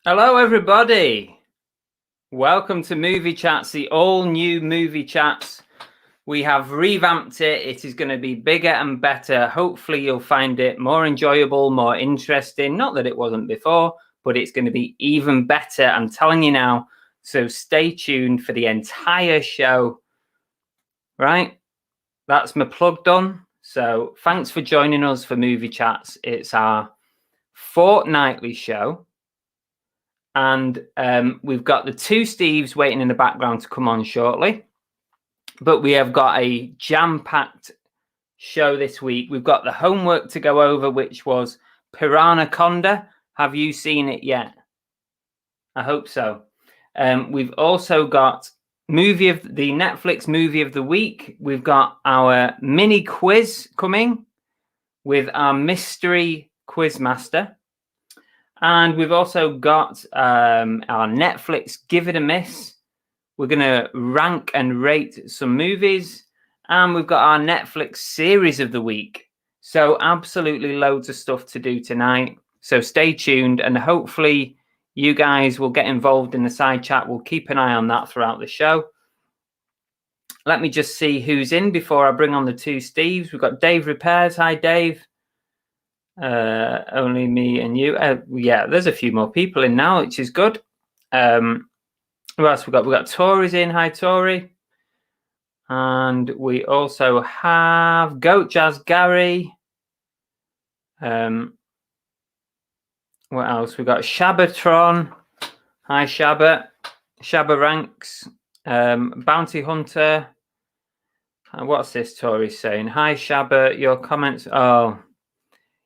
Hello, everybody. Welcome to Movie Chats, the all-new Movie Chats. We have revamped it. It is going to be bigger and better. Hopefully, you'll find it more enjoyable, more interesting. Not that it wasn't before, but it's going to be even better. I'm telling you now. So stay tuned for the entire show. Right? That's my plug done. So thanks for joining us for Movie Chats. It's our fortnightly show. And we've got the two Steves waiting in the background to come on shortly. But we have got a jam-packed show this week. We've got the homework to go over, which was Piranaconda. Have you seen it yet? I hope so. We've also got the Netflix movie of the week. We've got our mini quiz coming with our mystery quiz master. And we've also got our Netflix Give It a Miss. We're going to rank and rate some movies. And we've got our Netflix series of the week. So absolutely loads of stuff to do tonight. So stay tuned. And hopefully you guys will get involved in the side chat. We'll keep an eye on that throughout the show. Let me just see who's in before I bring on the two Steves. We've got Dave Repairs. Hi, Dave. Only me and you. Yeah, there's a few more people in now, which is good. Who else we got? We got Tori's in. Hi, Tori. And we also have Goat Jazz Gary. What else? We got Shabatron. Hi, Shabba. Shabba Ranks. Bounty Hunter. What's this Tori saying? Hi, Shabba. Your comments. Oh.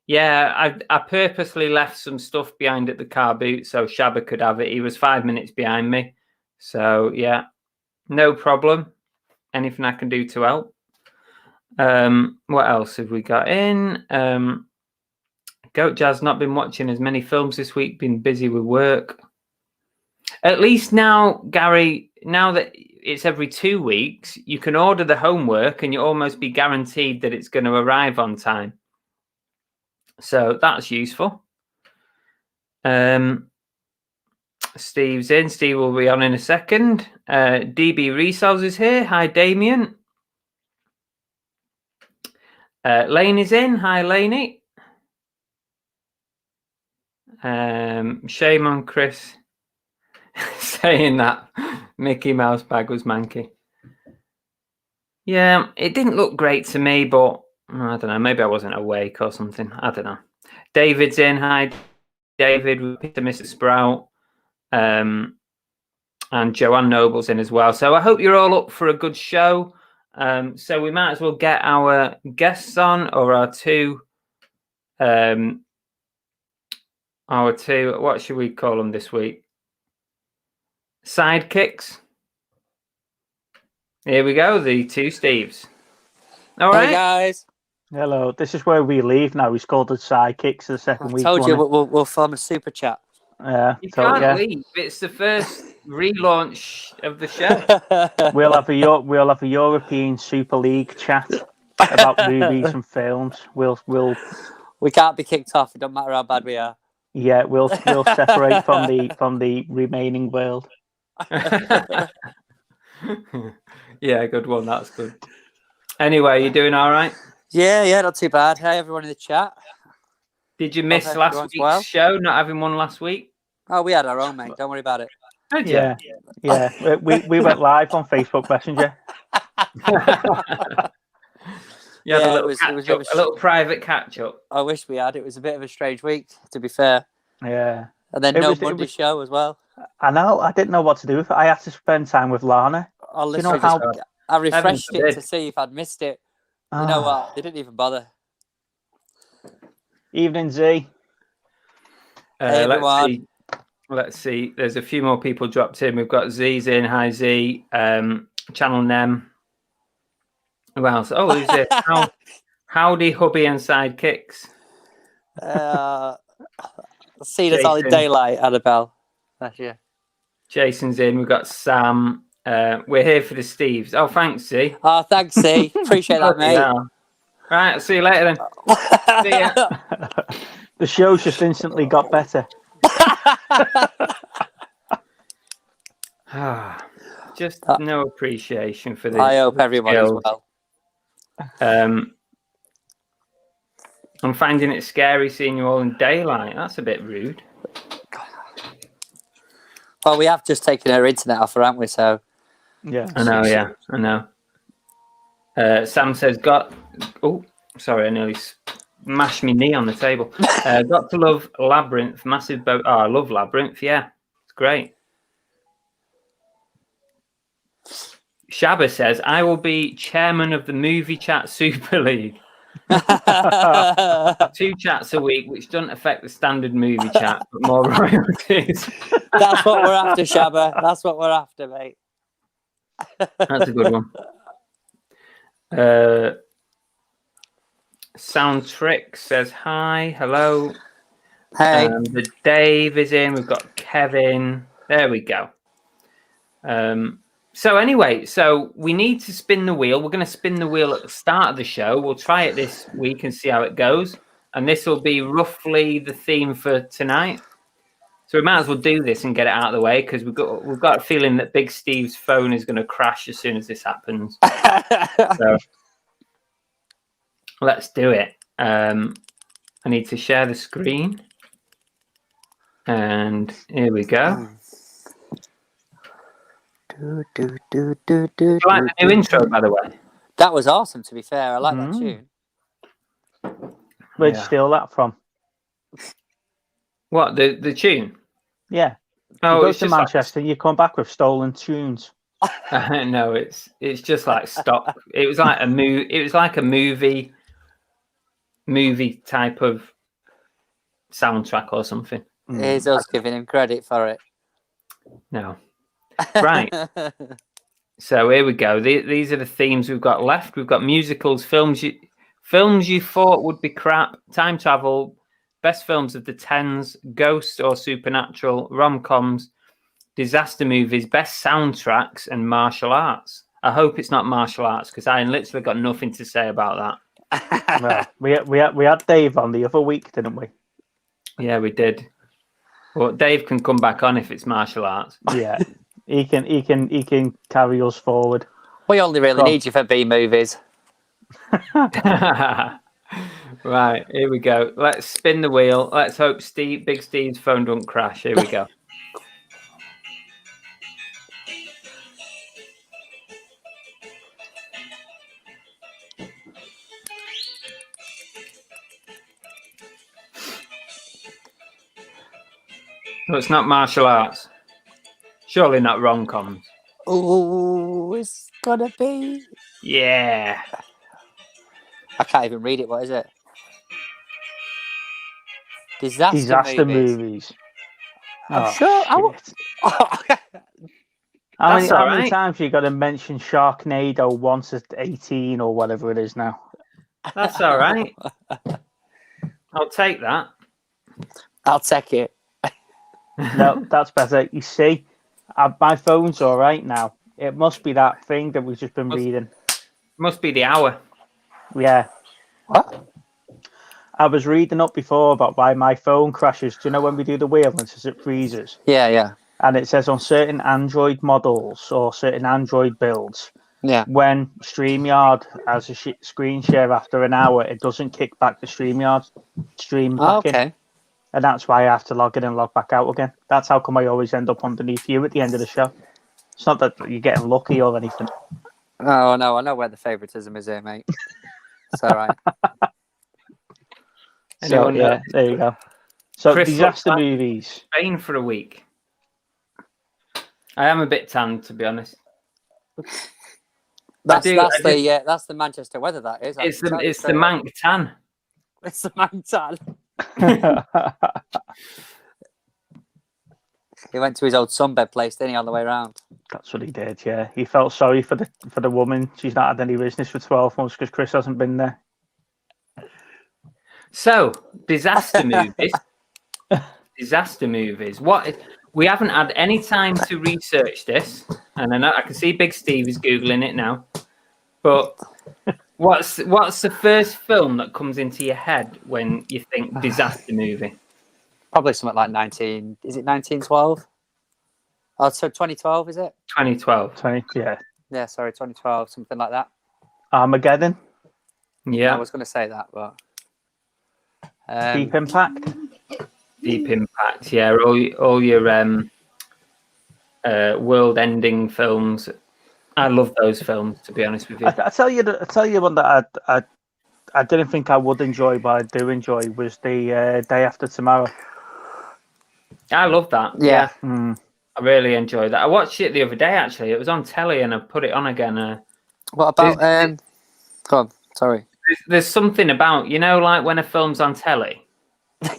Yeah, I purposely left some stuff behind at the car boot so Shabba could have it. He was 5 minutes behind me. So, yeah, no problem. Anything I can do to help. What else have we got in? Goat Jazz not been watching as many films this week, been busy with work. At least now, Gary, now that it's every 2 weeks, you can order the homework and you almost be guaranteed that it's going to arrive on time. So that's useful. Steve's in. Steve will be on in a second. DB Resells is here. Hi, Damien. Lane is in. Hi, Laney. Shame on Chris saying that Mickey Mouse bag was manky. Yeah, it didn't look great to me, but I don't know. Maybe I wasn't awake or something. I don't know. David's in. Hi, David. Mr. Sprout. And Joanne Noble's in as well. So I hope you're all up for a good show. So we might as well get our guests on, or our two, what should we call them this week? Sidekicks. Here we go, the two Steves. All right, guys. Hello. This is where we leave now. He's called the sidekicks the second week. I told you we'll form a super chat. Yeah, you can't leave. It's the first relaunch of the show. We'll have a European Super League chat about movies and films. We can't be kicked off. It don't matter how bad we are. Yeah, we'll separate from the remaining world. Yeah, good one. That's good. Anyway, you doing all right? Yeah, not too bad. Hey, everyone in the chat. Did you miss last week's show? Not having one last week? Oh, we had our own, mate. Don't worry about it. Did you? Yeah. We went live on Facebook Messenger. It was a little private catch up. I wish we had. It was a bit of a strange week, to be fair. Yeah. And then Monday show as well. I know. I didn't know what to do with it. I had to spend time with Lana. I refreshed it to see if I'd missed it. You know what? They didn't even bother. Evening, Z. Hey, everyone. Let's see. There's a few more people dropped in. We've got Z's in. Hi, Z. Channel Nem. Who else? Oh, who's it? Howdy, hubby, and sidekicks. Seen us all in daylight, Annabelle. That's you. Jason's in. We've got Sam. We're here for the Steves. Oh, thanks, Z. Oh, thanks, Z. Appreciate that, mate. Yeah. Right, I'll see you later then. See ya. The show's just instantly got better. Just no appreciation for this. I hope everybody's well. I'm finding it scary seeing you all in daylight. That's a bit rude. Well, we have just taken her internet off her, haven't we? So Yeah. I know, yeah. I know. Sam says, oh, sorry, I nearly smashed my knee on the table. Got to love Labyrinth. Massive boat. Oh, I love Labyrinth. Yeah, it's great. Shabba says, I will be chairman of the Movie Chat Super League. 2 chats a week, which doesn't affect the standard movie chat, but more royalties. That's what we're after, Shabba. That's what we're after, mate. That's a good one. Sound Trick says hi, hello. Hey. The Dave is in. We've got Kevin. There we go. So anyway, we need to spin the wheel. We're going to spin the wheel at the start of the show. We'll try it this week and see how it goes. And this will be roughly the theme for tonight. So we might as well do this and get it out of the way because we've got a feeling that Big Steve's phone is going to crash as soon as this happens. So let's do it. I need to share the screen. And here we go. Do you like the new intro, by the way? That was awesome, to be fair. I like that tune. Where'd you steal that from? What, the tune? Yeah. Oh, you go it's to just Manchester, you come back with stolen tunes. No, it's just like stock. It was like a movie type of soundtrack or something. Here's us giving him credit for it. No. Right. So here we go. These are the themes we've got left. We've got musicals, films you thought would be crap, time travel, best films of the 10s, ghosts or supernatural, rom-coms, disaster movies, best soundtracks, and martial arts. I hope it's not martial arts because I literally got nothing to say about that. Well, we had Dave on the other week, didn't we? Yeah, we did. Well, Dave can come back on if it's martial arts. Yeah. He can carry us forward. We only really need you for B movies. Right, here we go. Let's spin the wheel. Let's hope Big Steve's phone don't crash. Here we go. No, it's not martial arts. Surely not rom-coms. Oh, it's gonna be. Yeah. I can't even read it. What is it? Disaster movies. I'm sure. How many times you got to mention Sharknado once at 18 or whatever it is now? That's all right. I'll take that. I'll take it. No, that's better. You see, my phone's all right now. It must be that thing that we've just been reading. Must be the hour. Yeah. What? I was reading up before about why my phone crashes. Do you know when we do the wheel and it says it freezes? Yeah. And it says on certain Android models or certain Android builds, when StreamYard has a screen share after an hour, it doesn't kick back the StreamYard stream back in. And that's why I have to log in and log back out again. That's how come I always end up underneath you at the end of the show. It's not that you're getting lucky or anything. Oh, no, I know where the favouritism is here, mate. It's all right. So, yeah, there you go. So, Chris, disaster movies. Spain for a week. I am a bit tanned, to be honest. That's the Manchester weather, that is. It's the Mank tan. It's the Mank tan. He went to his old sunbed place, didn't he, on the way around? That's what he did, yeah. He felt sorry for the woman. She's not had any business for 12 months because Chris hasn't been there. So, disaster movies. Disaster movies. What? We haven't had any time to research this, and I can see Big Steve is Googling it now. But what's the first film that comes into your head when you think disaster movie? Probably something like 1912? Oh, so 2012 is it? 2012. Yeah, sorry, 2012, something like that. Armageddon. Yeah, I was going to say that, but Deep Impact. Deep Impact. Yeah, all your world-ending films. I love those films, to be honest with you. I tell you one that I didn't think I would enjoy, but I do enjoy was the Day After Tomorrow. I love that. Yeah. I really enjoyed that. I watched it the other day. Actually, it was on telly, and I put it on again. What about? Go on. Sorry. There's something about like when a film's on telly.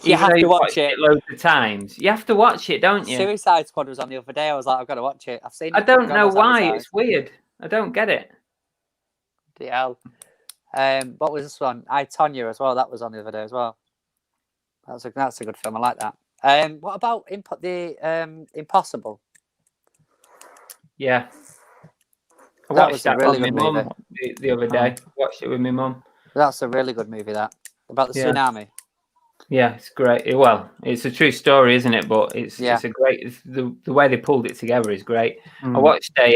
You have to watch it loads of times. You have to watch it, don't you? Suicide Squad was on the other day. I was like, I've got to watch it. I've seen it. I don't know why. It's weird. I don't get it. DL. What was this one? I, Tonya as well. That was on the other day as well. That's a good film. I like that. What about Impossible? Yeah. I That watched was that a really with good my movie. mum the other day. Watched it with my mum. That's a really good movie, that. About the tsunami. Yeah, it's great. Well, it's a true story, isn't it? But it's a great. The way they pulled it together is great. I watched how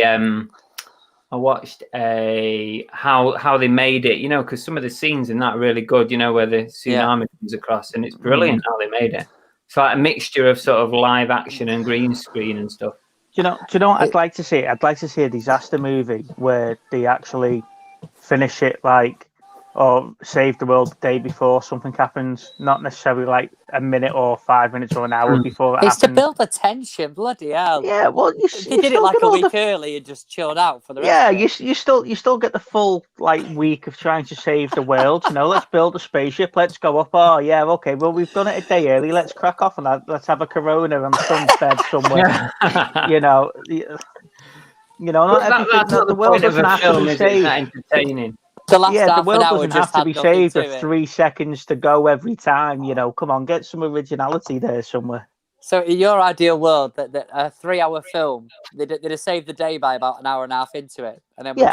they made it. Because some of the scenes in that are really good. Where the tsunami comes across, and it's brilliant how they made it. It's like a mixture of sort of live action and green screen and stuff. Do you know what I'd like to see? I'd like to see a disaster movie where they actually finish it or save the world the day before something happens, not necessarily like a minute or 5 minutes or an hour before it happens. It's to build the tension, bloody hell. Yeah, well, they did it like a week early and just chilled out for the rest. Yeah, you still get the full week of trying to save the world. Let's build a spaceship. Let's go up. Oh yeah, okay. Well, we've done it a day early. Let's crack off and let's have a Corona on some bed somewhere. Not everything. The world doesn't have to be saved. Entertaining. The last world doesn't have to be saved with 3 seconds to go every time. Come on, get some originality there somewhere. So, in your ideal world, that a 3-hour film, they'd have saved the day by about an hour and a half into it, and then we're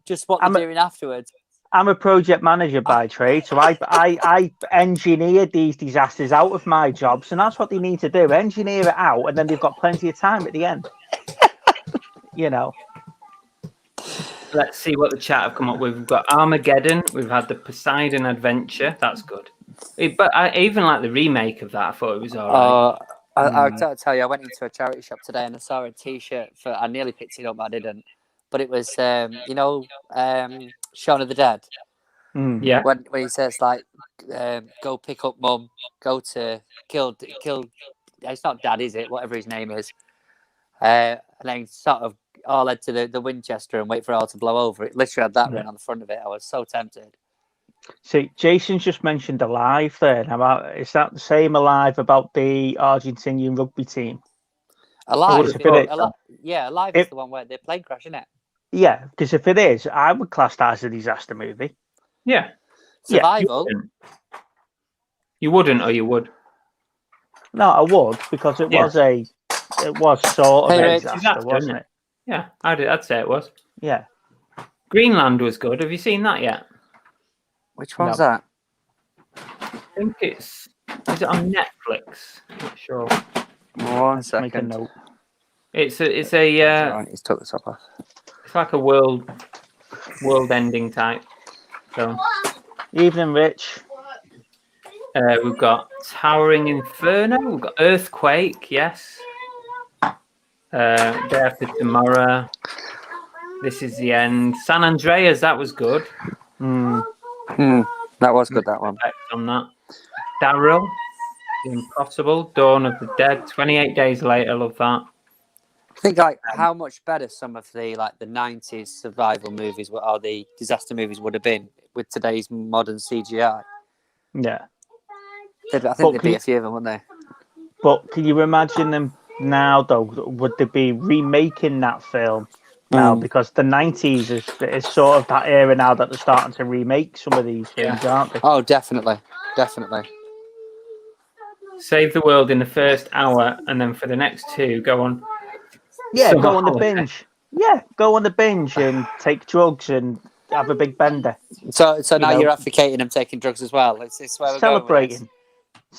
just what they're doing afterwards. I'm a project manager by trade, so I engineer these disasters out of my jobs, and that's what they need to do: engineer it out, and then they've got plenty of time at the end. Let's see what the chat have come up with. We've got Armageddon. We've had the Poseidon Adventure. That's good. But I even like the remake of that. I thought it was all right. I'll tell you, I went into a charity shop today and I saw a T-shirt I nearly picked it up, but I didn't. But it was, Shaun of the Dead. Yeah. When he says go pick up Mum, go to kill. It's not Dad, is it? Whatever his name is. And then sort of all led to the Winchester and wait for it all to blow over. It literally had that written on the front of it. I was so tempted. See, Jason's just mentioned Alive there. Now, is that the same Alive about the Argentinian rugby team? Alive? Alive is the one where the plane crash, isn't it? Yeah, because if it is, I would class that as a disaster movie. Yeah. Survival? Yeah, you wouldn't, or you would? No, I would, because it was sort of a disaster, wasn't it? Yeah, I'd say it was. Yeah. Greenland was good. Have you seen that yet? Which one's that? I think is it on Netflix? I'm not sure. 1 second. Make a note. It's a right, he's took the top off. It's like a world-ending type film. Evening, Rich. We've got Towering Inferno. We've got Earthquake. Yes. Day After Tomorrow. This Is the End. San Andreas. That was good. That was good, that one. On that. Daryl. The Impossible. Dawn of the Dead. 28 Days Later. Love that. I think how much better some of the 90s survival movies or the disaster movies would have been with today's modern CGI. Yeah. I think there'd be a few of them, wouldn't they? But can you imagine them now, though? Would they be remaking that film now? Because the 90s is sort of that era now that they're starting to remake some of these things, aren't they? Oh, definitely. Definitely. Save the world in the first hour, and then for the next 2, go on. Yeah, go on the binge. Yeah, go on the binge and take drugs and have a big bender. So now you're advocating them taking drugs as well. It's where we're celebrating.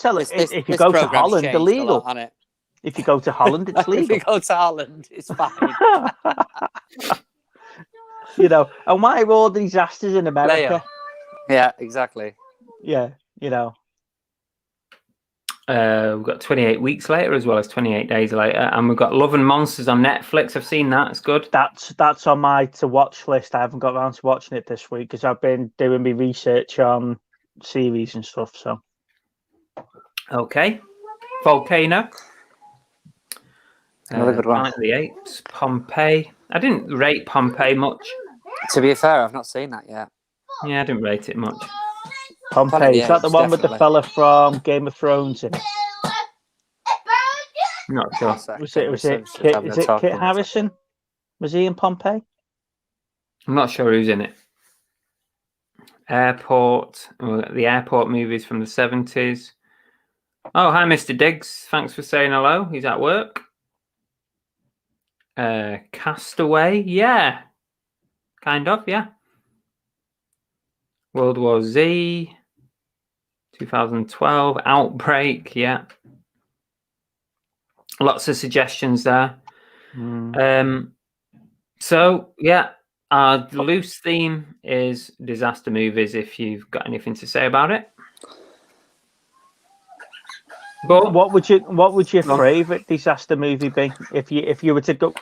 Going with if you go to Holland, illegal. If you go to Holland, it's If you legal. go to Holland, it's fine. You know, and why are all disasters in America? Yeah, exactly. Yeah, you know. We've got 28 weeks later as well as 28 days later, and we've got Love and Monsters on Netflix. I've seen that; it's good. That's on my to watch list. I haven't got around to watching it this week because I've been doing my research on series and stuff. So, okay, Volcano. Another good one. Planet of the Apes, Pompeii. I didn't rate Pompeii much. To be fair, I've not seen that yet. Yeah, I didn't rate it much. Pompeii, is that the one with the fella from Game of Thrones in it? I'm not sure. Was it Kit Harrison? Was he in Pompeii? I'm not sure who's in it. Airport. The airport movies from the 70s. Oh, hi, Mr. Diggs. Thanks for saying hello. He's at work. Castaway. Yeah. Kind of, yeah. World War Z. 2012. Outbreak. Yeah. Lots of suggestions there. So, yeah. Our loose theme is disaster movies, if you've got anything to say about it. But what would your favourite disaster movie be? If you were to go,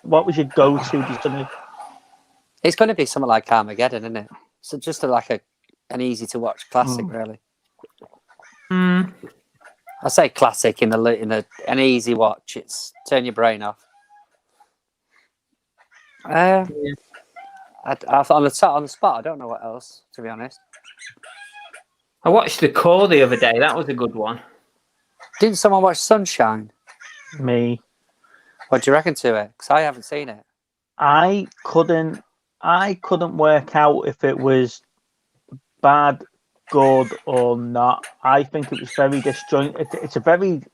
what was your go-to disaster movie? It's going to be something like Armageddon, isn't it? So just an easy to watch classic, really. I say classic in an easy watch. It's turn your brain off. On the spot, I don't know what else, to be honest. I watched The Core the other day. That was a good one. Didn't someone watch Sunshine? Me. What do you reckon to it? Because I haven't seen it. I couldn't work out if it was bad, good, or not. I think it was very disjointed. It's a very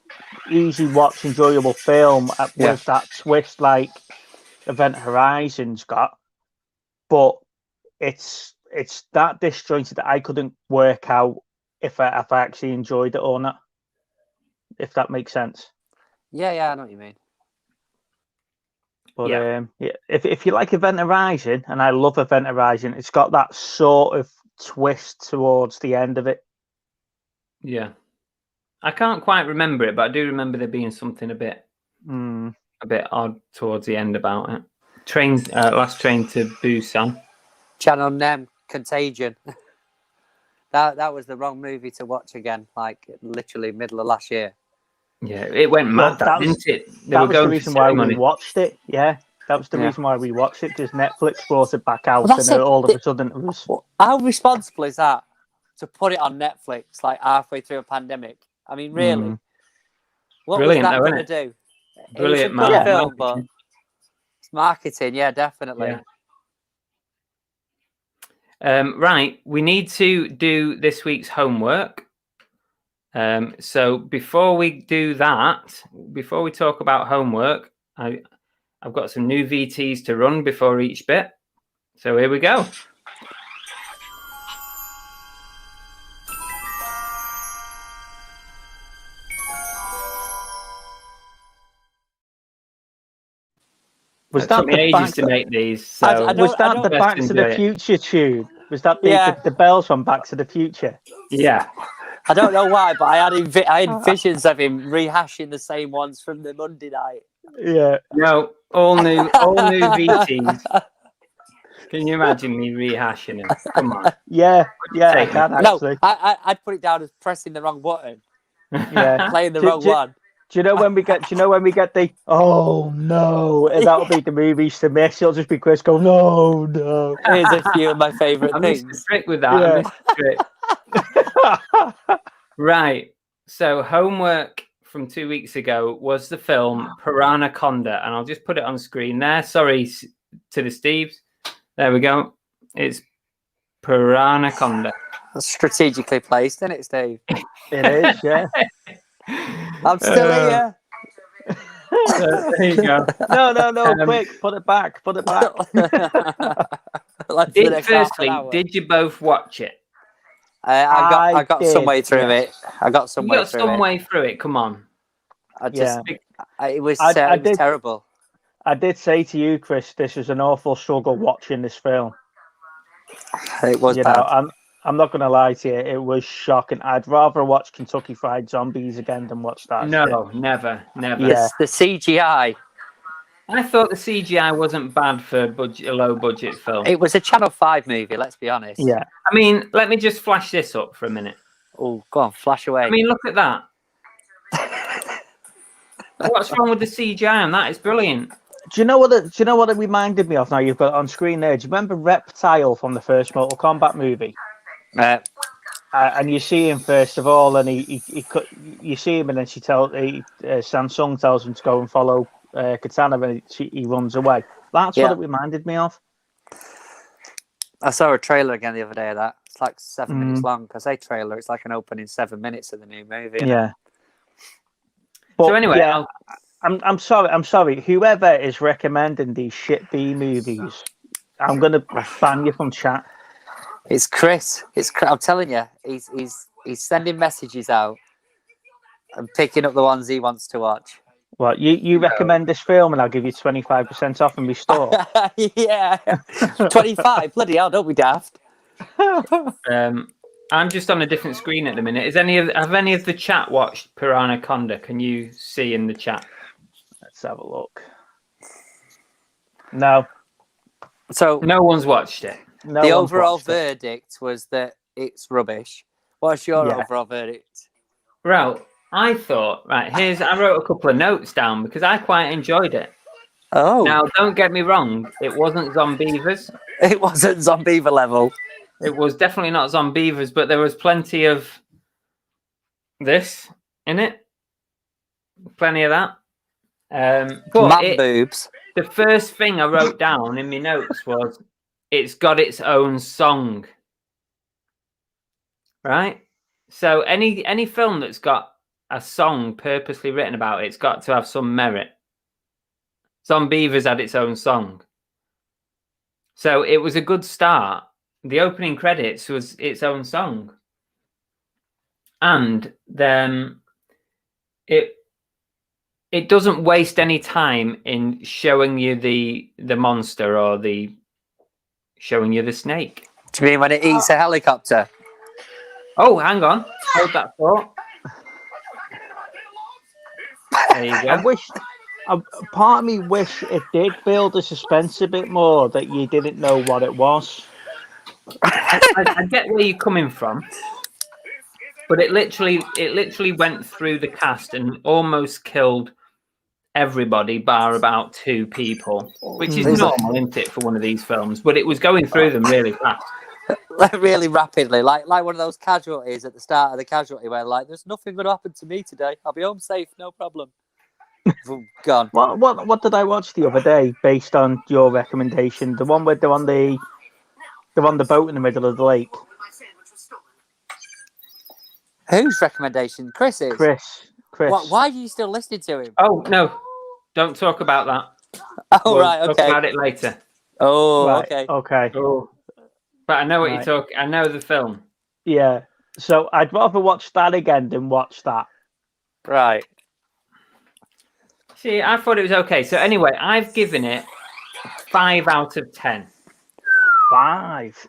easy watch, enjoyable film with that twist like Event Horizon's got, but it's that disjointed that I couldn't work out if I actually enjoyed it or not. If that makes sense. Yeah, I know what you mean. But if you like Event Horizon, and I love Event Horizon, it's got that sort of twist towards the end of it. Yeah, I can't quite remember it, but I do remember there being something a bit odd towards the end about it. Last Train to Busan. Channel Nem, Contagion. that was the wrong movie to watch again. Like literally middle of last year. Yeah, it went mad, didn't it? That was the reason why we watched it. Yeah, that was the reason why we watched it, because Netflix brought it back out, and all of a sudden it was. How responsible is that to put it on Netflix like halfway through a pandemic? I mean, really, what Brilliant, was that going to do? Brilliant film, but it's marketing. Yeah, definitely. Yeah. Right, we need to do this week's homework. So before we do that, before we talk about homework, I've got some new VTs to run before each bit. So here we go. Was that the ages to make these? So was that the Back to the Future tune? Was that the bells from Back to the Future? Yeah. I don't know why, but I had visions of him rehashing the same ones from the Monday night. Yeah. No, all new VTs. Can you imagine me rehashing them? Come on. Yeah, I can actually. No, I'd put it down as pressing the wrong button. Yeah, playing the wrong one. Do you know when we get the oh no, and that'll be the movies to miss. It'll just be Chris going no. Here's a few of my favourite things. I missed the trick with that. Yeah. I missed the trick. Right. So homework from 2 weeks ago was the film Piranaconda, and I'll just put it on screen there. Sorry to the Steves. There we go. It's Piranaconda. That's strategically placed, isn't it, Steve? It is, yeah. I'm still here. There you go. No, quick, put it back. Did you both watch it? I got some way through it. I got some way through it. Come on. It was terrible. I did say to you, Chris, this was an awful struggle watching this film. It was bad. I'm not going to lie to you. It was shocking. I'd rather watch Kentucky Fried Zombies again than watch that. No, shit. never. Yeah. The CGI. I thought the CGI wasn't bad for a low-budget film. It was a Channel 5 movie, let's be honest. Yeah. I mean, let me just flash this up for a minute. Oh, go on, flash away. I mean, look at that. What's wrong with the CGI on that? It's brilliant. Do you know what it reminded me of? Now you've got it on screen there. Do you remember Reptile from the first Mortal Kombat movie? And you see him first of all, and you see him, and then Samsung tells him to go and follow Katana, and he runs away. That's what it reminded me of. I saw a trailer again the other day of that. It's like 7 minutes long. I say trailer, it's like an opening 7 minutes of the new movie. Yeah. But, so anyway, I'm sorry. Whoever is recommending these shit B movies, I'm gonna ban you from chat. It's Chris. I'm telling you, he's sending messages out and picking up the ones he wants to watch. What you recommend this film, and I'll give you 25% off in my store. Yeah, 25. Bloody hell, don't be daft. I'm just on a different screen at the minute. Have any of the chat watched Piranha Conda? Can you see in the chat? Let's have a look. No. So no one's watched it. The overall verdict was that it's rubbish. What's your overall verdict? Well, I thought, I wrote a couple of notes down because I quite enjoyed it. Oh. Now, don't get me wrong. It wasn't Zombievers. It wasn't Zombiever level. It was definitely not Zombievers, but there was plenty of this in it. Plenty of that. But boobs. The first thing I wrote down in my notes was, it's got its own song. Right? So any film that's got a song purposely written about it's got to have some merit. Zombievers had its own song. So it was a good start. The opening credits was its own song. And then it doesn't waste any time in showing you the monster or showing you the snake. Do you mean when it eats a helicopter? Oh, hang on. Hold that thought. There you go. Part of me wish it did build the suspense a bit more, that you didn't know what it was. I get where you're coming from, but it literally went through the cast and almost killed everybody bar about 2 people, which is normal, isn't it, for one of these films? But it was going through them really fast. Really rapidly, like one of those casualties at the start of the casualty where there's nothing going to happen to me today. I'll be home safe, no problem. Gone. What did I watch the other day based on your recommendation? The one where they're on the boat in the middle of the lake. Whose recommendation? Chris's? Chris. Why are you still listening to him? Oh no, don't talk about that. Oh, right, okay. Talk about it later. Oh, right, okay. Oh. But I know what you're talking. I know the film. Yeah. So I'd rather watch that again than watch that. Right. See, I thought it was okay. So anyway, I've given it 5 out of 10. 5.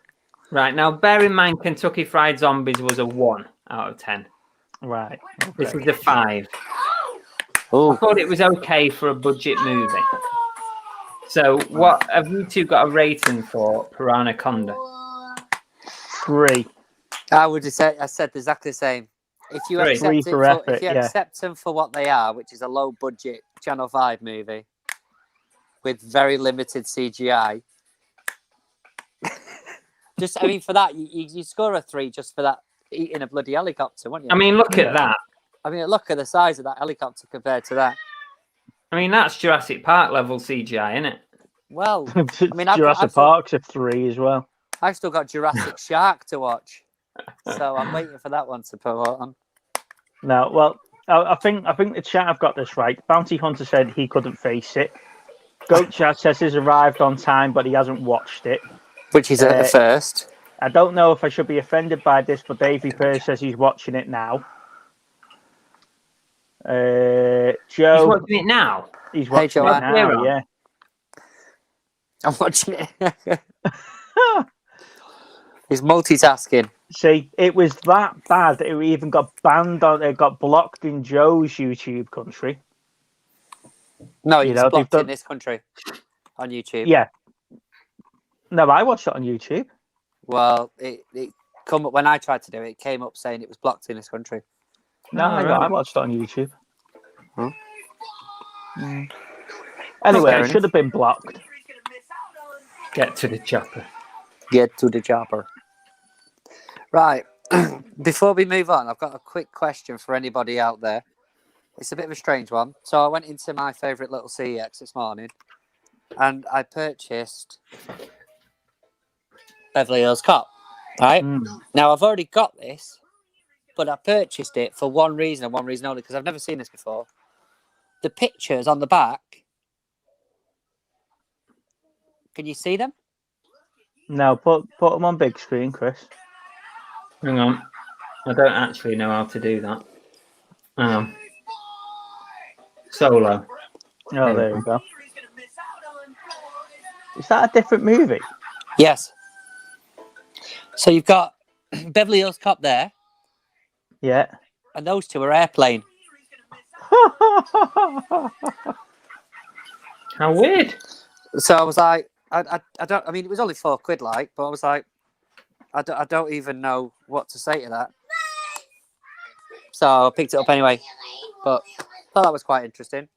Right, now bear in mind Kentucky Fried Zombies was a 1 out of 10. Right. Okay. This is a 5. Ooh. I thought it was okay for a budget movie. So what have you two got a rating for Piranha Conda? 3. I would have said, I said exactly the same. If you accept them for what they are, which is a low budget Channel 5 movie with very limited CGI, for that you score a 3 just for that eating a bloody helicopter, wouldn't you? I mean, look at that. I mean, look at the size of that helicopter compared to that. I mean, that's Jurassic Park level CGI, isn't it? Well, I mean, Jurassic Park's a 3 as well. I've still got Jurassic Shark to watch, so I'm waiting for that one to put on. No, well, I think the chat have got this right. Bounty Hunter said he couldn't face it. Goat Chat says he's arrived on time, but he hasn't watched it. Which is at first. I don't know if I should be offended by this, but Davey Pearce says he's watching it now. Joe. He's watching it now. He's watching it now. Yeah. I'm watching it. He's multitasking. See, it was that bad. It even got banned on. It got blocked in Joe's YouTube country. No, it's blocked in this country on YouTube. Yeah. No, I watched it on YouTube. Well, it come up when I tried to do it. It came up saying it was blocked in this country. No, I watched it on YouTube. Huh? Anyway, it should have been blocked. Get to the chopper. Get to the chopper. Right. Before we move on, I've got a quick question for anybody out there. It's a bit of a strange one. So I went into my favourite little CEX this morning and I purchased Beverly Hills Cop. Right? Now, I've already got this, but I purchased it for one reason and one reason only, because I've never seen this before. The pictures on the back, can you see them? No, put them on big screen, Chris. Hang on. I don't actually know how to do that. Hang on. Solo. Oh, there we go. Is that a different movie? Yes. So you've got Beverly Hills Cop there. Yeah. And those two are Airplane. How weird. So I was like, I don't, I mean, it was only £4, like, but I was like, I don't even know what to say to that. So I picked it up anyway, but I thought that was quite interesting.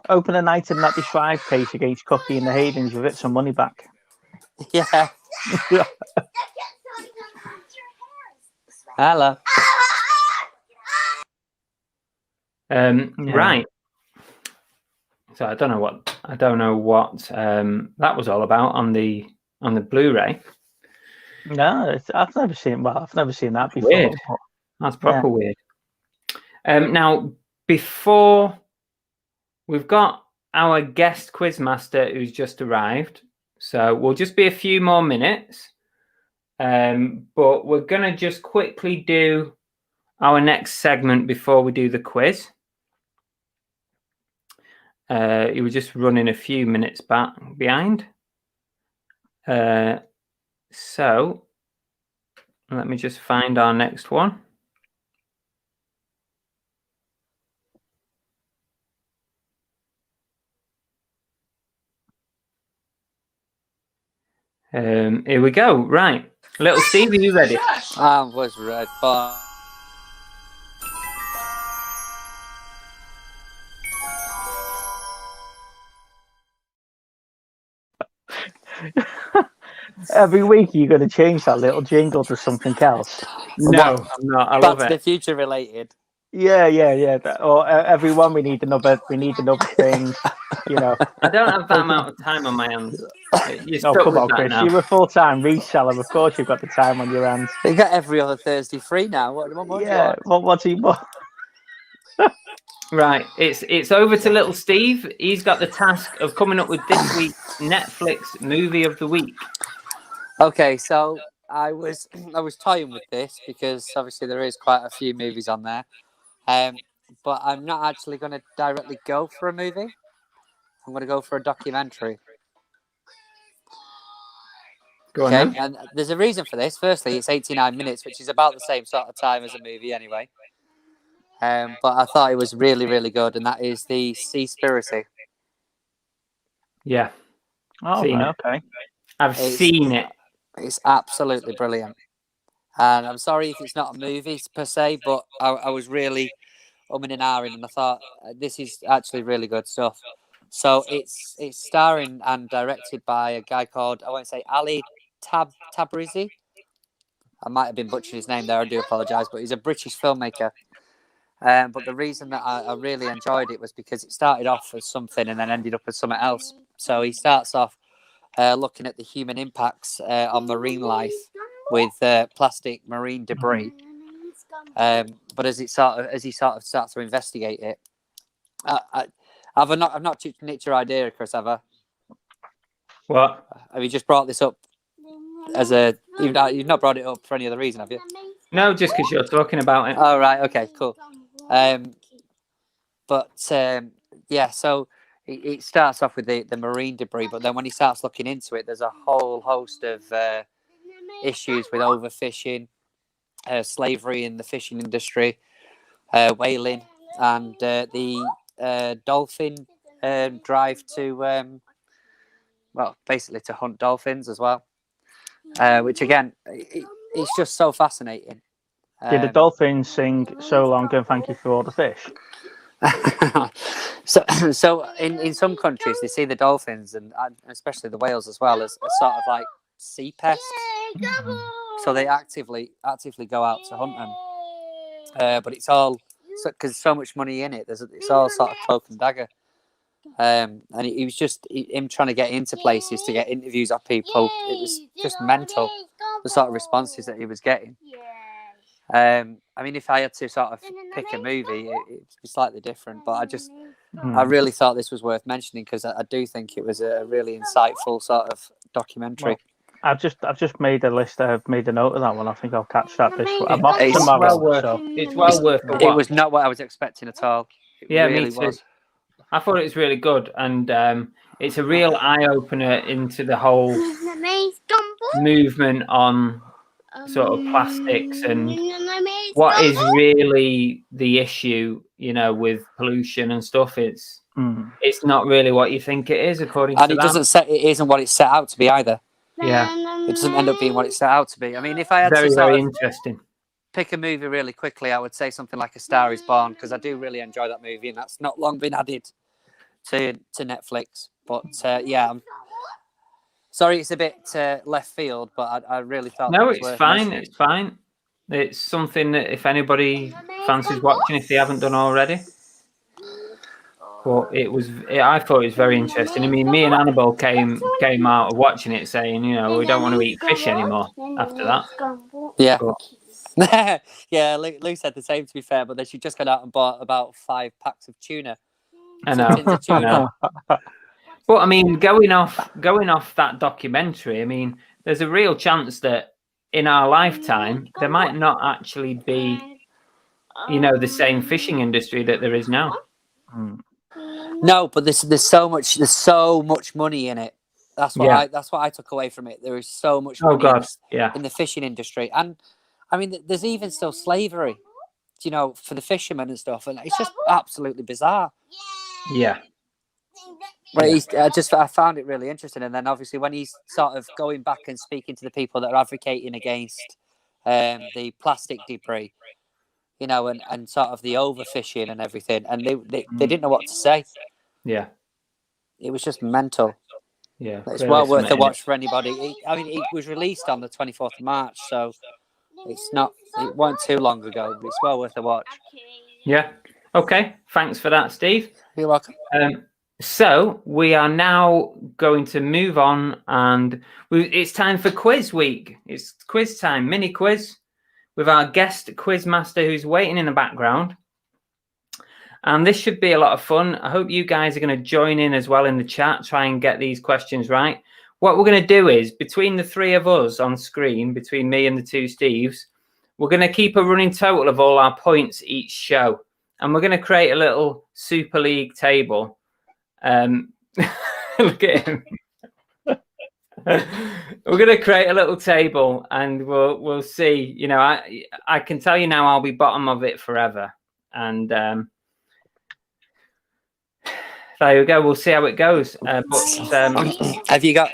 Open an item that describes case against Cookie and the Haydens, you'll get some money back. Yeah. Hello. Right. So I don't know what that was all about on the Blu-ray. No, I've never seen that before. Weird. That's proper weird. Now, before we've got our guest quizmaster who's just arrived, so we'll just be a few more minutes, but we're gonna just quickly do our next segment before we do the quiz. He was just running a few minutes behind. So let me just find our next one. Here we go. Right. Little Steve, are you ready? I was ready. Every week you're going to change that little jingle to something else. No, I'm not. I love it. That's the future related. Yeah. Or everyone, we need another thing. You know. I don't have that amount of time on my hands. Come on, Chris. Now. You're a full-time reseller. Of course, you've got the time on your hands. You got every other Thursday free now. What do you want? Right, it's over to little Steve. He's got the task of coming up with this week's Netflix movie of the week. Okay, so I was toying with this because obviously there is quite a few movies on there, but I'm not actually going to directly go for a movie. I'm going to go for a documentary. Go on, then. And there's a reason for this. Firstly, it's 89 minutes, which is about the same sort of time as a movie anyway. But I thought it was really, really good, and that is the Seaspiracy. Yeah. Oh, okay. I've seen it. It's absolutely brilliant. And I'm sorry if it's not a movie per se, but I was really umming and ahhing, and I thought this is actually really good stuff. So it's starring and directed by a guy called, I won't say Ali Tabrizi. I might have been butchering his name there. I do apologise, but he's a British filmmaker. But the reason that I really enjoyed it was because it started off as something and then ended up as something else. So he starts off looking at the human impacts on marine life with plastic marine debris. But as he sort of starts to investigate it, I've not nicked your idea, Chris, have I? What? Have you just brought this up as a? You've not brought it up for any other reason, have you? No, just because you're talking about it. Oh, right. Okay. Cool. But yeah, so it starts off with the marine debris, but then when he starts looking into it, there's a whole host of issues with overfishing, slavery in the fishing industry, whaling, and the dolphin drive to basically to hunt dolphins as well, which again, it's just so fascinating. Did the dolphins sing "So Long and Thank You for All the Fish"? so in some countries they see the dolphins and especially the whales as well as sort of like sea pests. So they actively go out to hunt them. But it's all because there's so much money in it. It's all sort of cloak and dagger. And he was just him trying to get into places to get interviews of people. It was just mental, the sort of responses that he was getting. I mean, if I had to sort of pick a movie, it'd be slightly different. But I really thought this was worth mentioning because I do think it was a really insightful sort of documentary. Well, I've just made a list. I've made a note of that one. I think I'll catch that this. I'm off It's tomorrow. well worth it. It was not what I was expecting at all. It really me too. was. I thought it was really good, and it's a real eye opener into the whole movement on sort of plastics and what is really the issue, with pollution and stuff. It's not really what you think it is, according and to it that. it isn't what it's set out to be either. Yeah, it doesn't end up being what it's set out to be. I mean, if I had very, to sort very of interesting. pick a movie really quickly, I would say something like A Star Is Born because I do really enjoy that movie, and that's not long been added to Netflix. But yeah, I'm sorry, it's a bit left field, but I really thought. No, it's fine. It's fine. It's something that if anybody fancies watching, if they haven't done already. But I thought it was very interesting. I mean, me and Annabelle came out of watching it saying, we don't want to eat fish anymore after that. Yeah. Yeah, Lou said the same, to be fair, but then she just got out and bought about 5 packs of tuna. I know. Tuna. But I mean, going off that documentary, I mean, there's a real chance that in our lifetime there might not actually be, the same fishing industry that there is now. No, but there's so much money in it. That's what I took away from it. There is so much money in the fishing industry, and I mean, there's even still slavery, for the fishermen and stuff, and it's just absolutely bizarre. Yeah. But I found it really interesting, and then obviously when he's sort of going back and speaking to the people that are advocating against the plastic debris, and sort of the overfishing and everything, and they didn't know what to say. Yeah. It was just mental. Yeah. It's well worth a watch for anybody. It was released on the 24th of March, so it wasn't too long ago, but it's well worth a watch. Yeah. Okay. Thanks for that, Steve. You're welcome. So we are now going to move on, and it's time for quiz week. It's quiz time, mini quiz, with our guest quiz master who's waiting in the background. And this should be a lot of fun. I hope you guys are going to join in as well in the chat, try and get these questions right. What we're going to do is, between the 3 of us on screen, between me and the 2 Steves, we're going to keep a running total of all our points each show. And we're going to create a little Super League table. Look at him. We're going to create a little table, and we'll see. I can tell you now, I'll be bottom of it forever. And there you go. We'll see how it goes. Have you got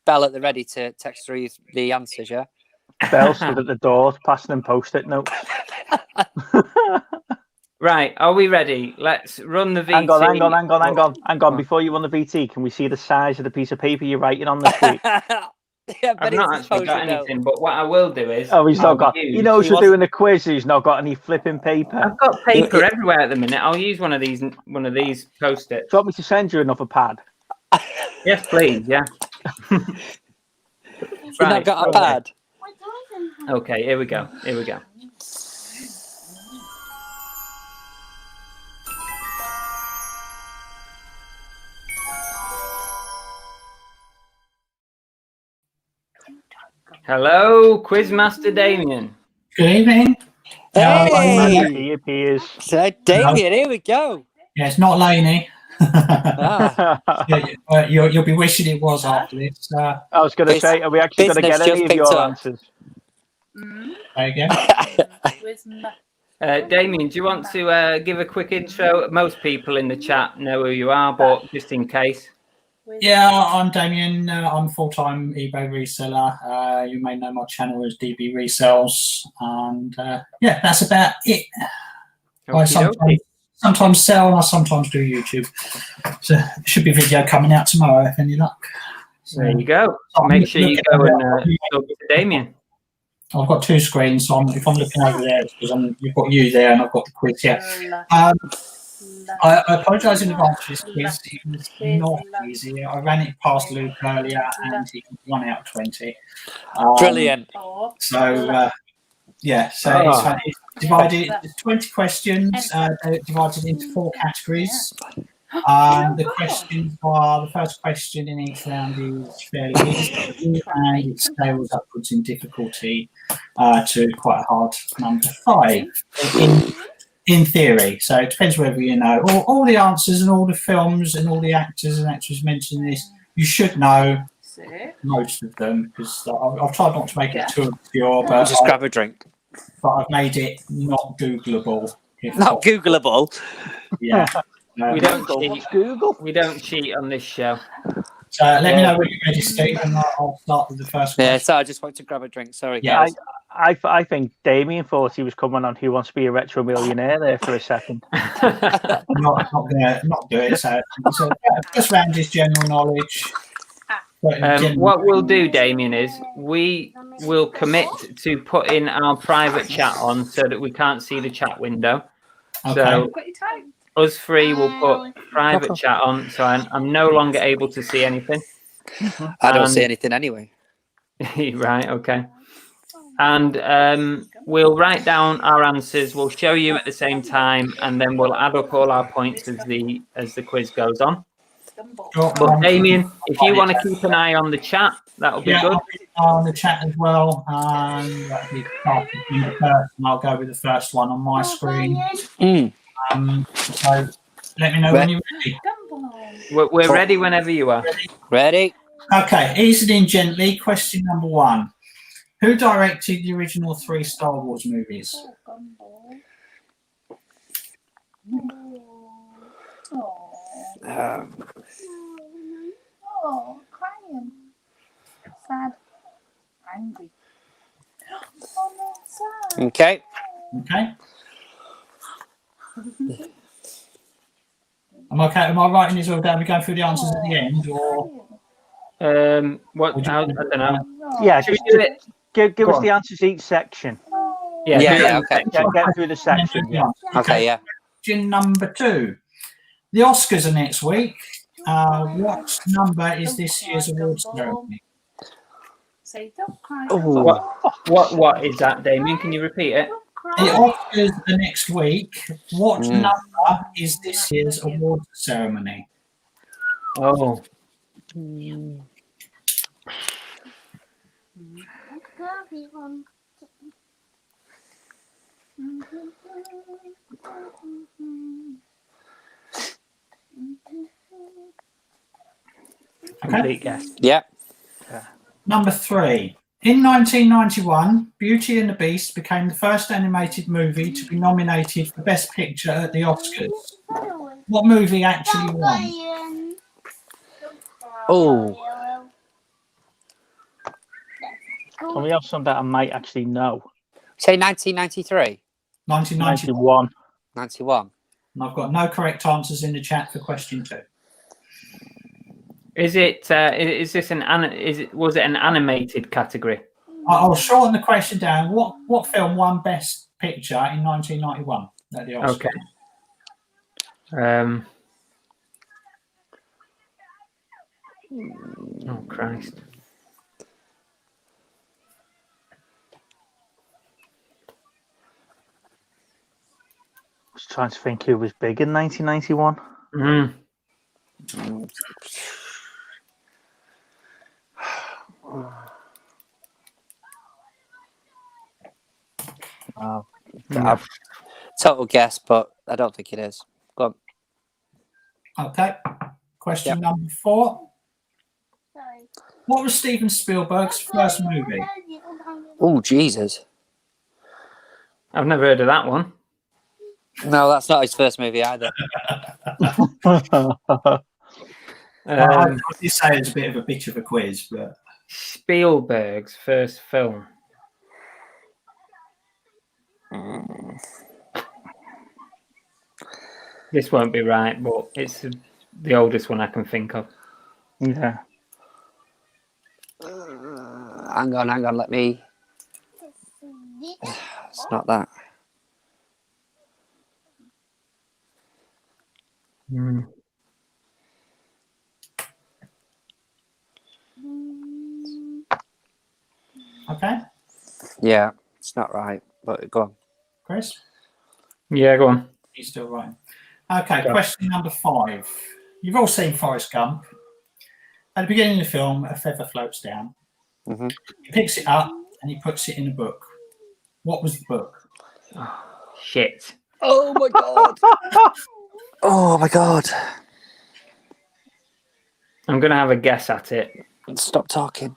Belle at the ready to text through the answers? Yeah. Belle stood at the door, passing them post-it notes. Right, are we ready? Let's run the VT. Hang on. Before you run the VT, can we see the size of the piece of paper you're writing on this week? Yeah, I've not actually got anything, but what I will do is... Oh, he's not got... He knows we're doing a quiz, he's not got any flipping paper. I've got paper everywhere at the minute. I'll use one of these post-its. Do you want me to send you another pad? Yes, please, yeah. You've not got a pad? Okay, here we go. Hello, Quizmaster Damien. Good evening. Hey! He appears. So, Damien, here we go. Yeah, it's not Laney. Ah, You'll be wishing it was after this. I was going to say, are we actually going to business get any just of picked your up. answers? There you go. Damien, do you want to give a quick intro? Most people in the chat know who you are, but just in case. Yeah, I'm Damien. I'm a full-time eBay reseller. You may know my channel as DB Resells, and yeah, that's about it. I sometimes sell, and I sometimes do YouTube. So there should be a video coming out tomorrow, if any luck. So, there you go. Make sure you go and talk to Damien. I've got two screens, so if I'm looking over there, it's because you've got you there, and I've got the quiz here. I apologise in advance for this quiz. It was not easy. I ran it past Luke earlier, and he got 1 out of 20. Brilliant. So yeah, so it's divided. It's 20 questions. They're divided into 4 categories. The questions are, the first question in each round is fairly easy, and it scales upwards in difficulty to quite a hard number 5 in theory. So it depends whether you know all the answers and all the films and all the actors and actresses mentioned in this. You should know most of them, because I've tried not to make it too obscure, but Just grab a drink. But I've made it not Googleable. Not Googleable. Yeah. We don't cheat. Google. We don't cheat on this show. So let me know when you're ready, Steve, and I'll start with the first question. Yeah, so I just want to grab a drink. Sorry, Yeah, guys. I think Damien thought he was coming on Who Wants to Be a Retro Millionaire there for a second. I'm not going to do it. So first round is general knowledge. What we'll do, Damien, is we will commit to putting our private chat on so that we can't see the chat window. Okay. So us three will put private chat on, so I'm no longer able to see anything. I don't see anything anyway. Right, okay. And we'll write down our answers. We'll show you at the same time, and then we'll add up all our points as the quiz goes on. But Damien, if you want to keep an eye on the chat, that'll be good. I'll keep an eye on the chat as well. That'll be the first, and I'll go with the first one on my screen. So let me know when you're ready. We're ready whenever you are. Ready? Okay, easing in gently. Question number 1. Who directed the original 3 Star Wars movies? Crying. Sad. Angry. Sad. Okay. Okay. Am I writing this all down? We're going through the answers at the end, or what? I don't know. Yeah, Should we do it? Give us the answers each section. Yeah, okay. Get through the section. Yeah. Okay, yeah. Question number 2. The Oscars are next week. What number is this year's awards ceremony? What is that, Damien? Can you repeat it? The Oscars are next week. What number is this year's awards ceremony? Oh. Complete guess. Yeah. Number 3. In 1991, Beauty and the Beast became the first animated movie to be nominated for Best Picture at the Oscars. What movie actually won? Oh. Can we have some that I might actually know? Say 1993. 1991. 91. And I've got no correct answers in the chat for question 2. Is it? Was it an animated category? I'll shorten the question down. What film won Best Picture in 1991 at the Oscars? Okay. Oh Christ. I was trying to think who was big in 1991. No. Total guess, but I don't think it is. Go on. Okay. Question number 4. What was Steven Spielberg's first movie? Oh, Jesus. I've never heard of that one. No, that's not his first movie either. I did say it's a bit of a quiz, but Spielberg's first film. This won't be right, but it's the oldest one I can think of. Yeah. Hang on. Let me. It's not that. okay. Yeah, it's not right. But go on. Chris? Yeah, go on. He's still right. Okay, question number 5. You've all seen Forrest Gump. At the beginning of the film, a feather floats down. Mm-hmm. He picks it up and he puts it in a book. What was the book? Oh, shit. Oh my god. Oh my god. I'm going to have a guess at it. Stop talking.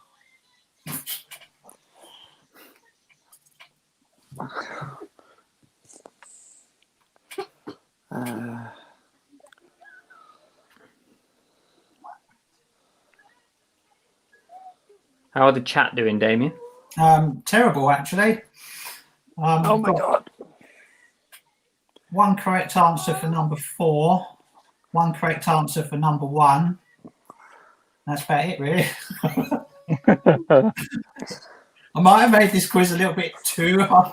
How are the chat doing, Damien? Terrible, actually. Oh my god. One correct answer for number 4. One correct answer for number 1. That's about it, really. I might have made this quiz a little bit too hard.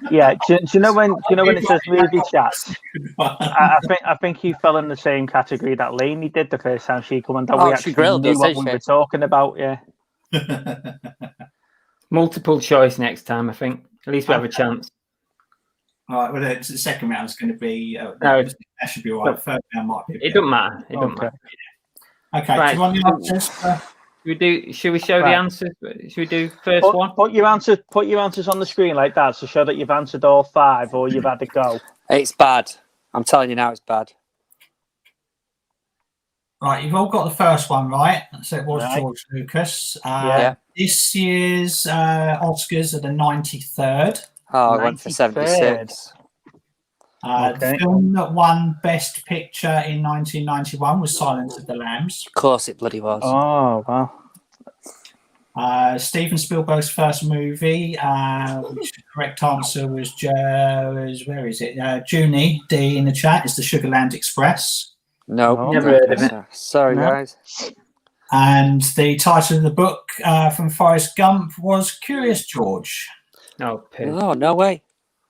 Yeah, do you know when it says movie chats? I think you fell in the same category that Lainey did the first time she came on. That we actually knew what we were talking about. Yeah. Multiple choice next time, I think. At least we have a chance. All right. Well, the second round is going to be. That should be all right. Third round might be. It doesn't matter. It doesn't matter. Okay. Right. Do you want the answers? Should we show the answers? Should we do first one? Put your answers on the screen like that to show that you've answered all 5 or you've had a go. It's bad. I'm telling you now, it's bad. Right, you've all got the first one right. So it was George Lucas. This year's Oscars are the 93rd. Oh, I went for 76. The film that won Best Picture in 1991 was Silence of the Lambs. Of course it bloody was. Oh, wow. Steven Spielberg's first movie, which the correct answer was, where is it? Junie D in the chat, is the Sugarland Express. No, never heard of it. Sorry, guys. And the title of the book from Forrest Gump was Curious George. Oh, no way.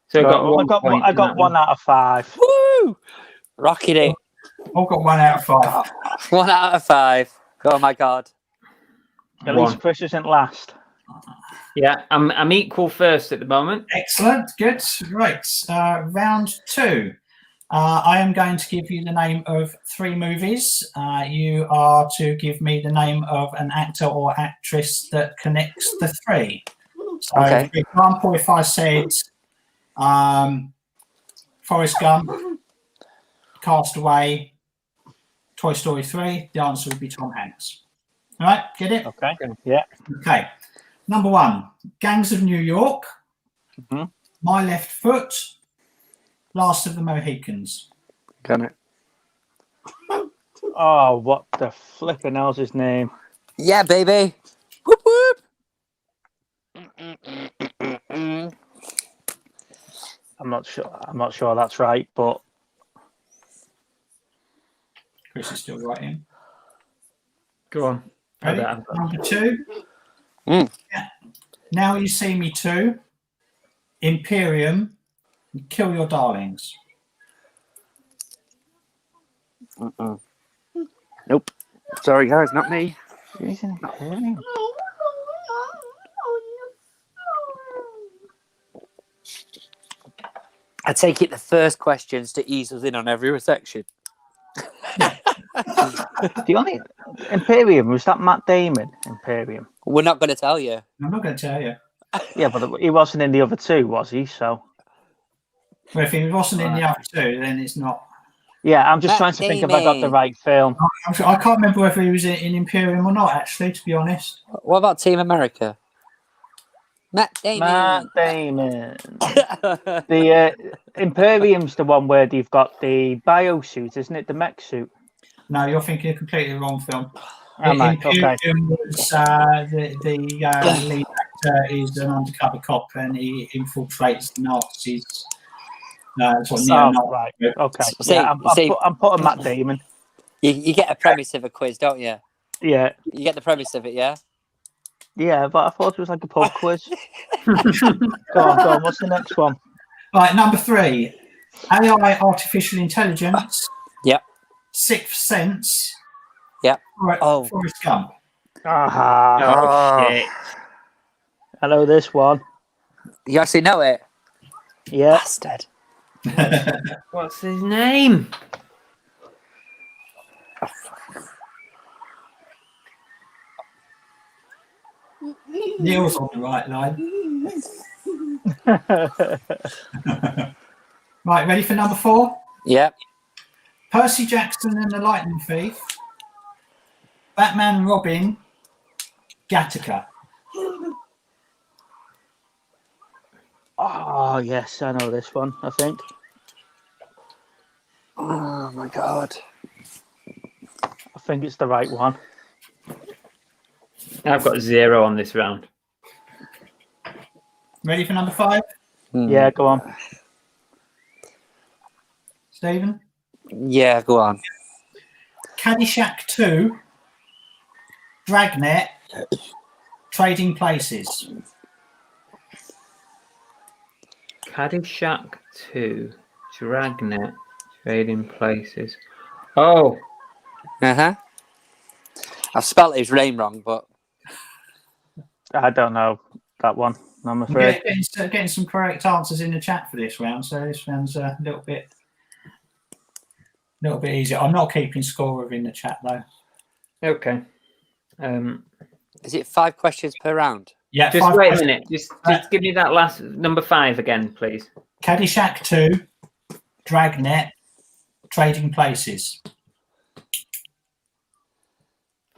So I got 1 out of 5. Woo! Rocking it. All got 1 out of 5. 1 out of 5. Oh my god. At least Chris isn't last. Yeah, I'm equal first at the moment. Excellent, good. Right, round 2. I am going to give you the name of 3 movies. You are to give me the name of an actor or actress that connects the 3. So, for example, if I said Forrest Gump, Castaway, Toy Story 3, the answer would be Tom Hanks. All right, get it? Okay, yeah. Okay, number 1, Gangs of New York, Mm-hmm. My Left Foot, Last of the Mohicans. Got it. Oh, what the flipping hell's his name? Yeah, baby. Whoop whoop. I'm not sure that's right, but Chris is still writing. Go on. Ready? Number 2. Yeah. Now You See Me Too, Imperium, and Kill Your Darlings. Nope. Sorry, guys, not me. I take it the first questions to ease us in on every section. The only Imperium, was that Matt Damon? Imperium. We're not going to tell you. I'm not going to tell you. Yeah, but he wasn't in the other 2, was he? So Well, if it wasn't in the other two, then it's not. Yeah, I'm just Matt trying to think if I got the Damon. right film. I can't remember whether he was in Imperium or not, actually, to be honest. What about Team America? Matt Damon. Matt Damon. The Imperium's the one where you've got the biosuit, isn't it? The mech suit. No, you're thinking a completely wrong film. Okay. Imperium was the lead actor is an undercover cop and he infiltrates the Nazis. Right. Okay. See, Yeah, I'm putting Matt Damon. You get a premise of a quiz, don't you? Yeah. You get the premise of it, yeah? Yeah, but I thought it was like a pub quiz. Go on. What's the next one? Right, number 3. AI, artificial intelligence. Yep. Sixth Sense. Yep. Forrest Gump. Shit. I know this one. You actually know it? Yeah. Bastard. What's his name? Neil's on the right line. Right, ready for number 4? Yep. Percy Jackson and the Lightning Thief. Batman and Robin. Gattaca. Oh, yes, I know this one, I think. Oh, my God. I think it's the right one. I've got 0 on this round. Ready for number 5? Yeah, go on. Stephen? Yeah, go on. Caddyshack 2. Dragnet. Trading Places. Caddyshack 2. Dragnet. Trading Places. Oh. Uh-huh. I've spelled his name wrong, but... I don't know that one, I'm afraid. Getting some correct answers in the chat for this round, so this round's a little bit easier. I'm not keeping score within the chat though. Okay. Is it 5 questions per round? Yeah. Just wait a minute. Just give me that last number 5 again, please. Caddyshack 2, Dragnet, Trading Places.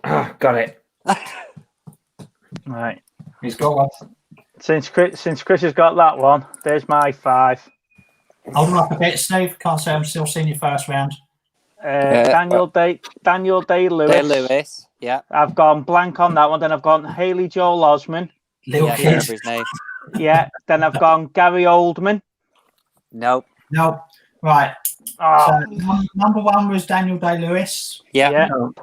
Oh, got it. Right. He's got one. Since Chris has got that one, there's my 5. Hold on up a bit, Steve. Can't say I'm still seeing your first round. Daniel Day-Lewis. Day-Lewis, yeah. I've gone blank on that one. Then I've gone Haley Joel Osment. Little Yeah, I kid. can't remember his name. Yeah. Then I've gone Gary Oldman. Nope. No. Right. Oh, So, number 1 was Daniel Day-Lewis. Yeah. No.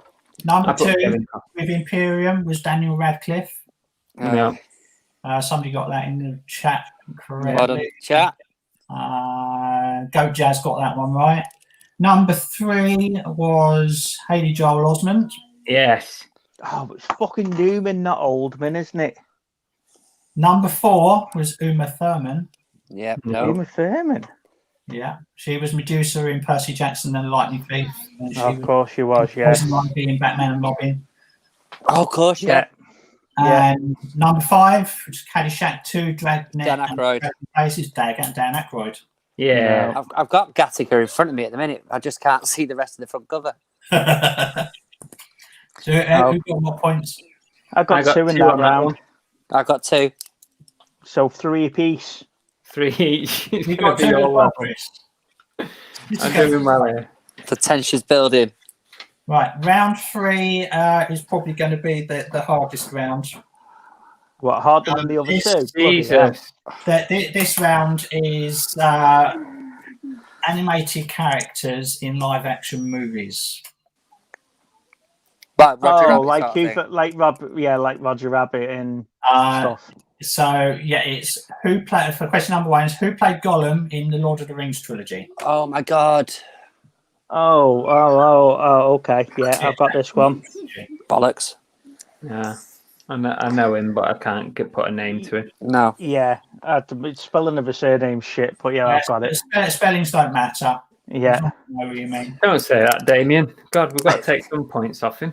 Number I put 2 Kevin. with Imperium was Daniel Radcliffe. No. Somebody got that in the chat correctly. Well done, chat. Goat Jazz got that one right. Number 3 was Haley Joel Osment. Yes. but it's fucking Newman, not Oldman, isn't it? Number 4 was Uma Thurman. Yeah, No. no. Uma Thurman. Yeah, she was Medusa in Percy Jackson and the Lightning Thief. And she Of course she was, yeah. was Ivy in Batman and Robin. Oh, of course, yeah. And number 5, which is Caddyshack 2, Dragnet, Dan Aykroyd. and Places, Dan Aykroyd. Yeah. I've got Gattaca in front of me at the minute. I just can't see the rest of the front cover. So who got more points? I got 2 in 2 that on that round. one. I've got 2. So 3 apiece. 3 each. You got 2 as well, Chris. I'm doing well here. The tension's building. Right, round 3 is probably going to be the hardest round. What, harder than the other This- 2? Jesus. This round is animated characters in live action movies. But Roger Rabbit like sort of thing. like Roger Rabbit and Uh, stuff. so yeah, it's who played for question number 1 is who played Gollum in the Lord of the Rings trilogy. Oh my God. Oh, okay. Yeah, I've got this one. Bollocks. Yeah. I know him, but I can't put a name to it. No. Yeah, it's spelling of a surname shit, but yeah, I've got it. Spellings don't matter. Yeah. I know what you mean. Don't say that, Damien. God, we've got to take some points off him.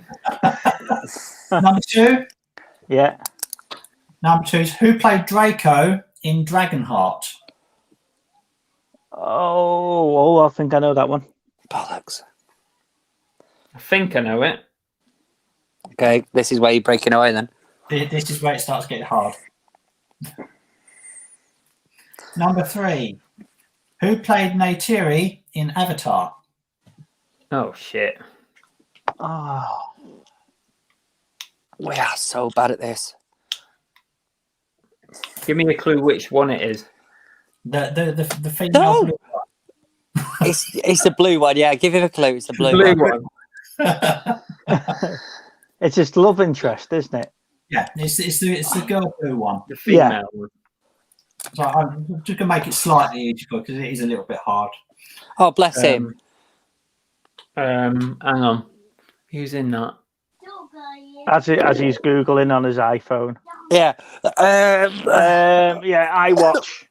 Number 2. Yeah. Number 2 is who played Draco in Dragonheart. Oh, I think I know that one. Bollocks. I think I know it. Okay, this is where you're breaking away then. This is where it starts getting hard. Number 3. Who played Neytiri in Avatar? Oh shit! Oh, We are so bad at this. Give me a clue which one it is. The female No! blue It's the blue one, yeah. Give him a clue. It's the blue, Blue one. one. it's just love interest, isn't it? Yeah, it's the girl blue one. The female one. So I'm just gonna make it slightly easier because it is a little bit hard. Oh, bless him. Hang on. Who's in that? As he's googling on his iPhone. Yeah. Yeah, I watch.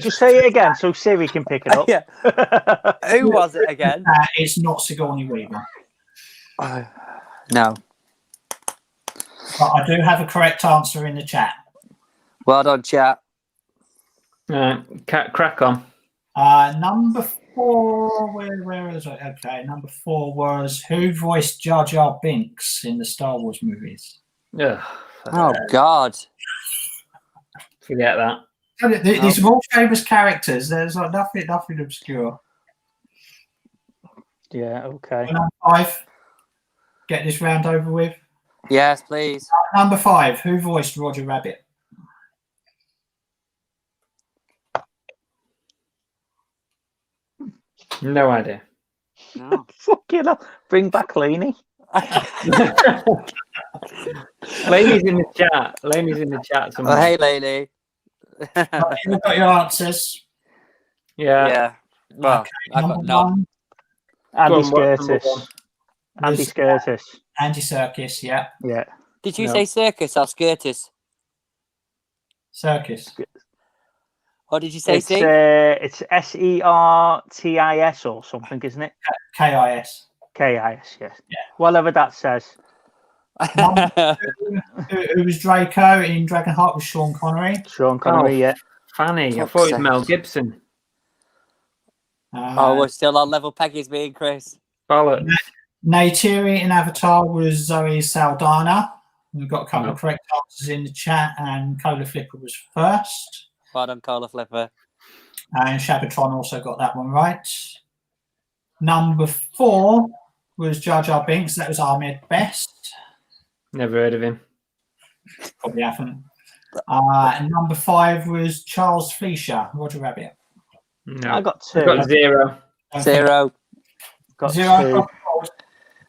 just say it again so Siri can pick it up. Yeah. Who was it again? It's not Sigourney Weaver. No. But I do have a correct answer in the chat. Well done, chat. Crack on. Number 4. Where is it? Okay, number 4 was who voiced Jar Jar Binks in the Star Wars movies. Ugh, Oh, God. forget that. These are all famous characters. There's like nothing obscure. Yeah, okay. Number 5. Get this round over with. Yes, please. Number 5. Who voiced Roger Rabbit? No idea. No. Fucking hell. Bring back Laney. Laney's in the chat. Laney's in the chat Oh, somewhere. hey, lady. You've got your answers. Yeah. Yeah. Well, Okay, I got number none. 1, Andy Go on, what's number Skirtis. one? Andy Was- Skirtis. Andy Serkis. Yeah, Yeah. Did you No. say circus or skirtis? Serkis. Or did you say It's C? it's SERTIS or something, isn't it? KIS. KIS, yes. Yeah. Whatever that says. Who was Draco in Dragonheart was Sean Connery. Sean Connery, yeah. Fanny. I Fuck's thought it was sake. Mel Gibson. Oh, we're still on level peggies, me and Chris. Bollocks. Neytiri in Avatar was Zoe Saldana. We've got a couple of correct answers in the chat, and Cola Flipper was first. Well done, Cola Flipper. And Shabatron also got that one right. Number 4 was Jar Jar Binks. That was Ahmed Best. Never heard of him. Probably haven't. And number 5 was Charles Fleischer, Roger Rabbit. No. I got 2. I got 0. 0. Got 0. 2.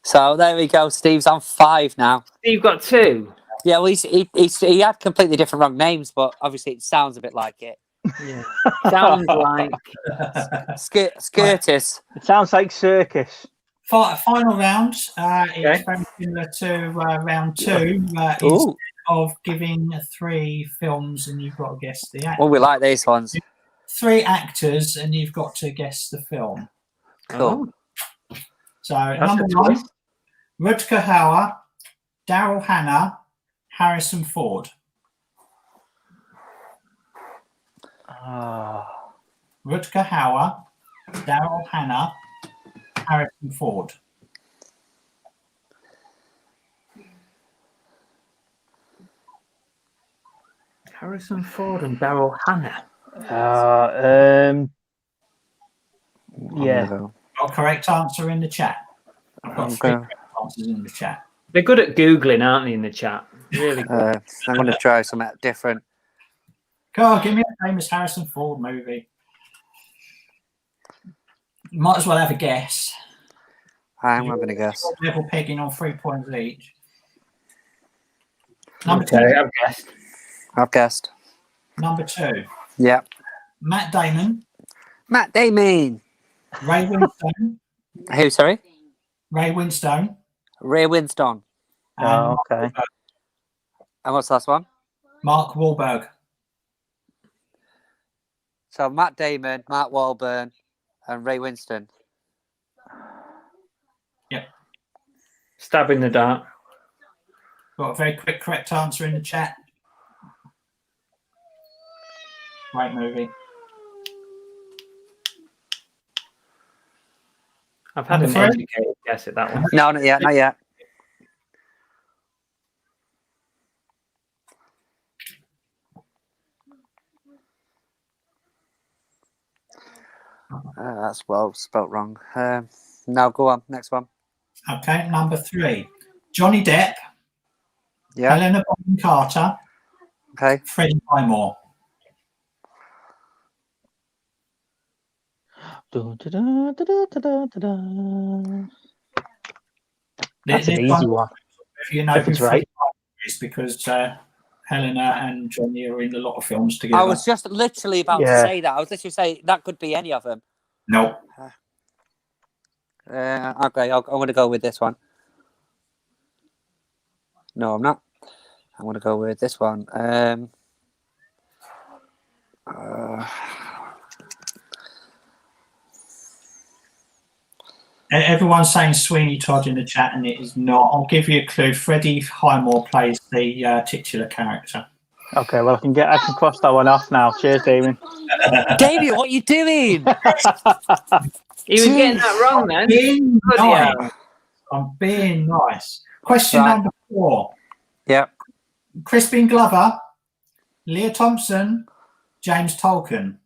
So there we go. Steve's on 5 now. Steve got 2. Yeah, well, he had completely different wrong names, but obviously it sounds a bit like it. Yeah. Sounds like Skirtis. It sounds like circus. Final round. Okay. It's very similar to round 2. Ooh. Of giving 3 films, and you've got to guess the actor. Well, we like these ones. 3 actors, and you've got to guess the film. Cool. So That's number a 1, twist. Rutger Hauer, Daryl Hannah, Harrison Ford. Rutger Hauer, Daryl Hannah, Harrison Ford. Harrison Ford and Daryl Hannah. Yeah. Got a correct answer in the chat. I've got 3 Okay. correct answers in the chat. They're good at Googling, aren't they, in the chat? Really good. I'm going to try something different. Go on, give me a famous Harrison Ford movie. You might as well have a guess. I'm not going to guess. Level pegging on 3 points each. Number Okay, 2. I've guessed. I've guessed. Number 2. Yeah. Matt Damon, Matt Damon. Ray Winstone, Who, sorry? Ray Winstone, Ray Winston. and Oh, okay. And what's the last one? Mark Wahlberg. So Matt Damon, Mark Wahlberg, and Ray Winston. Stab in the dark. Got a very quick correct answer in the chat. Great movie. I've had Number an three? educated guess at that one. No, not yet. Not yet. That's well spelt wrong. Now go on. Next one. Okay, number 3. Johnny Depp, Yeah. Helena Bonham Carter, Okay. Freddie Highmore. That's an easy one. If you know If who it's Freddie right. Highmore is, because Helena and Johnny are in a lot of films together. I was just literally about to say that. I was literally saying that could be any of them. No. Okay, I'm going to go with this one. No, I'm not. I'm going to go with this one. Everyone's saying Sweeney Todd in the chat, and it is not. I'll give you a clue. Freddie Highmore plays the titular character. Okay, well I can cross that one off now. Cheers, Damien. Damien, what are you doing? He was getting that wrong then. I'm being nice. Question Right. number 4. Yeah. Crispin Glover, Leah Thompson, James Tolkien.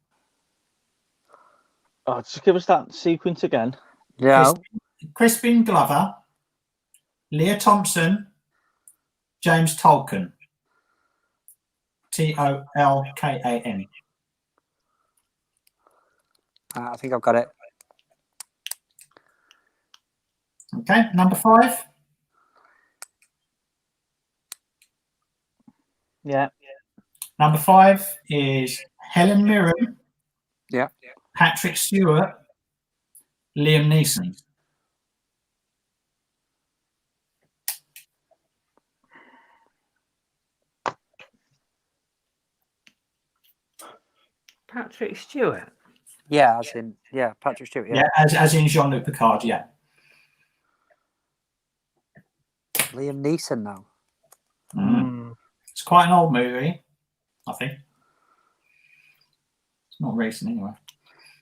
Oh, just give us that sequence again. No. Crispin Glover, Leah Thompson, James Tolkien. Tolkan. I think I've got it. Okay, number 5. Yeah. Number 5 is Helen Mirren. Yeah. Patrick Stewart, Liam Neeson. Patrick Stewart. Yeah, Patrick Stewart. Yeah, as in Jean-Luc Picard. Yeah. Liam Neeson now. It's quite an old movie, I think. It's not recent anyway.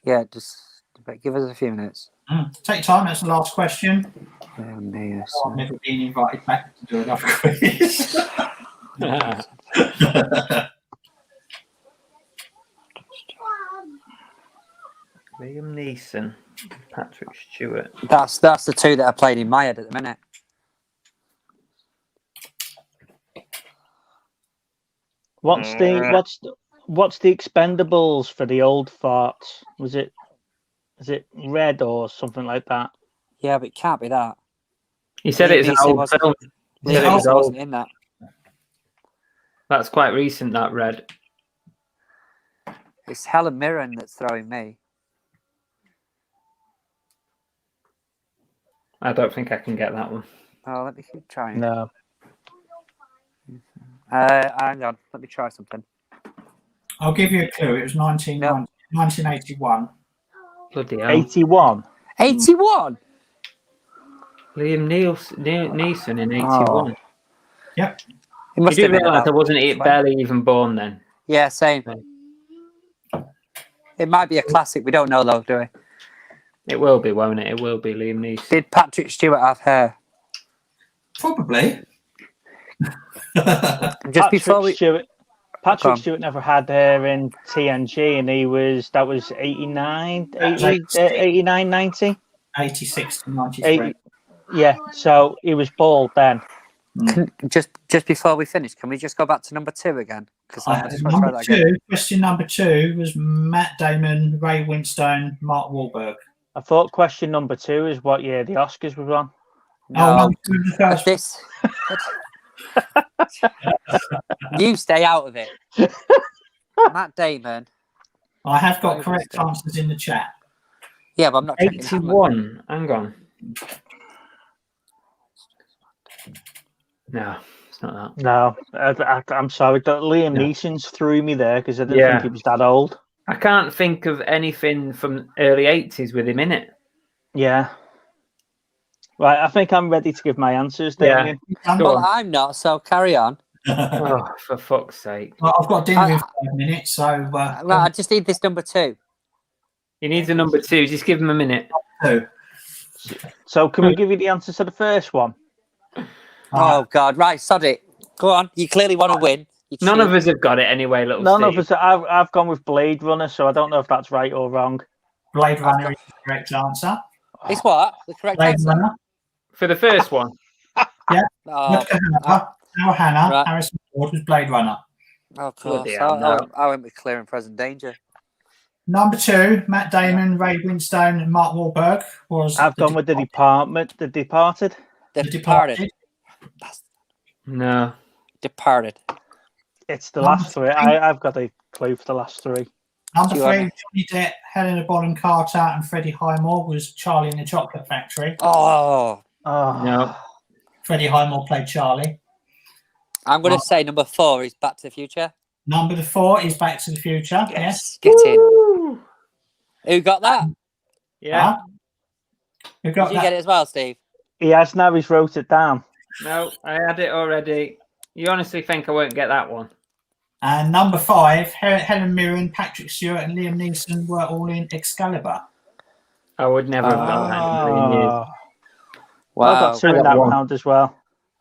Yeah, just give us a few minutes. Take your time. That's the last question. Liam Neeson. I've never been invited back to do another quiz. Liam Neeson, Patrick Stewart. That's the two that are playing in my head at the minute. What's the Expendables for the old farts? Is it Red or something like that? Yeah, but it can't be that. He said it's an old film. He said it was old. Wasn't in that. That's quite recent, that Red. It's Helen Mirren that's throwing me. I don't think I can get that one. Oh, let me keep trying. No. Hang on, let me try something. I'll give you a clue. It was 1981. Bloody hell. 81. 81? Liam Neeson in 81. Oh. Yep. It must You have do been realise I about wasn't 20. barely even born then. Yeah, same. It might be a classic. We don't know though, do we? It will be, won't it? It will be Liam Neeson. Did Patrick Stewart have hair? Probably. Just before we... Patrick Stewart never had hair in TNG, and that was 89, 90? 86 to 93. Yeah, so he was bald then. Just before we finish, can we just go back to number 2 again? Because Question number 2 was Matt Damon, Ray Winstone, Mark Wahlberg. I thought question number 2 is what year the Oscars was on. No, this. You stay out of it. Matt Damon. I have got correct answers in the chat. Yeah, but I'm not checking. 81. Hang on. No, it's not that. No, I'm sorry. Liam Neeson's threw me there because I didn't think he was that old. I can't think of anything from early 80s with him in it. Yeah. Right, I think I'm ready to give my answers, Damien. Well, I'm not, so carry on. Oh, for fuck's sake. Well, I've got dinner in 5 minutes, so... I just need this number 2. He needs a number 2. Just give him a minute. 2. So can we give you the answer to the first one? Oh God! Right, sod it. Go on. You clearly want to win. None of us have got it anyway, little None Steve. of us. I've gone with Blade Runner, so I don't know if that's right or wrong. Blade Runner is the correct answer. It's what? The correct Blade answer? Runner. For the first one. Yeah. Oh, Look at Hannah. Now Hannah. Right. Harrison Ford was Blade Runner. of course. Bloody hell, no. I went with Clear and Present Danger. Number 2, Matt Damon, Ray Winstone, and Mark Wahlberg was. I've gone with The Departed. The The Departed. No. Departed. It's the last three. I've got a clue for the last three. Number Do 3, you Johnny Depp, Helena Bonham Carter, and Freddie Highmore was Charlie in the Chocolate Factory. Oh, Oh No. Freddie Highmore played Charlie. I'm going to say number 4 is Back to the Future. Number 4 is Back to the Future. Yes. Get in. Who got that? Yeah. Huh? Who got Did you that? get it as well, Steve? He has now. He's wrote it down. No, I had it already. You honestly think I won't get that one? And number 5, Helen Mirren, Patrick Stewart, and Liam Neeson were all in Excalibur. I would never have got that in a million years. Well, I got two in that one. round as well.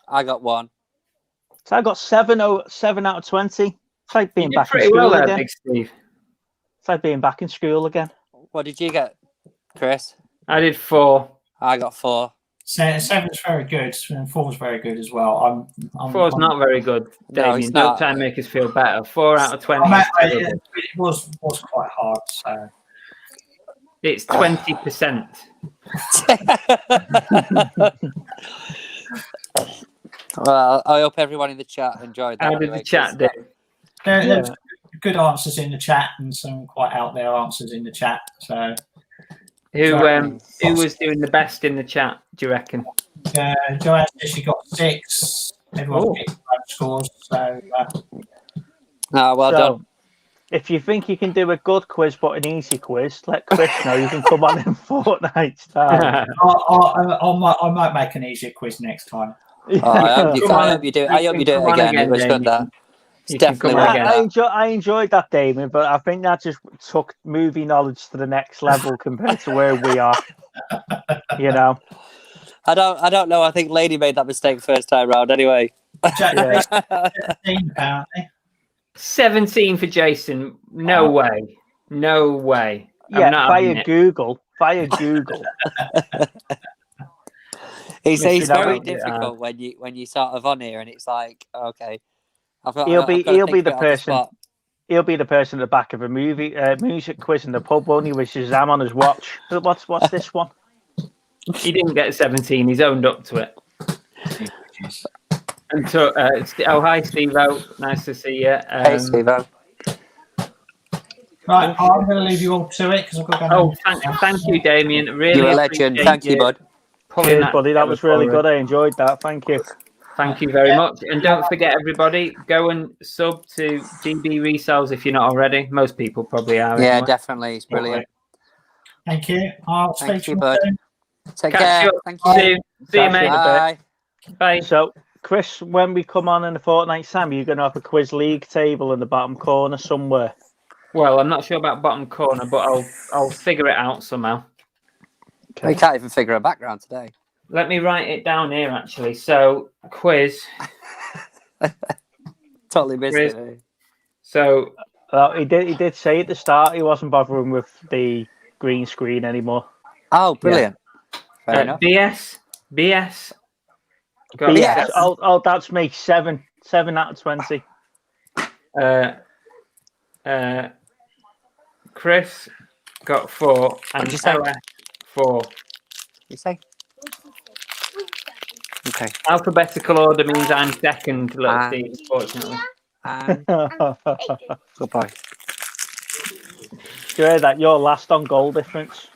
I got 1. So I got 7 out of 20. It's like being You did back in pretty school well there, again. Big Steve. It's like being back in school again. What did you get, Chris? I did 4. I got 4. So 7's very good, and 4's very good as well. 4's not very good, No, Damien. it's Don't not. try and make us feel better. 4 out of 20. It was quite hard. So It's 20%. Well, I hope everyone in the chat enjoyed that. How did anyway, the chat do? there was good answers in the chat and some quite out there answers in the chat. So Who was doing the best in the chat, do you reckon? Joanne says she got 6. Everyone picked low scores. So well done. If you think you can do a good quiz but an easy quiz, let Chris know. You can come on in fortnight's time. I might make an easier quiz next time. Oh, I hope you do it again. It was good, that. It's definitely I enjoyed that, Damien, but I think that just took movie knowledge to the next level compared to where we are. You know, I don't know. I think Lady made that mistake first time round. Anyway, 17 apparently. 17 for Jason. No way. No way. Yeah, via Google. It's very difficult when you sort of on here and it's like, okay, he'll be the person. He'll be the person at the back of a music quiz in the pub, won't he? With Shazam on his watch. What's this one? He didn't get 17. He's owned up to it. And so, hi, Steve-O. Nice to see you. Hey, Steve-O. Right, I'm going to leave you all to it because I've got to go. Thank you, Damien. Really, you're a legend. Thank you, bud. Cheers, buddy. That was really good. I enjoyed that. Thank you. Thank you very much. And don't forget, everybody, go and sub to GB Resells if you're not already. Most people probably are. Yeah, anyway. definitely. It's brilliant. Thank you. I'll speak to you, bud. soon. Take care. Thank you. See you, mate. Bye. Bye. So, Chris, when we come on in a fortnight's time, you're going to have a quiz league table in the bottom corner somewhere. Well, I'm not sure about bottom corner, but I'll figure it out somehow. Okay. We can't even figure a background today. Let me write it down here, actually. So, quiz. Totally missed it. Eh? So, he did say at the start he wasn't bothering with the green screen anymore. Oh, brilliant! Yeah. Fair enough. BS. BS. Oh, that's me. 7 out of 20. Chris got 4 and Ella 4. You say? Okay. Alphabetical order means I'm second, little Steve, fortunately. Goodbye. You heard that? You're last on goal difference.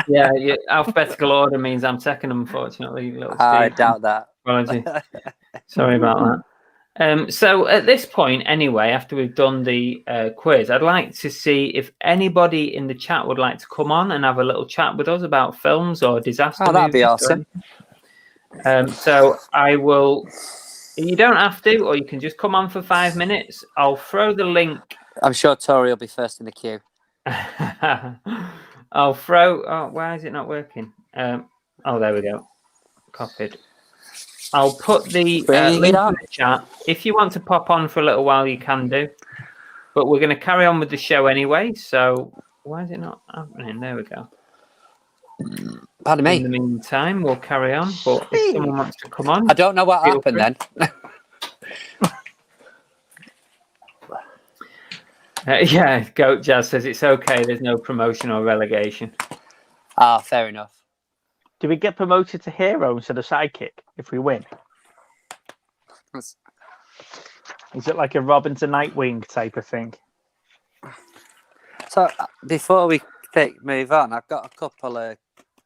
Yeah, alphabetical order means I'm second, unfortunately, little Steve. I doubt that. Apology. Sorry about that. So at this point, anyway, after we've done the quiz, I'd like to see if anybody in the chat would like to come on and have a little chat with us about films or disaster movies. That'd be awesome. So I will. You don't have to, or you can just come on for 5 minutes. I'll throw the link. I'm sure Tori will be first in the queue. I'll throw. Oh, why is it not working? Oh, there we go. Copied. I'll put the Bring link it in on. the chat. If you want to pop on for a little while, you can do. But we're going to carry on with the show anyway. So why is it not happening? There we go. Pardon In the me. meantime, we'll carry on. But if someone wants to come on, I don't know what feel happened free. then. Yeah, Goat Jazz says it's okay. There's no promotion or relegation. Ah, fair enough. Do we get promoted to hero instead of sidekick if we win? Is it like a Robin to Nightwing type of thing? So before we move on, I've got a couple of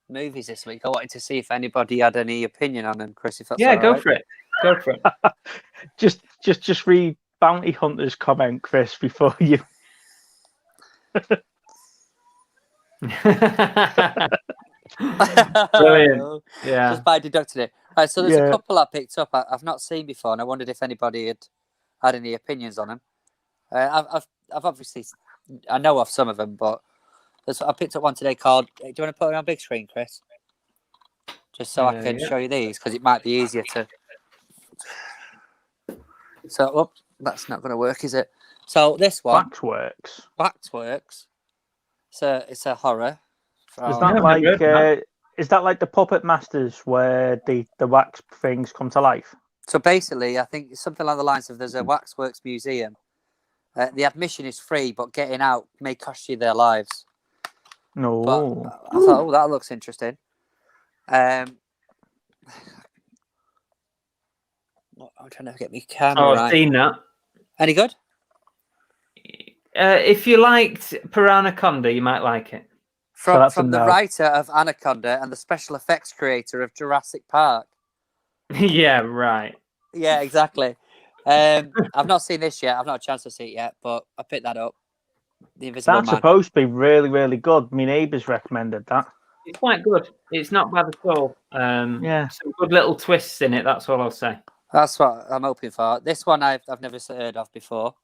movies this week. I wanted to see if anybody had any opinion on them, Chris. If that's Yeah, all go right. for it. Go for it. Just read Bounty Hunter's comment, Chris, before you. Brilliant. Yeah. Just by deducting it. Right, so there's a couple I picked up I've not seen before, and I wondered if anybody had any opinions on them. I've obviously, I know of some of them, but I picked up one today called. Do you want to put it on big screen, Chris? Just so I can show you these, because it might be easier to. So, that's not going to work, is it? So this one, Waxworks. So it's a horror. Is that like the Puppet Masters where the wax things come to life? So basically, I think it's something along the lines of there's a Waxworks museum. The admission is free, but getting out may cost you their lives. No. But I thought, that looks interesting. I'm trying to get my camera right. I've seen that. Any good? If you liked Piranaconda, you might like it. From the writer of Anaconda and the special effects creator of Jurassic Park. Yeah, right. Yeah, exactly. I've not seen this yet. I've not had a chance to see it yet, but I picked that up. The Invisible Man. That's supposed to be really, really good. My neighbours recommended that. It's quite good. It's not bad at all. Yeah. Some good little twists in it, that's all I'll say. That's what I'm hoping for. This one I've never heard of before.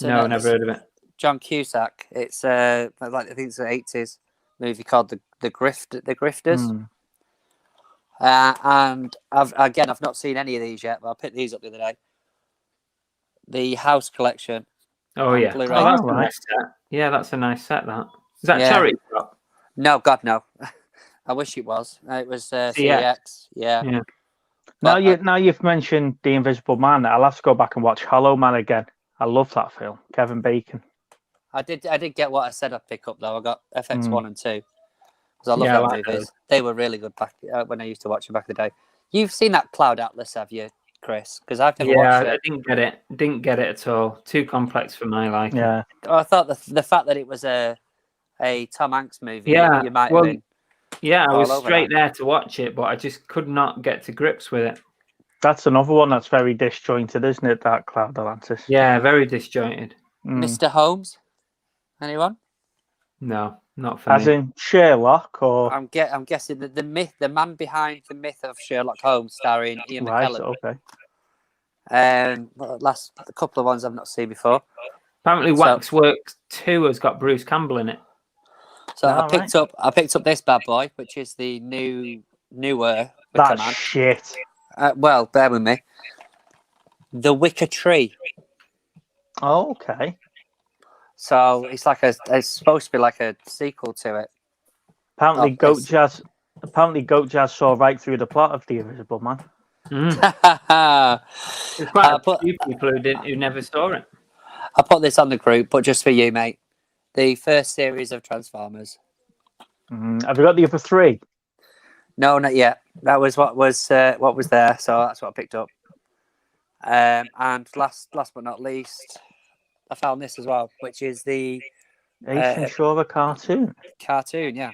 No, never heard of it. John Cusack. It's I think it's an 80s movie called The Grifters. And I've not seen any of these yet, but I picked these up the other day. The House Collection. Oh yeah, Blu-ray. Oh, that's a nice set. Yeah, that's a nice set. That is that charity shop? No, God no. I wish it was. It was CX. Yeah. But, now you've mentioned The Invisible Man, I'll have to go back and watch Hollow Man again. I love that film. Kevin Bacon. I did get what I said I'd pick up though. I got FX 1 and 2. Because I love that movies. They were really good back when I used to watch them back in the day. You've seen that Cloud Atlas, have you, Chris? Because I've never watched it. I didn't get it. Didn't get it at all. Too complex for my liking. Yeah. I thought the fact that it was a Tom Hanks movie. Yeah. You might have been. Yeah, I was straight there to watch it, but I just could not get to grips with it. That's another one that's very disjointed, isn't it? That Cloud Atlantis. Yeah, very disjointed. Mr. Holmes. Anyone? No, not for me. As in Sherlock, or I'm guessing that the man behind the myth of Sherlock Holmes, starring Ian McKellen. Okay. Last a couple of ones I've not seen before. Apparently, Waxworks 2 has got Bruce Campbell in it. So I picked up this bad boy, which is the newer Wicker Man. Shit. Well, bear with me. The Wicker Tree. Oh, okay. So it's supposed to be like a sequel to it. Apparently, Goat Jazz saw right through the plot of The Invisible Man. There's quite a few people who never saw it. I put this on the group, but just for you, mate. The first series of Transformers. Have you got the other three? No, not yet. That was what was there, so that's what I picked up. And last but not least, I found this as well, which is the Ace and Shore cartoon. Cartoon, yeah.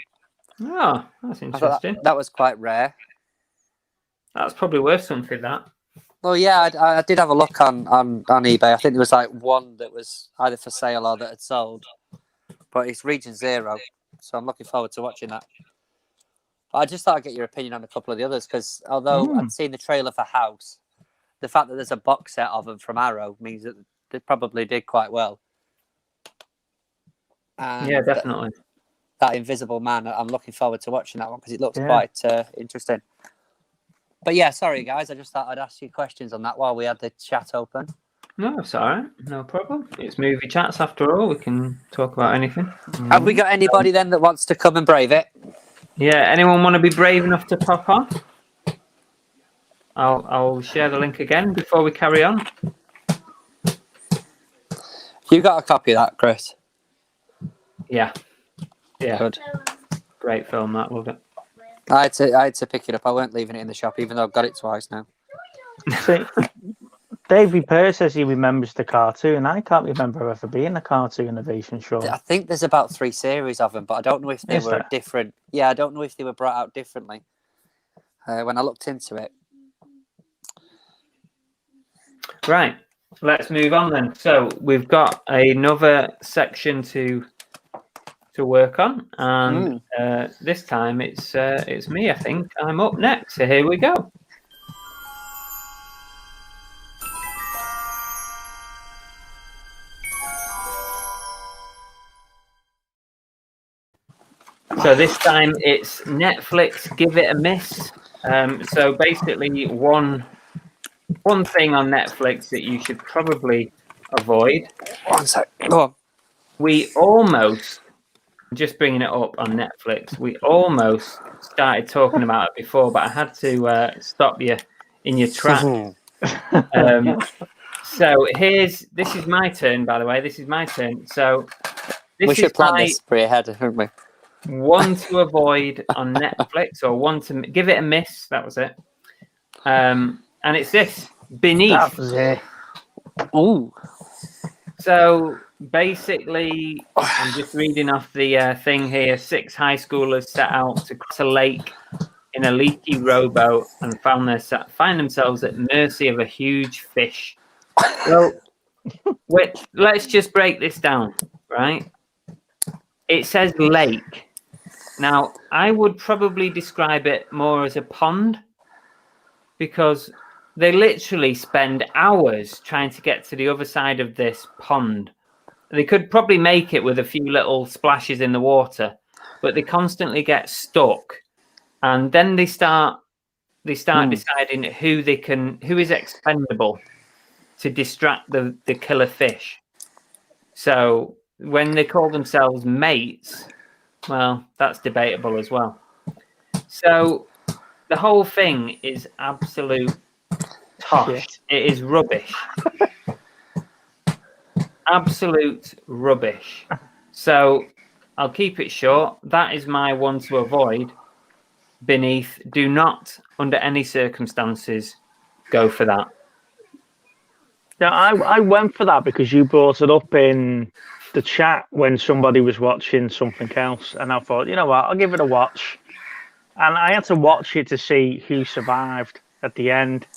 Oh, that's interesting. That was quite rare. That's probably worth something, that. Well, yeah, I did have a look on eBay. I think there was like one that was either for sale or that had sold. But it's Region 0, so I'm looking forward to watching that. But I just thought I'd get your opinion on a couple of the others, because although I'd seen the trailer for House, the fact that there's a box set of them from Arrow means that they probably did quite well. And yeah, definitely. that Invisible Man. I'm looking forward to watching that one because it looks Yeah. quite interesting. But yeah, sorry guys, I just thought I'd ask you questions on that while we had the chat open. No, it's all right. No problem. It's movie chats after all. We can talk about anything. Have we got anybody then that wants to come and brave it? Yeah. Anyone want to be brave enough to pop on? I'll share the link again before we carry on. You got a copy of that, Chris? Yeah. Yeah. Good. Great film. That loved it. I had to pick it up. I weren't leaving it in the shop, even though I've got it twice now. See, Davey Pearce says he remembers the cartoon. I can't remember there ever being a cartoon Innovation Show. I think there's about 3 series of them, but I don't know if they were different. Yeah, I don't know if they were brought out differently. When I looked into it. Right. Let's move on then. So we've got another section to work on, and this time it's me. I think I'm up next. So here we go. So this time it's Netflix. Give it a miss. So basically, one thing on Netflix that you should probably avoid. One sec. Go on. We almost, just bringing it up on Netflix, we almost started talking about it before, but I had to stop you in your track. So this is my turn, by the way. This is my turn. So we should plan this pretty ahead, shouldn't we? One to avoid on Netflix, or one to give it a miss. That was it. And it's this, Beneath. That was it. Ooh. So basically, I'm just reading off the thing here. 6 high schoolers set out to cross a lake in a leaky rowboat and find themselves at mercy of a huge fish. Well, let's just break this down, right? It says lake. Now, I would probably describe it more as a pond, because they literally spend hours trying to get to the other side of this pond. They could probably make it with a few little splashes in the water, but they constantly get stuck. And then they start deciding who is expendable to distract the killer fish. So when they call themselves mates, well, that's debatable as well. So the whole thing is absolute tosh. It is rubbish. Absolute rubbish. So I'll keep it short. That is my one to avoid. Beneath. Do not, under any circumstances, go for that. Yeah, I went for that because you brought it up in the chat when somebody was watching something else, and I thought, you know what, I'll give it a watch. And I had to watch it to see who survived at the end.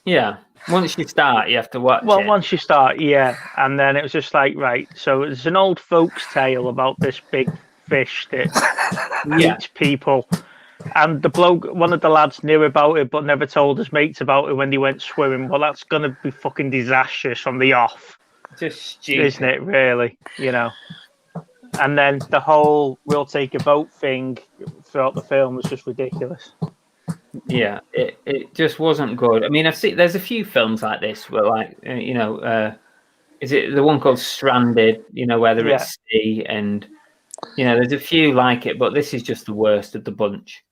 Yeah, once you start, you have to watch it. Well, once you start, yeah. And then it was just like, right, so it's an old folks tale about this big fish that eats people. And the bloke, one of the lads knew about it, but never told his mates about it when they went swimming. Well, that's going to be fucking disastrous from the off. Just stupid. Isn't it, really? You know? And then the whole we'll take a boat thing throughout the film was just ridiculous. Yeah, it just wasn't good. I mean, there's a few films like this where, like, is it the one called Stranded, where they're at sea, and, there's a few like it, but this is just the worst of the bunch.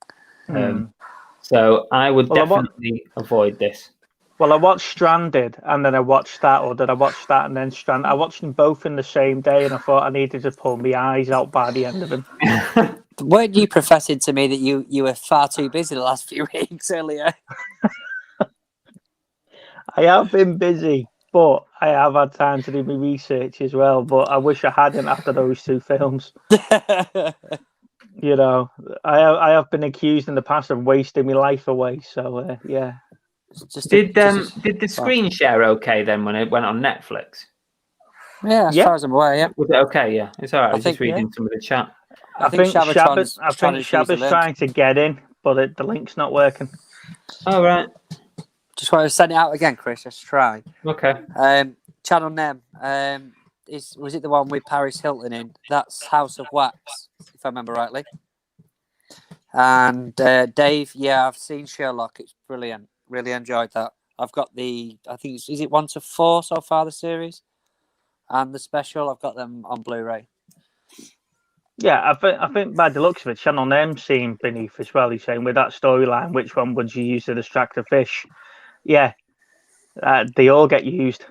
So I would definitely avoid this. Well, I watched Stranded and then I watched that, or did I watch that and then Stranded? I watched them both in the same day, and I thought I needed to pull my eyes out by the end of them. Weren't you professing to me that you were far too busy the last few weeks earlier? I have been busy, but I have had time to do my research as well. But I wish I hadn't after those 2 films. I have been accused in the past of wasting my life away. So yeah. Did the screen share okay then when it went on Netflix? Yeah, as far as I'm aware, yeah. Was it okay? Yeah, it's all right. I was just reading some of the chat. I think Shabba's trying to get in, but the link's not working. Oh, right. Just want to send it out again, Chris. Let's try. Okay. Channel name. was it the one with Paris Hilton in? That's House of Wax, if I remember rightly. And Dave, yeah, I've seen Sherlock. It's brilliant. Really enjoyed that. I've got I think is it 1 to 4 so far, the series, and the special. I've got them on Blu-ray. Yeah, I think by the looks of it, Channel Name's seen Beneath as well. He's saying with that storyline, which one would you use to distract a fish? Yeah, they all get used.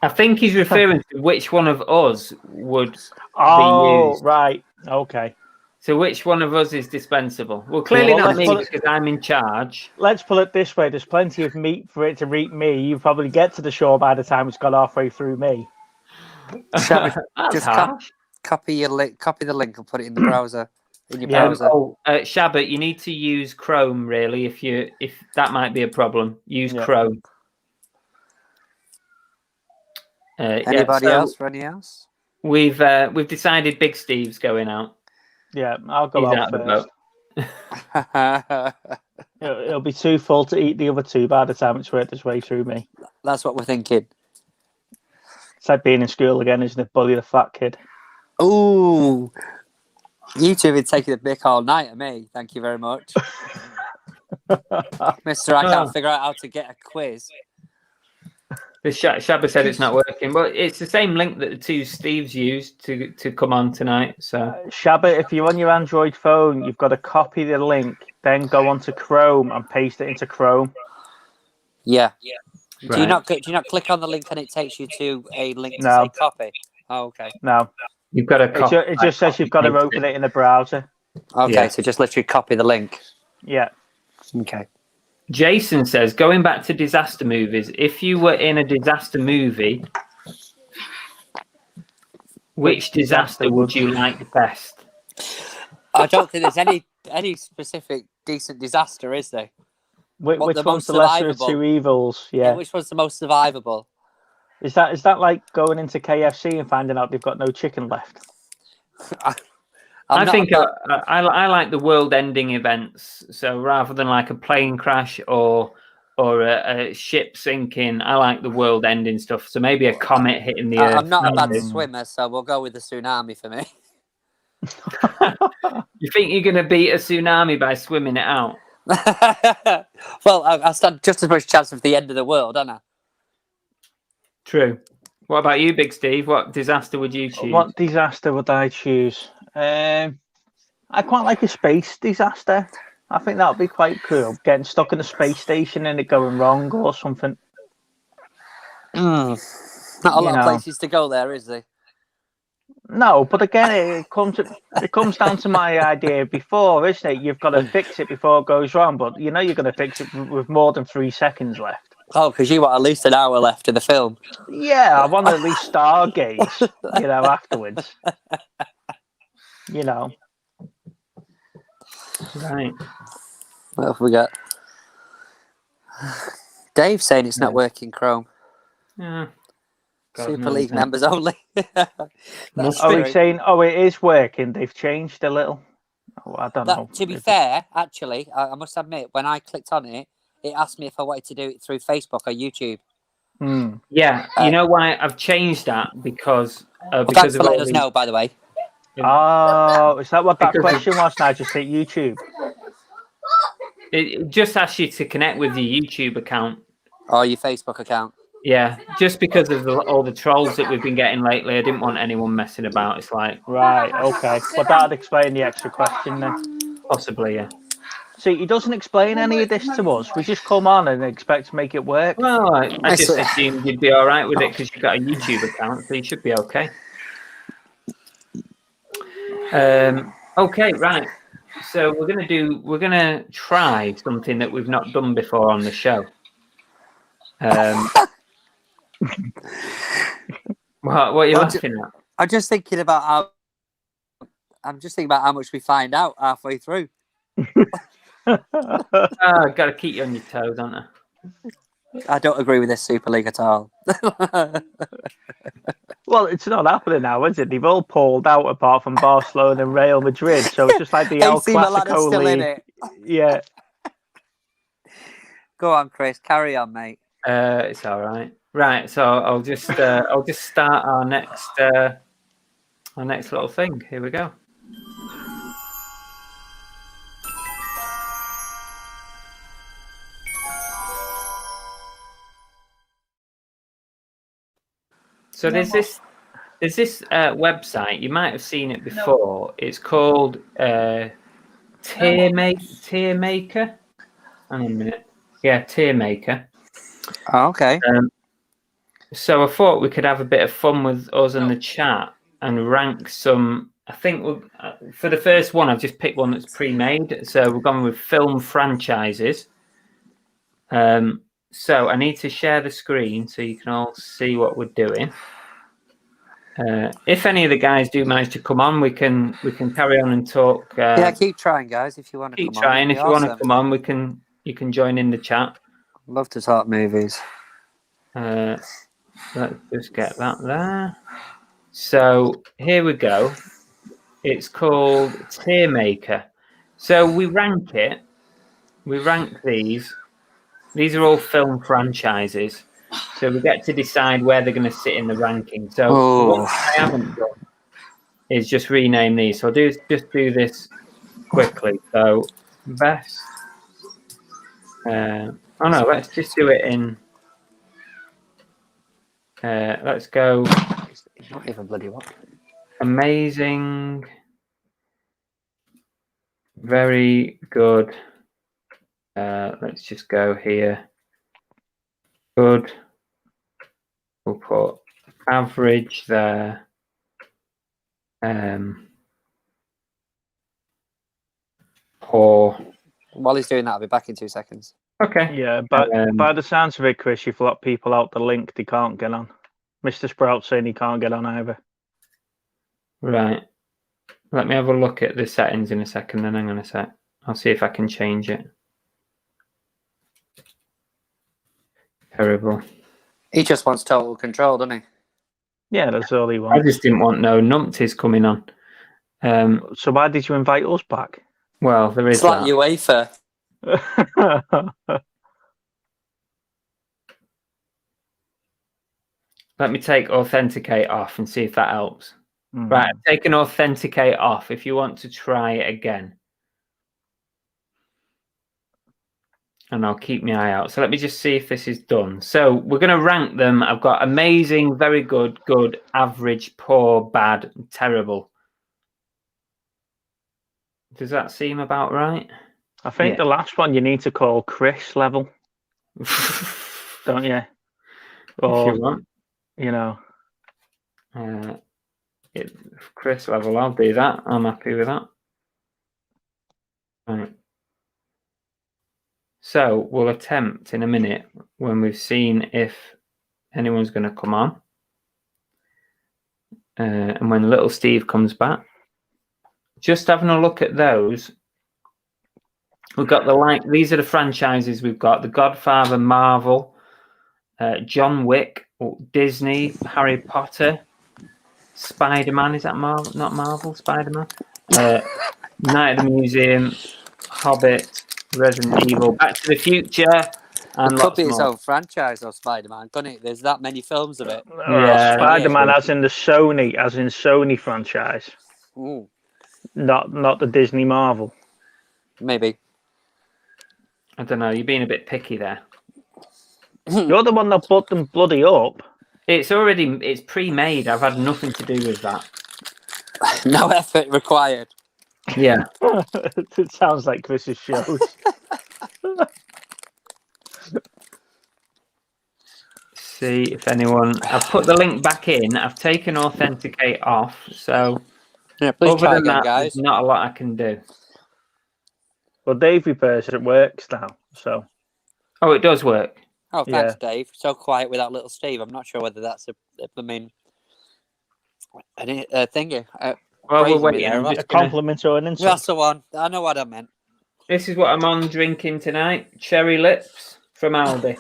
I think he's referring to which one of us would be used. Right. Okay. So which one of us is dispensable? Well, clearly not me because I'm in charge. Let's put it this way. There's plenty of meat for it to reap me. You probably get to the shore by the time it's gone halfway through me. Just copy the link and put it in the browser. In your browser. Shabbat, you need to use Chrome really. If that might be a problem, use Chrome. Anybody else for any else? We've decided Big Steve's going out. Yeah, I'll go out first. It'll be too full to eat the other two by the time it's worked its way through me. That's what we're thinking. It's like being in school again, isn't it? Bully the fat kid. Ooh, you two have been taking the mick all night at me. Thank you very much, Mister. I can't figure out how to get a quiz. Shabba said it's not working, but it's the same link that the two Steves used to come on tonight. So Shabba, if you're on your Android phone, you've got to copy the link, then go onto Chrome and paste it into Chrome. Yeah. Right. Do you not click on the link and it takes you to a link to say copy? Oh, okay. No. You've got to copy. It just says you've got to open it in the browser. Okay, so just literally copy the link. Yeah. Okay. Jason says, going back to disaster movies, if you were in a disaster movie, which disaster would you like best? I don't think there's any specific decent disaster, is there? Which one's the lesser of two evils? Yeah. Which one's the most survivable? Is that like going into KFC and finding out they've got no chicken left? I think I like the world-ending events. So rather than like a plane crash or a ship sinking, I like the world-ending stuff. So maybe a comet hitting the Earth. I'm not a bad swimmer, so we'll go with the tsunami for me. You think you're going to beat a tsunami by swimming it out? Well, I stand just as much chance of the end of the world, don't I? True. What about you, Big Steve? What disaster would you choose? What disaster would I choose? I quite like a space disaster. I think that would be quite cool. Getting stuck in a space station and it going wrong or something. Not a lot of places to go there, is there? No, but again, it comes down to my idea before, isn't it? You've got to fix it before it goes wrong, but you know you're going to fix it with more than 3 seconds left. Oh, because you want at least an hour left in the film. Yeah, I want to at least stargaze, afterwards. Right. What have we got? Dave saying it's not working, Chrome. Yeah. Super League members only. He's saying, it is working. They've changed a little. Oh, I don't know. To be fair, actually, I must admit, when I clicked on it, it asked me if I wanted to do it through Facebook or YouTube. Yeah, you know why I've changed that? Because thanks for letting us know, by the way. Oh, is that what that question was? Now just hit YouTube. It just asks you to connect with your YouTube account. Or your Facebook account. Yeah, just because of all the trolls that we've been getting lately, I didn't want anyone messing about. It's like... Right, okay. But that'd explain the extra question then. Possibly, yeah. See, he doesn't explain any of this to us. We just come on and expect to make it work. Well, I just assumed you'd be all right with it because you've got a YouTube account, so you should be okay. Okay, right. So we're gonna try something that we've not done before on the show. What are you laughing at? I'm just thinking about how much we find out halfway through. Got to keep you on your toes, don't I? I don't agree with this Super League at all. Well, it's not happening now, is it? They've all pulled out apart from Barcelona and Real Madrid, so it's just like the El Clasico still league. In it. Yeah. Go on, Chris. Carry on, mate. It's all right. Right, so I'll just start our next little thing. Here we go. So there's this website. You might have seen it before. It's called Tier Maker. Hang on a minute. Yeah, Tier Maker. Oh, okay. So I thought we could have a bit of fun with us in the chat and rank some. I think for the first one, I've just picked one that's pre-made. So we're going with film franchises. So I need to share the screen so you can all see what we're doing. If any of the guys do manage to come on, we can carry on and talk. Yeah, keep trying, guys. If you want to keep come trying. on, If you want to come on, you can join in the chat. Love to talk movies. Let's just get that there. So here we go. It's called Tier Maker. So we rank it. We rank these. These are all film franchises. So we get to decide where they're going to sit in the ranking. So what I haven't done is just rename these. So I'll just do this quickly. So best. Oh no, let's just do it in. Let's go. Not even bloody what. Amazing. Very good. Let's just go here. Good. We'll put average there. Poor. While he's doing that, I'll be back in 2 seconds. Okay. Yeah, but by the sounds of it, Chris, you've locked people out the link. They can't get on. Mr. Sprout saying he can't get on either. Right. Let me have a look at the settings in a second. Then hang on a sec. I'll see if I can change it. Terrible. He just wants total control, doesn't he? Yeah, that's all he wants. I just didn't want no numpties coming on. So why did you invite us back? Well, there is it's like that. UEFA. Let me take authenticate off and see if that helps. Right, I've taken authenticate off. If you want to try it again. And I'll keep my eye out. So let me just see if this is done. So we're going to rank them. I've got amazing, very good, good, average, poor, bad, terrible. Does that seem about right? I think the last one you need to call Chris level. Don't you? Or, if you want. You know. Chris level, I'll do that. I'm happy with that. Right. So we'll attempt in a minute when we've seen if anyone's going to come on. And when little Steve comes back. Just having a look at those. We've got these are the franchises we've got. The Godfather, Marvel, John Wick, Disney, Harry Potter, Spider-Man. Is that Marvel? Not Marvel, Spider-Man. Night at the Museum, Hobbit, Resident Evil, Back to the Future, and it could be more. its own franchise of Spider-Man, couldn't it? There's that many films of it. Yeah, Spider-Man as in the Sony franchise. Ooh. Not the Disney Marvel. Maybe. I don't know. You're being a bit picky there. You're the one that put them bloody up. It's pre-made. I've had nothing to do with that. No effort required. Yeah. It sounds like Chris's shows. See if anyone. I've put the link back in. I've taken authenticate off. So yeah, please other try than again, that, guys. there's not a lot I can do. Well, Dave repairs it works now. So. Oh, it does work. Oh, thanks, Dave. So quiet without little Steve. I'm not sure whether that's a thingy. Well, we're waiting. A compliment or an insult. That's the one. I know what I meant. This is what I'm on drinking tonight. Cherry Lips from Aldi.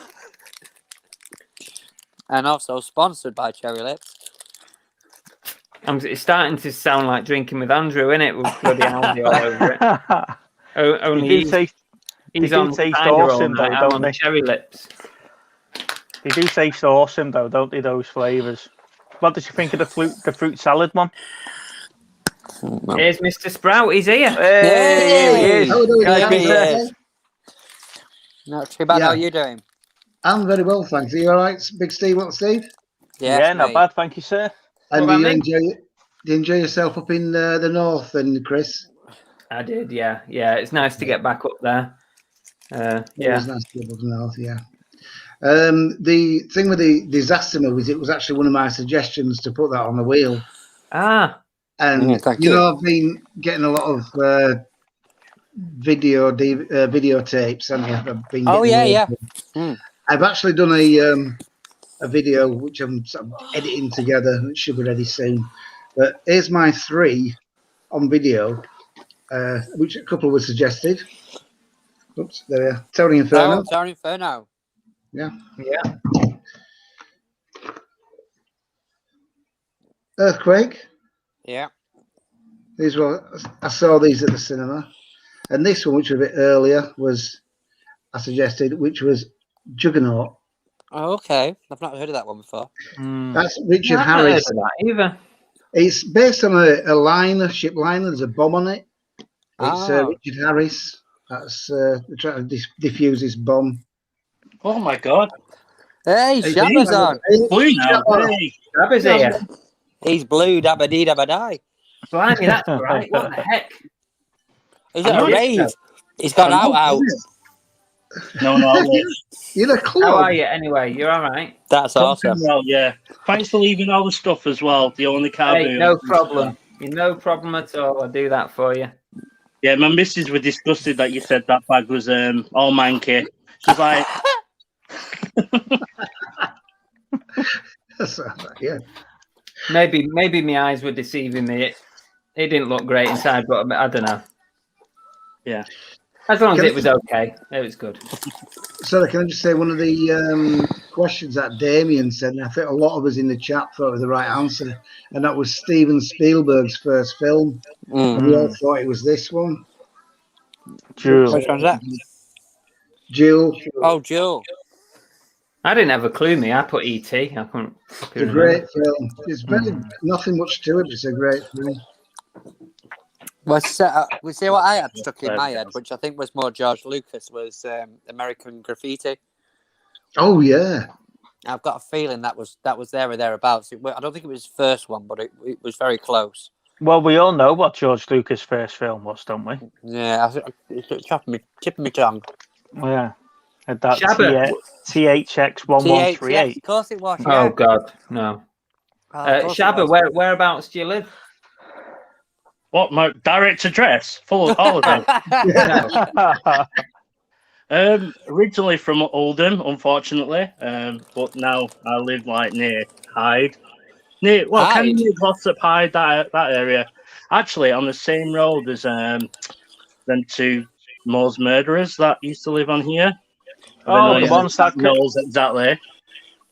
And also sponsored by Cherry Lips. It's starting to sound like drinking with Andrew, isn't it? With bloody Aldi all over it. Only he's on cider all night. I'm on Cherry Lips. They do taste awesome, though, don't they? Those flavors. What did you think of the fruit salad one? Here's Mr. Sprout. He's here. Hey, he is. How are we doing, Guys, Ian? he's You there. okay? Not too bad. Yeah. How are you doing? I'm very well, thanks. Are you all right, Big Steve? What, Steve? Yes, Yeah, not mate. bad, thank you, sir. And about do me? you enjoy yourself up in the north, and Chris? I did, yeah. Yeah, it's nice to get back up there. It Yeah. was nice to be up north, yeah. The thing with the disaster movies, it was actually one of my suggestions to put that on the wheel. Ah, And thank you you. know, I've been getting a lot of videotapes, and I've been Oh, getting yeah, loads. yeah. I've actually done a video which I'm sort of editing together. It should be ready soon. But here's my 3 on video, which a couple were suggested. Oops, there we are. Tony Inferno. Oh, Tony Inferno. Yeah. yeah. Earthquake. Yeah. These were, I saw these at the cinema. And this one, which was a bit earlier, I suggested, which was Juggernaut. Oh, okay. I've not heard of that one before. That's Richard I've not heard Harris. of that either. It's based on a liner, ship liner. There's a bomb on it. It's Richard Harris. That's trying to defuse this bomb. Oh my God! Hey, Shabba's on. It's blue now. Hey. Shabba's here. He's blue, dabba dee dabba die. Blimey, that's right. What the heck? Is it I know a it, rave? He's gone out. No, no. You're a club. How are you anyway? You're all right? That's awesome. Well, yeah. Thanks for leaving all the stuff as well. The only car. Hey, no problem. No problem at all. I'll do that for you. Yeah, my missus were disgusted that you said that bag was all manky. She's like, Yeah. Maybe my eyes were deceiving me. It didn't look great inside, but I don't know. yeah. As long as it was okay, it was good. So can I just say one of the questions that Damien said, and I think a lot of us in the chat thought it was the right answer, and that was Steven Spielberg's first film. And we all thought it was this one. Jewel. Which one's that? Jewel. Oh, Jewel. I didn't have a clue. I put ET. I couldn't. It's a great film. It's very nothing much to it. It's a great film. Well, we see what I had stuck in my head, which I think was more George Lucas, was American Graffiti. Oh yeah. I've got a feeling that was there or thereabouts. I don't think it was his first one, but it was very close. Well, we all know what George Lucas' first film was, don't we? Yeah, it's tipping me tongue. Yeah. And that Shabba. THX 1138. Yes, of course it was. Oh Yeah. God, no. Of course it Shabba, was. whereabouts do you live? What, my direct address? Full of all of them. Originally from Oldham, unfortunately. But now I live like near Hyde. Kind of near Glossop Hyde, that area. Actually, on the same road as them 2 Moore's murderers that used to live on here. Oh, the ones that knows exactly.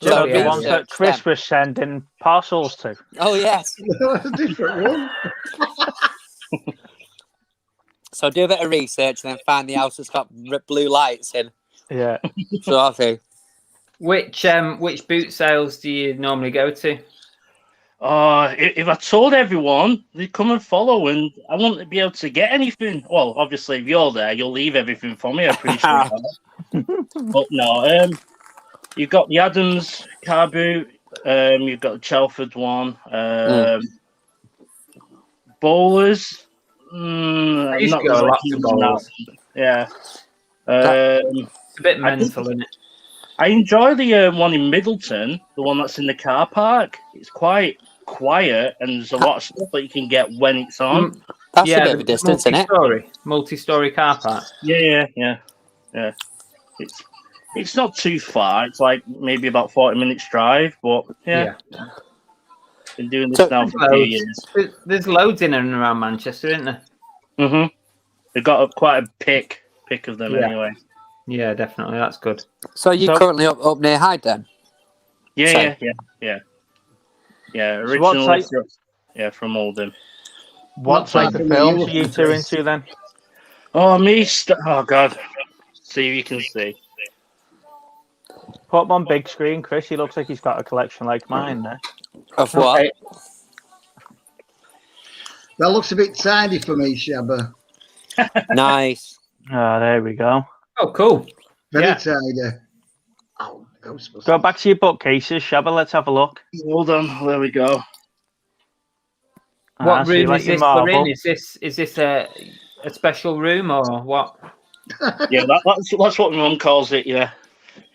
So the ones that Chris was sending parcels to. Oh yes. That's a different one. So do a bit of research and then find the house that's got blue lights in. Yeah. So okay. Which boot sales do you normally go to? If I told everyone, they'd come and follow, and I wouldn't be able to get anything. Well, obviously, if you're there, you'll leave everything for me. I appreciate that. But no, you've got the Adams car boot. You've got the Chelford one. Bowlers. I used to go a lot to bowlers. Yeah. It's a bit mental, isn't it? I enjoy the one in Middleton, the one that's in the car park. It's quite quiet, and there's a lot of stuff that you can get when it's on. That's a bit of a distance, isn't it? Multi-story car park. Yeah. It's not too far. It's like maybe about 40 minutes drive, but yeah. Been doing this now for a few years. There's loads in and around Manchester, isn't there? Mm-hmm. They've got quite a pick of them anyway. Yeah, definitely. That's good. So you're currently up near Hyde then? Yeah. Originally, from Oldham. What type of films are you 2 into then? Oh, me? Oh, God. See if you can see. Put him on big screen, Chris. He looks like he's got a collection like mine there. Of what? Okay. That looks a bit tidy for me, Shabba. Nice. Oh, there we go. Oh, cool. Very Yeah. tidy. Oh, Ghostbusters. Go back to your bookcases, Shabba. Let's have a look. Hold on. There we go. What so you room like is your this we're Marvel? in? Is this a special room or what? Yeah, that's what my mum calls it. Yeah.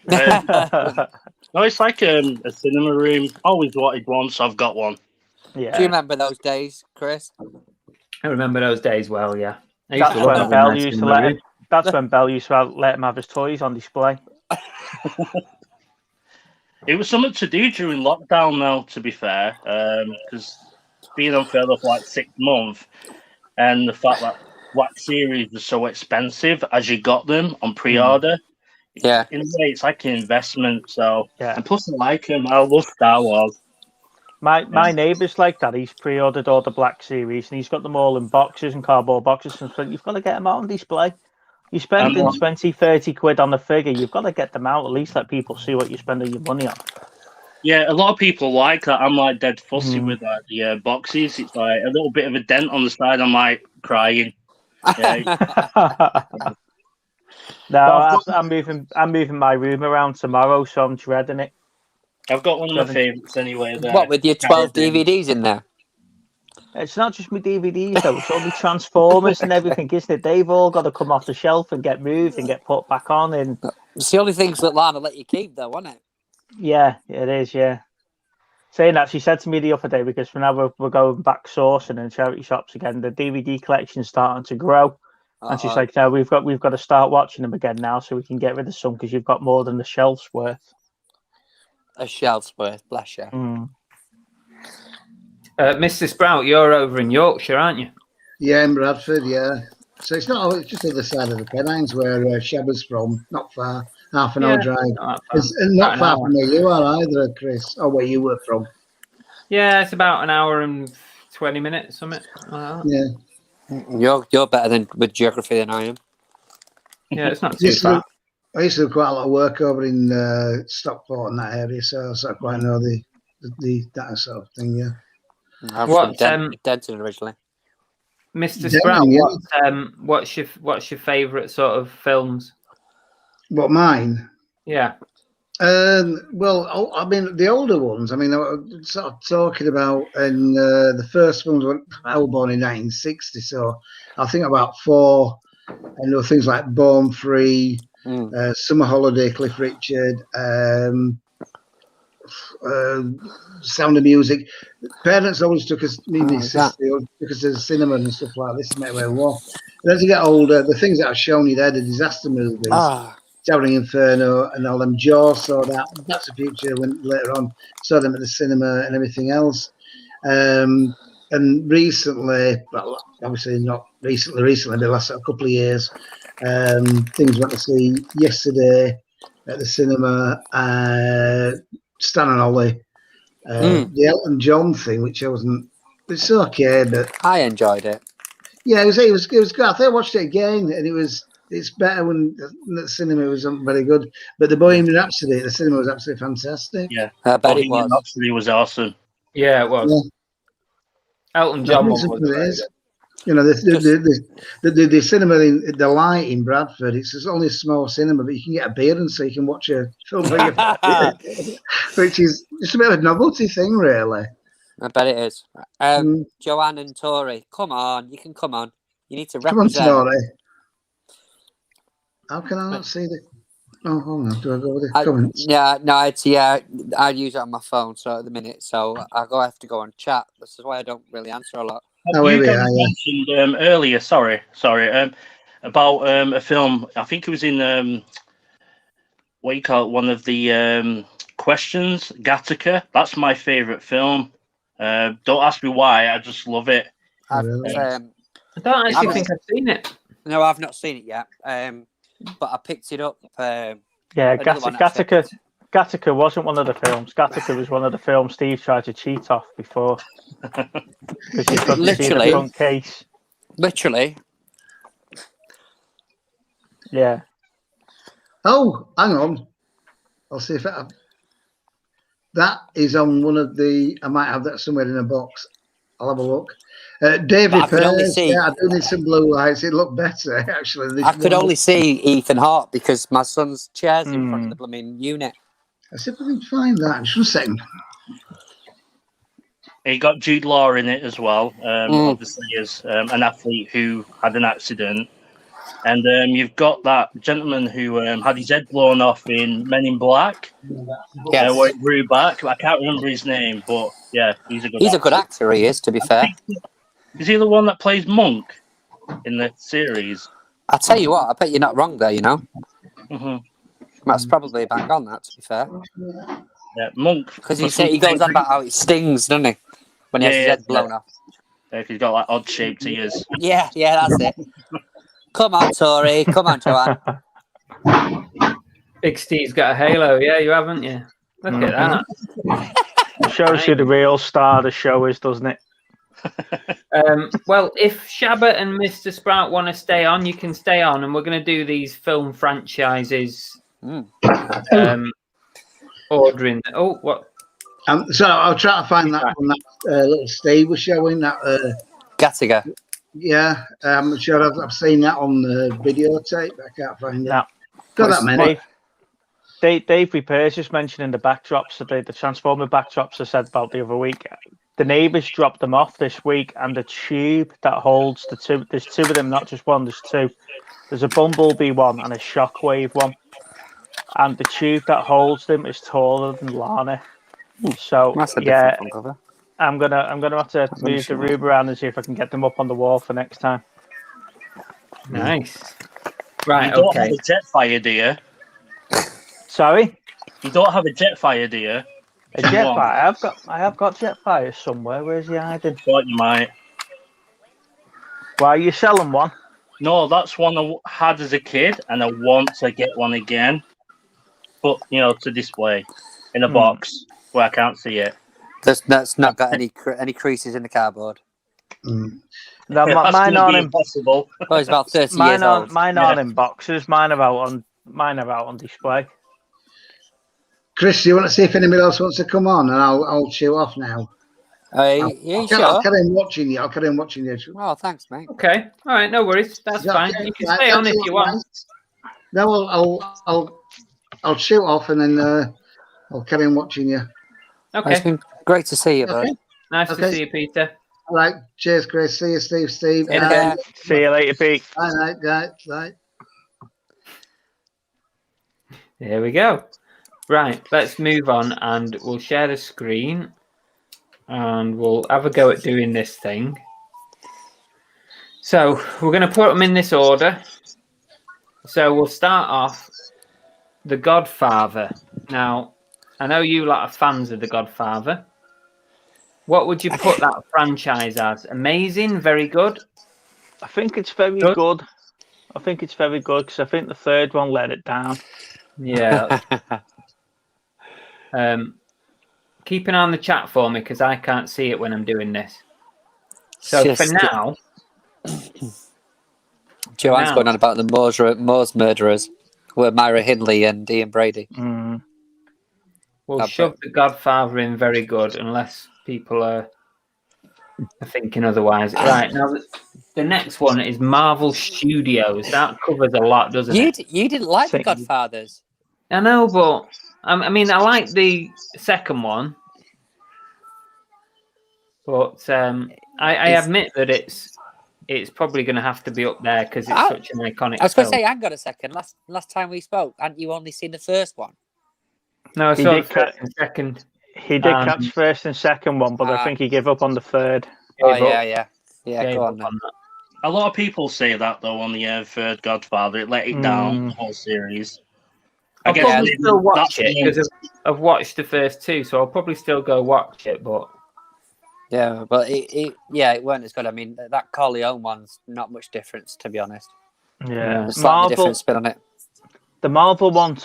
No, it's like a cinema room. Always wanted one, so I've got one. Yeah. Do you remember those days, Chris? I remember those days well, yeah. I used That's to love when having Bell my used to cinema let room. him. That's when Bell used to let him have his toys on display. It was something to do during lockdown, though, to be fair, because being unfair for like 6 months, and the fact that Black Series was so expensive as you got them on pre-order. Yeah. In a way, it's like an investment. So, Yeah. and plus, I like him. I love Star Wars. My neighbour's like that. He's pre-ordered all the Black Series, and he's got them all in boxes and cardboard boxes. And you've got to get them out on display. You're spending 20, 30 quid on the figure. You've got to get them out. At least let people see what you're spending your money on. Yeah, a lot of people like that. I'm like dead fussy with like the boxes. It's like a little bit of a dent on the side. I'm like crying. Yeah. No, I'm moving my room around tomorrow, so I'm dreading it. I've got one of my favourites anyway. There. What, with your 12 DVDs in there? It's not just my DVDs though. It's all the Transformers and everything, isn't it? They've all got to come off the shelf and get moved and get put back on. And it's the only things that Lana let you keep, though, isn't it? Yeah, it is. Yeah. Saying that, she said to me the other day, because now we're going back sourcing and charity shops again. The DVD collection's starting to grow, and she's like, "No, we've got to start watching them again now, so we can get rid of some because you've got more than the shelf's worth." A shelf's worth, bless you. Mr. Sprout, you're over in Yorkshire, aren't you? Yeah, in Bradford, yeah. So it's just the other side of the Pennines where Shabba's from, not far, half an hour drive. Not far from where you are either, Chris, or where you were from. Yeah, it's about an hour and 20 minutes, something like that. Yeah. You're better with geography than I am. Yeah, it's not too far. I used to do quite a lot of work over in Stockport and that area, so I quite know the that sort of thing, yeah. I'm from Denton originally. Mr. Sprout, what's your favourite sort of films? What, mine? Yeah. Well, I mean, the older ones. I mean, I was sort of talking about, and the first ones were I was born in 1960, so I think about 4. And there were things like Born Free, Summer Holiday, Cliff Richard, Sound of Music. Parents always took us, me and my sister, took us to the cinema and stuff like this. And as you get older, the things that I've shown you there, the disaster movies, Towering Inferno and all them, Jaws, saw that. That's the Future when later on saw them at the cinema and everything else. And recently, well, obviously not recently, but the last couple of years, things went to see yesterday at the cinema, Stan and Ollie, the Elton John thing, which it's okay, but I enjoyed it. Yeah, it was good. I think I watched it again, and it's better when the cinema was very good. But the Bohemian Rhapsody at the cinema was absolutely fantastic. Yeah, I bet it Bohemian Rhapsody was awesome. Yeah, it was. Yeah. Elton John was great. You know, the cinema, the light in Bradford, it's only a small cinema, but you can get a beer and so you can watch a film, which is just a bit of a novelty thing, really. I bet it is. Joanne and Tori, come on, you can come on. You need to represent. Come on, Tori. How can I not see the? Oh, hold on. Do I go with the comments? I use it on my phone, so at the minute, so I have to go on chat. This is why I don't really answer a lot. You guys mentioned earlier, sorry, about a film. I think it was in what you call it, one of the questions, Gattaca. That's my favourite film. Don't ask me why. I just love it. I don't actually think I've seen it. No, I've not seen it yet. But I picked it up. Gattaca wasn't one of the films. Gattaca was one of the films Steve tried to cheat off before. Because you couldn't see the front case. Literally. Yeah. Oh, hang on. I'll see if that is on one of the. I might have that somewhere in a box. I'll have a look. David I could only Pears, see. I do need some blue lights. It looked better actually. I could only see Ethan Hawke because my son's chair's in front of the blooming unit. I see if I can find that. Just a second. He got Jude Law in it as well. Obviously, as an athlete who had an accident. And you've got that gentleman who had his head blown off in Men in Black. Yes. Where it grew back. I can't remember his name, but yeah, he's a good actor. A good actor, he is, to be fair. Is he the one that plays Monk in the series? I tell you what, I bet you're not wrong there, you know. Mm-hmm. That's probably bang on that, to be fair. Yeah, Monk. Because he goes on about how it stings, doesn't he? When he has his head blown off. Yeah, he's got like odd-shaped ears. Yeah, that's it. Come on, Tori. Come on, Joanne. Big Steve's got a halo. Yeah, you haven't you? Look at that. Shows you the real star the show is, doesn't it? Well, if Shabba and Mr. Sprout want to stay on, you can stay on, and we're going to do these film franchises. Ordering. Oh, what? So I'll try to find that one that little Steve was showing. That Gattaca. Yeah, I'm sure I've seen that on the videotape. I can't find it. No. Got that many. Dave Repairs just mentioning the backdrops, the Transformer backdrops I said about the other week. The neighbours dropped them off this week, and the tube that holds the two, there's two of them, not just one, there's two. There's a Bumblebee one and a Shockwave one. And the tube that holds them is taller than Lana. So, yeah, I'm gonna have to move the room around and see if I can get them up on the wall for next time. Nice. Right, you don't have a Jetfire, do you? Sorry? You don't have a Jetfire, do you? A Jetfire? I have got Jetfire somewhere. Where's he hiding? Thought you might. Why are you selling one? No, that's one I had as a kid, and I want to get one again. But, to display in a box where I can't see it. That's not got any creases in the cardboard. No, mine aren't impossible. Oh, it's about 30 years old. Mine aren't in boxes. Mine are out on display. Chris, do you want to see if anybody else wants to come on, and I'll shoot off now. Yeah, sure. I'll carry on watching you. Oh, thanks, mate. Okay, all right, no worries. That's fine. You can stay on if you want. No, I'll shoot off, and then I'll carry on watching you. Okay. It's been great to see you, bud. Nice to see you, Peter. All right. Cheers, Chris. See you, Steve. See you later, Pete. Bye. There we go. Right, let's move on, and we'll share the screen, and we'll have a go at doing this thing. So we're going to put them in this order. So we'll start off The Godfather. Now, I know you lot are fans of The Godfather. What would you put that franchise as? Amazing? Very good? I think it's very good. I think it's very good because I think the third one let it down. Yeah. Keep an eye on the chat for me because I can't see it when I'm doing this. So for now... Joanne's going on about the Moors murderers were Myra Hindley and Ian Brady. We'll shove The Godfather in very good unless people are thinking otherwise. Right, now the next one is Marvel Studios. That covers a lot, doesn't it? You didn't like The Godfathers. I know, but I mean, I like the second one. But I admit that it's probably going to have to be up there because it's such an iconic I was going to film. say, hang on a second. Last time we spoke, hadn't you only seen the first one? No, I saw the first and second. He did catch first and second one, but I think he gave up on the third. Yeah, go on then. A lot of people say that, though, on the third Godfather. It let it down, the whole series. I'll probably still watch it because I've watched the first two, so I'll probably still go watch it, but... Yeah, but it weren't as good. I mean, that Corleone one's not much difference, to be honest. Yeah. Slightly different spin on it. The Marvel one,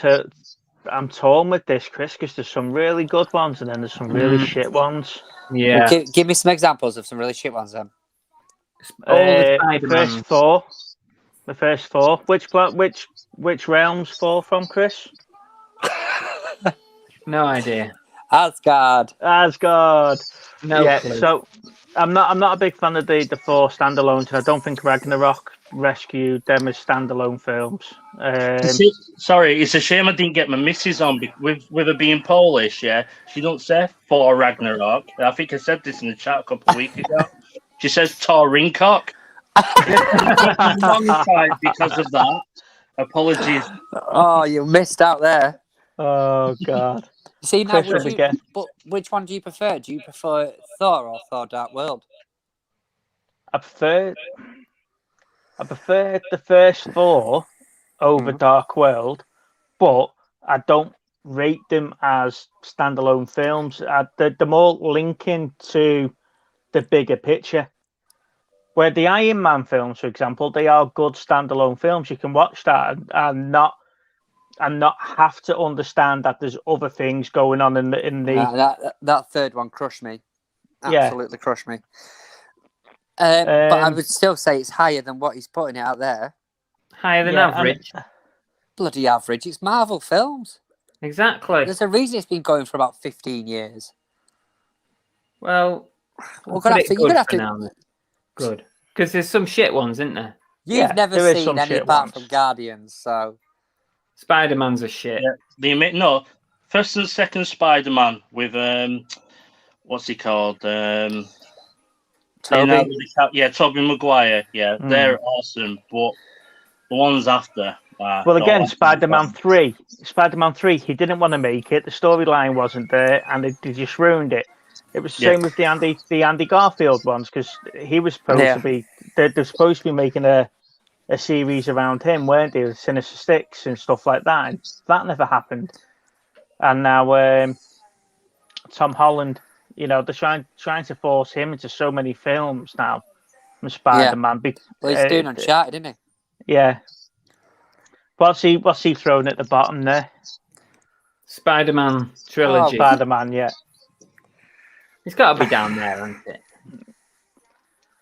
I'm torn with this, Chris, because there's some really good ones and then there's some really shit ones. Yeah. Well, give me some examples of some really shit ones, then. The first four. Which realms fall from, Chris? No idea. Asgard. No yeah, clue. so I'm not a big fan of the four standalones, and I don't think Ragnarok rescued them as standalone films. Sorry, it's a shame I didn't get my missus on with her being Polish. Yeah, she don't say for Ragnarok. I think I said this in the chat a couple of weeks ago. She says Torincock. Alongside because of that. Apologies. Oh, you missed out there. Oh God. See now, Chris will be getting- but which one do you prefer? Do you prefer Thor or Thor: Dark World? I prefer the first four over Dark World, but I don't rate them as standalone films. They're more linking to the bigger picture. Where the Iron Man films, for example, they are good standalone films. You can watch that and not have to understand that there's other things going on in the That third one crushed me. Yeah. Absolutely crushed me. But I would still say it's higher than what he's putting it out there. Higher than average. Bloody average. It's Marvel films. Exactly. There's a reason it's been going for about 15 years. Well, you're gonna have to. Now, good, because there's some shit ones, isn't there? You've never seen any apart from Guardians, so Spider-Man's a shit. Yeah, first and second Spider-Man with what's he called? Tobey. Tobey Maguire. Yeah, they're awesome, but the ones after. Well, again, Spider-Man 3. Spider-Man 3, he didn't want to make it. The storyline wasn't there, and they just ruined it. It was the same with the Andy Garfield ones, because he was supposed to be. They're supposed to be making a series around him, weren't they? With Sinister Six and stuff like that. And that never happened. And now Tom Holland, they're trying to force him into so many films now from Spider-Man. Yeah. Well, he's doing Uncharted, isn't he? Yeah. What's he throwing at the bottom there? Spider-Man trilogy. Spider-Man, yeah. It's got to be down there, hasn't it?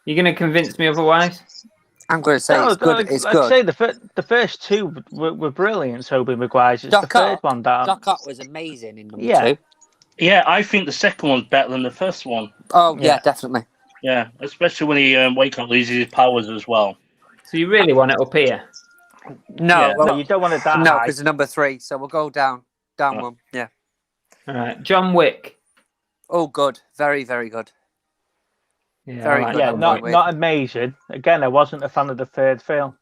You're going to convince me otherwise? I'm going to say it's good. It's good. I'd say the first two were brilliant. Tobey Maguire's. It's the third one down. Doc Ock was amazing in number 2. Yeah, I think the second one's better than the first one. Oh yeah, definitely. Yeah, especially when he wake up loses his powers as well. So you really want it up here? No, you don't want it that high. No, because it's number 3. So we'll go down one. Yeah. All right, John Wick. Oh, good. Very, very good. Yeah, very good. Yeah, not amazing. Again, I wasn't a fan of the third film.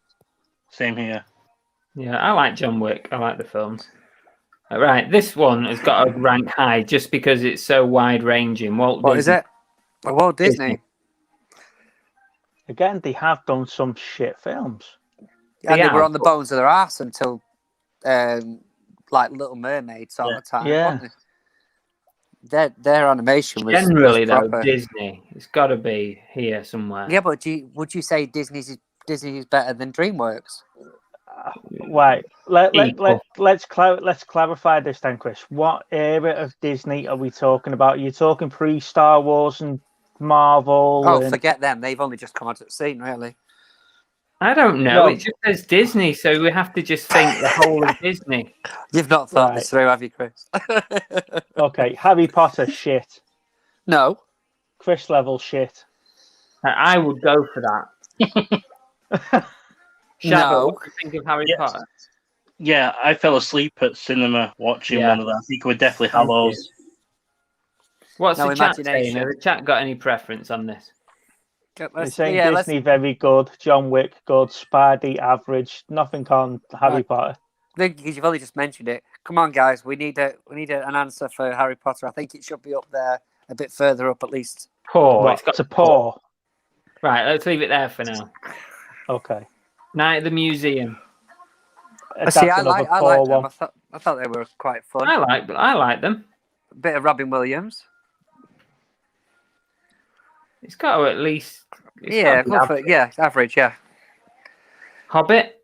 Same here. Yeah, I like John Wick. I like the films. All right, this one has got to rank high just because it's so wide-ranging. What is it? Walt Disney. Again, they have done some shit films. And they were on the bones of their ass until, like Little Mermaid sort of time. Yeah. Their animation was generally was though Disney. It's got to be here somewhere. Yeah, but would you say Disney is better than DreamWorks? Right. Let's clarify this then, Chris. What era of Disney are we talking about? Are you talking pre-Star Wars and Marvel? Oh, forget them. They've only just come onto the scene, really. I don't know. It just says Disney, so we have to just think the whole of Disney. You've not thought this through, have you, Chris? Okay, Harry Potter shit. No. Chris level shit. I would go for that. No. What do you think of Harry Potter? Yeah, I fell asleep at cinema watching one of them. I think we definitely have those. What's the chat saying? Has the chat got any preference on this? They're saying Disney very good, John Wick good, Spidey average, nothing on Harry Potter. Because you've only just mentioned it. Come on, guys, we need an answer for Harry Potter. I think it should be up there, a bit further up at least. Poor. It's got to poor. Right, let's leave it there for now. Okay. Night at the Museum. See, I like them. I thought they were quite fun. I like them. A bit of Robin Williams. It's got to at least. Average, yeah. Hobbit?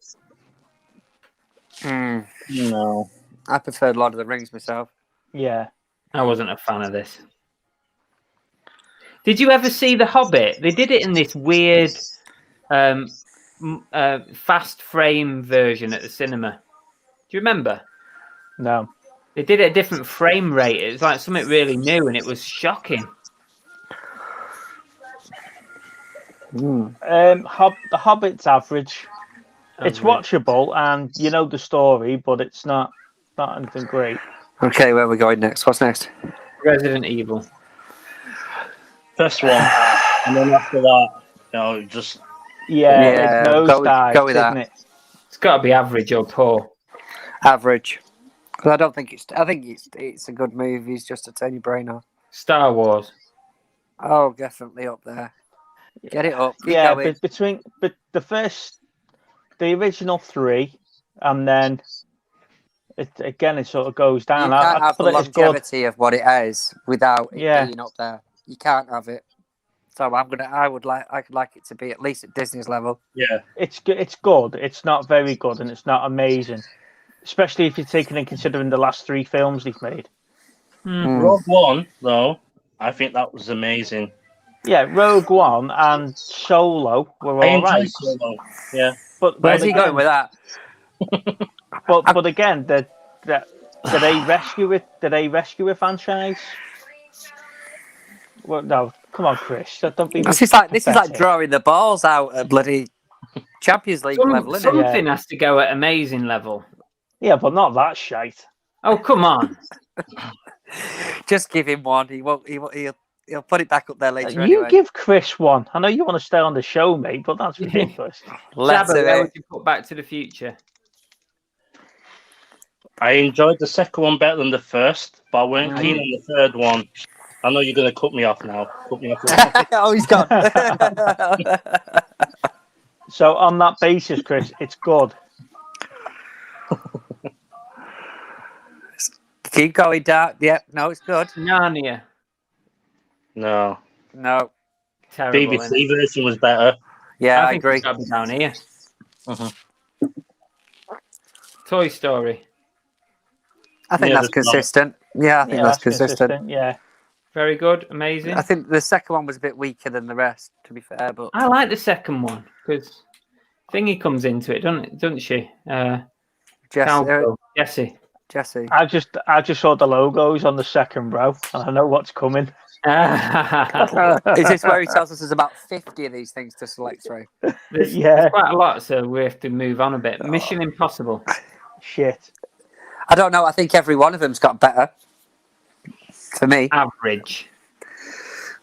No. I preferred Lord of the Rings myself. Yeah. I wasn't a fan of this. Did you ever see The Hobbit? They did it in this weird fast frame version at the cinema. Do you remember? No. They did it at a different frame rate. It was like something really new, and it was shocking. The Hobbit's average. It's watchable, and you know the story, but it's not anything great. Okay, where are we going next? What's next? Resident Evil. First one, and then after that, just it nosedives, go with isn't that. it? It's got to be average or poor. Average. Because I don't think it's. I think it's a good movie. It's just to turn your brain off. Star Wars. Oh, definitely up there. Get it up. Keep Yeah, going. but the original 3, and then it sort of goes down. You can't I have the put it as good. longevity of what it is without it being up there. You can't have it. So I'd like it to be at least at Disney's level. Yeah, it's good. It's not very good, and it's not amazing, especially if you're taking in considering the last 3 films they've made. Rogue One though, I think that was amazing. Yeah, Rogue One and Solo were all right. Solo. Yeah, but Where's he going with that? But again, did they rescue it? Did they rescue a franchise? Well, no, come on, Chris. Don't be. This is like drawing the balls out at bloody Champions League level, isn't it? Something has to go at amazing level. Yeah, but not that shite. Oh, come on. Just give him one. He'll put it back up there later. You anyway. give Chris one. I know you want to stay on the show, mate, but that's ridiculous. Let's Shabba, where would you put Back to the Future? I enjoyed the second one better than the first, but I weren't keen on the third one. I know you're going to cut me off now. Cut me off. Oh, he's gone. So on that basis, Chris, it's good. Keep going down. Yep, no, it's good. Narnia. No. Terrible. BBC version was better. Yeah, I think agree. It's got to be down here. Toy Story. I think that's consistent. Yeah, I think that's consistent. Yeah. Very good. Amazing. I think the second one was a bit weaker than the rest, to be fair. But I like the second one because Thingy comes into it, doesn't she? Jessie. I just saw the logos on the second row, and I know what's coming. Is this where he tells us there's about 50 of these things to select through? There's quite a lot, so we have to move on a bit. Mission Impossible. Shit. I don't know. I think every one of them's got better. For me. Average.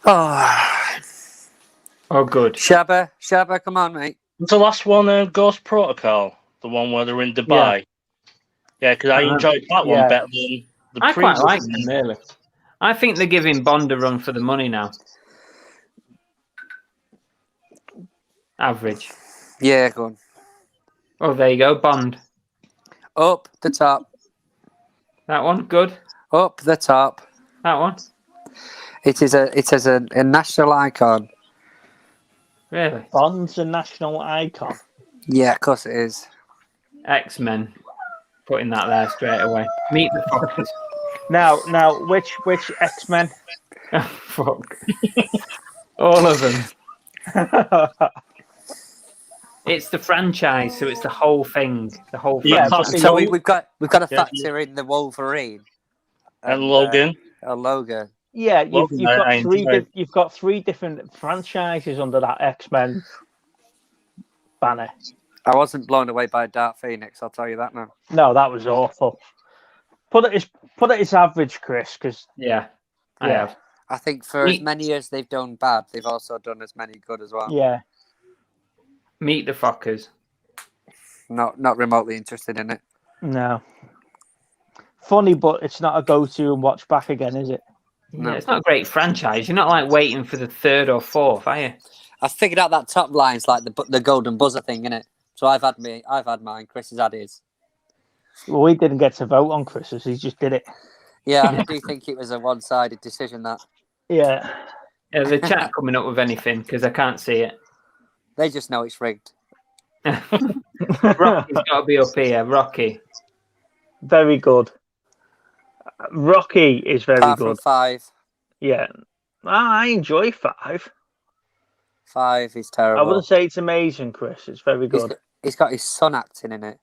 Oh, good. Shabba, come on, mate. Was the last one Ghost Protocol? The one where they're in Dubai? Yeah, because I enjoyed that one better than the previous. I quite like them, really. I think they're giving Bond a run for the money now. Average. Yeah, go on. Oh, there you go, Bond. Up the top. That one, good. Up the top. That one. It is a national icon. Really? Bond's a national icon. Yeah, of course it is. X-Men. Putting that there straight away. Meet the Fockers. Now, which X-Men? Oh, fuck. All of them. It's the franchise, so it's the whole thing. The whole franchise. So we've got to factor in the Wolverine and Logan. Logan. Yeah, you've got 3 different franchises under that X-Men banner. I wasn't blown away by Dark Phoenix, I'll tell you that now. No, that was awful. Put it as average, Chris, because I have. I think for as many as they've done bad, they've also done as many good as well. Yeah. Meet the Fockers. Not remotely interested in it. No. Funny, but it's not a go-to and watch back again, is it? No, it's not a great franchise. You're not like waiting for the 3rd or 4th, are you? I figured out that top line's like the golden buzzer thing, innit? So I've had mine. Chris has had his. Well, we didn't get to vote on Chris's. He just did it. Yeah, I do think it was a one-sided decision. That. Yeah. The chat coming up with anything because I can't see it. They just know it's rigged. Rocky's got to be up here. Rocky. Very good. Rocky is very Apart good. From 5. Yeah. I enjoy 5. 5 is terrible. I wouldn't say it's amazing, Chris. It's very good. He's got his son acting in it.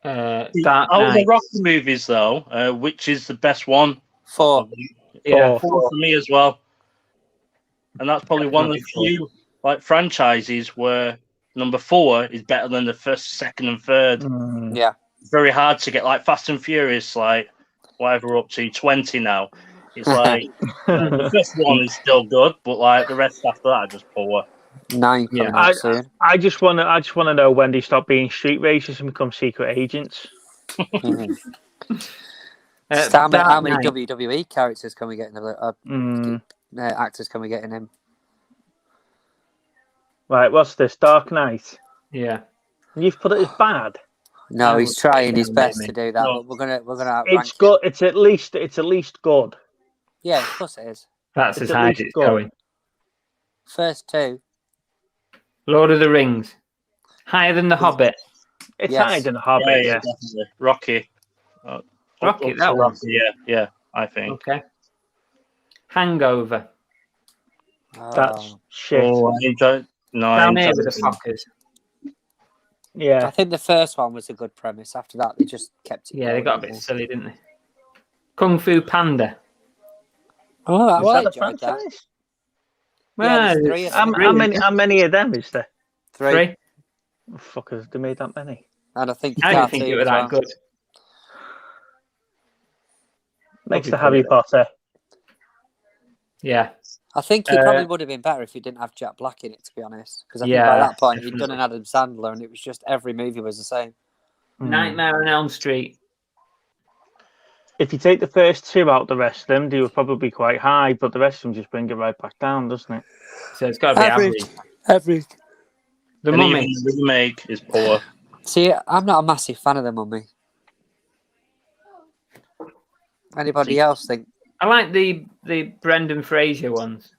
Dark Out of the Knight. Rocky movies, though, which is the best one? 4. Yeah. 4 for me as well. And that's probably one of the few franchises where number 4 is better than the first, second, and third. Yeah. It's very hard to get Fast and Furious, whatever we're up to 20 now. It's the first one is still good, but the rest after that are just poor. 9 coming out soon. I just want to know when they stop being street racers and become secret agents. How many WWE characters can we get in actors can we get in him? Right, what's this? Dark Knight. Yeah. You've put it as bad. No, he's trying his best to do that. No. But we're gonna. It's good. It's at least good. Yeah, of course it is. That's It's as at high as least it's good. going. First 2. Lord of the Rings. Higher than The Hobbit. It's Yes. higher than a Hobbit. Yeah, definitely. Rocky. Rocky, Up that to one. Rocky, yeah, I think. Okay. Hangover. That's shit. Oh, I enjoyed. No, I Down here enjoyed with the it. Fockers. Yeah. I think the first one was a good premise. After that, they just kept it. Yeah, they going, got a didn't bit silly, didn't they? Kung Fu Panda. Oh, I Is that a enjoyed that. franchise? Yeah, Well, there's 3 of them. How many of them is there? 3. Oh, fuckers, they made that many. And I think I didn't think it was that good. Next to Probably Harry Potter. Yeah. I think it probably would have been better if you didn't have Jack Black in it, to be honest. Because I think by Yeah, that point he'd done definitely. an Adam Sandler, and it was just every movie was the same. Nightmare on Elm Street. If you take the first 2 out, the rest of them, they were probably quite high, but the rest of them just bring it right back down, doesn't it? So it's got to be average. Average. The And Mummy. even the remake is poor. See, I'm not a massive fan of The Mummy. Anybody else think? I like the Brendan Fraser ones.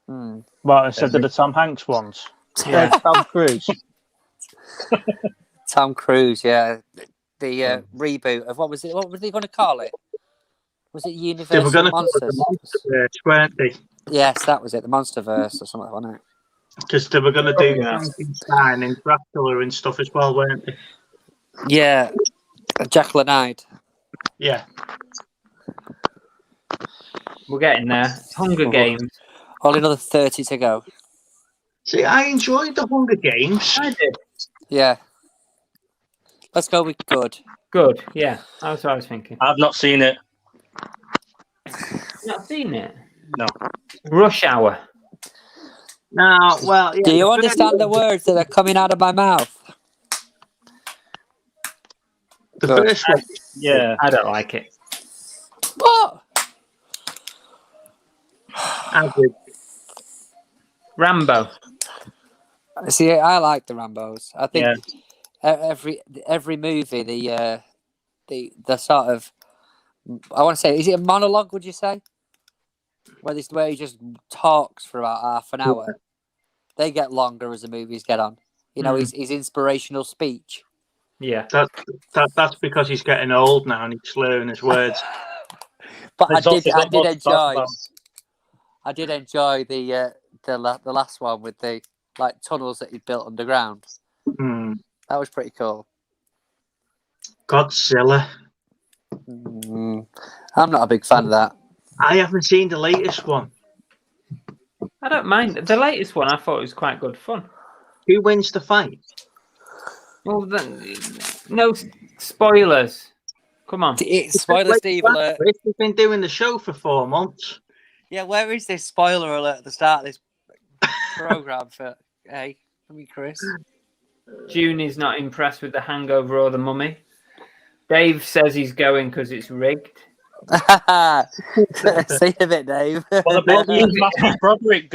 Well, instead of the Tom Hanks ones. Yeah. Tom Cruise. Tom Cruise, yeah. The reboot of what was it? What were they going to call it? Was it They were Universal going to call it Monsters? the Monsterverse, weren't they? Yes, that was it. The Monsterverse or something, wasn't it? Because they were going to do Frankenstein and Dracula and stuff as well, weren't they? Yeah, Jekyll and Hyde. Yeah. We're getting there. Hunger Games. Only another 30 to go. See, I enjoyed the Hunger Games. I did. Yeah. Let's go with good. Good. Yeah. That's what I was thinking. I've not seen it. Not seen it. No. Rush Hour. Now, well, yeah, Do you understand the words that are coming out of my mouth? the Good. first one? Yeah. I don't like it. What? Average. Rambo. See, I like the Rambos. I think Yeah. every movie, the sort of, I want to say, is it a monologue? Would you say, where he just talks for about half an hour? They get longer as the movies get on. You know, his inspirational speech. Yeah. That's because he's getting old now and he's slurring his words. But There's I also got more to talk about. I did enjoy the last one with the tunnels that he built underground. That was pretty cool. Godzilla. I'm not a big fan of that. I haven't seen the latest one. I don't mind. The latest one I thought was quite good fun. Who wins the fight? Well, no spoilers. Come on. Spoiler Steve alert. We've been doing the show for 4 months. Yeah, where is this spoiler alert at the start of this program for Chris? June is not impressed with The Hangover or The Mummy. Dave says he's going because it's rigged. See a bit, Dave. What about the Matthew Broderick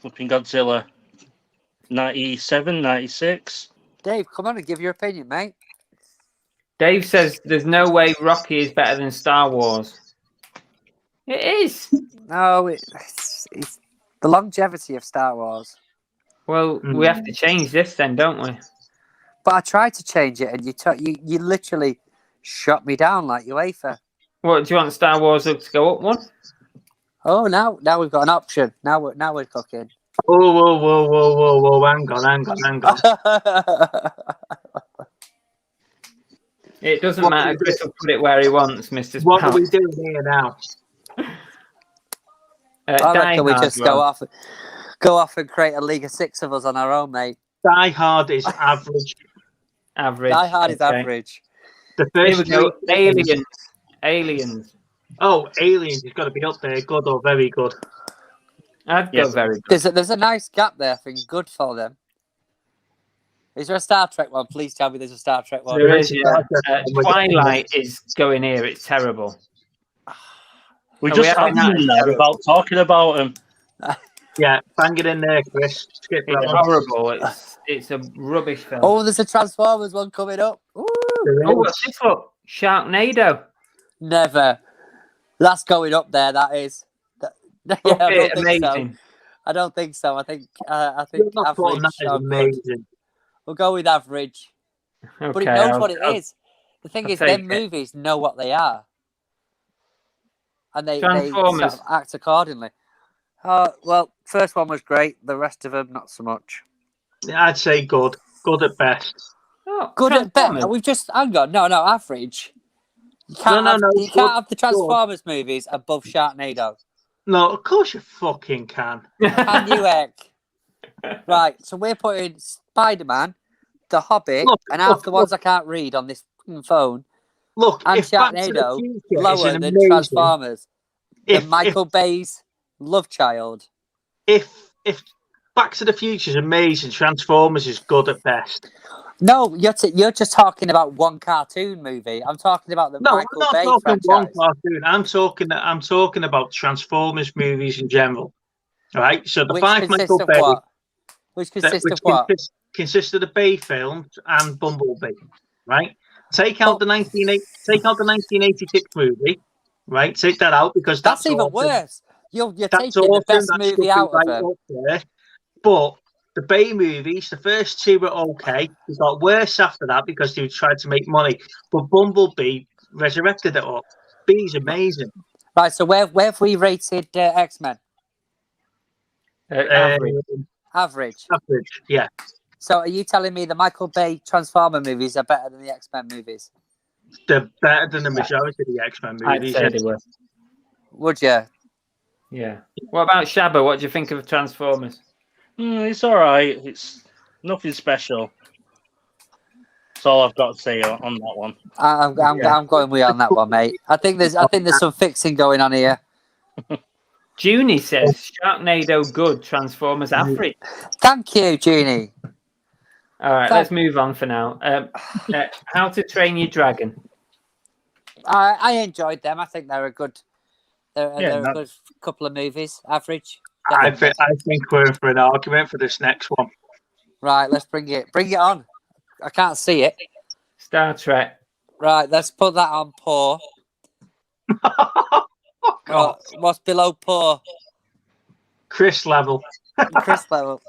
flipping Godzilla? 97, 96? Dave, come on and give your opinion, mate. Dave says there's no way Rocky is better than Star Wars. It is. No, it's the longevity of Star Wars. Well, we have to change this then, don't we? But I tried to change it, and you literally shot me down like UEFA. What, do you want Star Wars to go up one? Oh, now we've got an option. Now we're cooking. Whoa, hang on. doesn't matter. Chris will put it where he wants, Mr. What are we Spout. doing here now? I Die reckon we Hard, just Rob. go off and create a league of 6 of us on our own, mate. Die Hard is average. Average. Die Hard is okay. average. The Here first we go. three- Aliens. Oh, Aliens has got to be up there. Good or very good. I'd go Yes. very good. There's a nice gap there. I think good for them. Is there a Star Trek one? Please tell me there's a Star Trek one. There is, yeah. Twilight is going here. It's terrible. We Are just we added having them that? there without talking about them. Yeah, bang it in there, Chris. Skip that It's one. horrible. It's a rubbish film. Oh, there's a Transformers one coming up. Ooh, Oh, what's this look? Sharknado. never. That's going up there. That is. Yeah, I Okay, don't think so. amazing. I don't think so. I think You're not putting average. that is or good. amazing. We'll go with average. Okay, But it knows what it is. The thing I'll is, take them it. movies know what they are, and they sort Transformers. of act accordingly. Well, first one was great. The rest of them, not so much. I'd say good. Good at best. Oh, Good at Transformers. best. We've just hang on. No, average. You can't No, You good, can't have the Transformers movies above Sharknado. No, of course you fucking can. Can you, Ek? Right. So we're putting Spider-Man, The Hobbit, and half the ones I can't read on this phone, Look, and if Back to the Sharknado Future is lower an than amazing- Transformers. if, Than Michael Bay's Love Child. if Back to the Future is amazing, Transformers is good at best. No, you're just talking about one cartoon movie. I'm talking about the No, Michael I'm not Bay talking one franchise. cartoon. I'm talking about Transformers movies in general. Right? So the Which five consists Michael of Bay what? Which consists of what? Consist of the Bay films and Bumblebee. Right? Take out the 1986 movie. Right? Take that out because That's even awesome. worse. You're That's taking the awesome. best That's movie something out of right them. up there. But the Bay movies, the first two were okay. They got worse after that because they tried to make money. But Bumblebee resurrected it up. B's amazing. Right, so where have we rated X-Men? Average. Average. Average, yeah. So are you telling me the Michael Bay Transformer movies are better than the X-Men movies? They're better than the majority of the X-Men I'd movies. say they were. Would you? Yeah. What about Shabba? What do you think of Transformers? It's all right. It's nothing special. That's all I've got to say on that one. I'm going with you on that one, mate. I think there's some fixing going on here. Junie says Sharknado good, Transformers average. Thank you, Jeannie. All right, let's move on for now. How to Train Your Dragon. I enjoyed them. I think they're a good. They're a good couple of movies. Average. I think we're in for an argument for this next one. Right, let's bring it on. I can't see it. Star Trek. Right, let's put that on poor. What's below poor? Chris level. Chris level.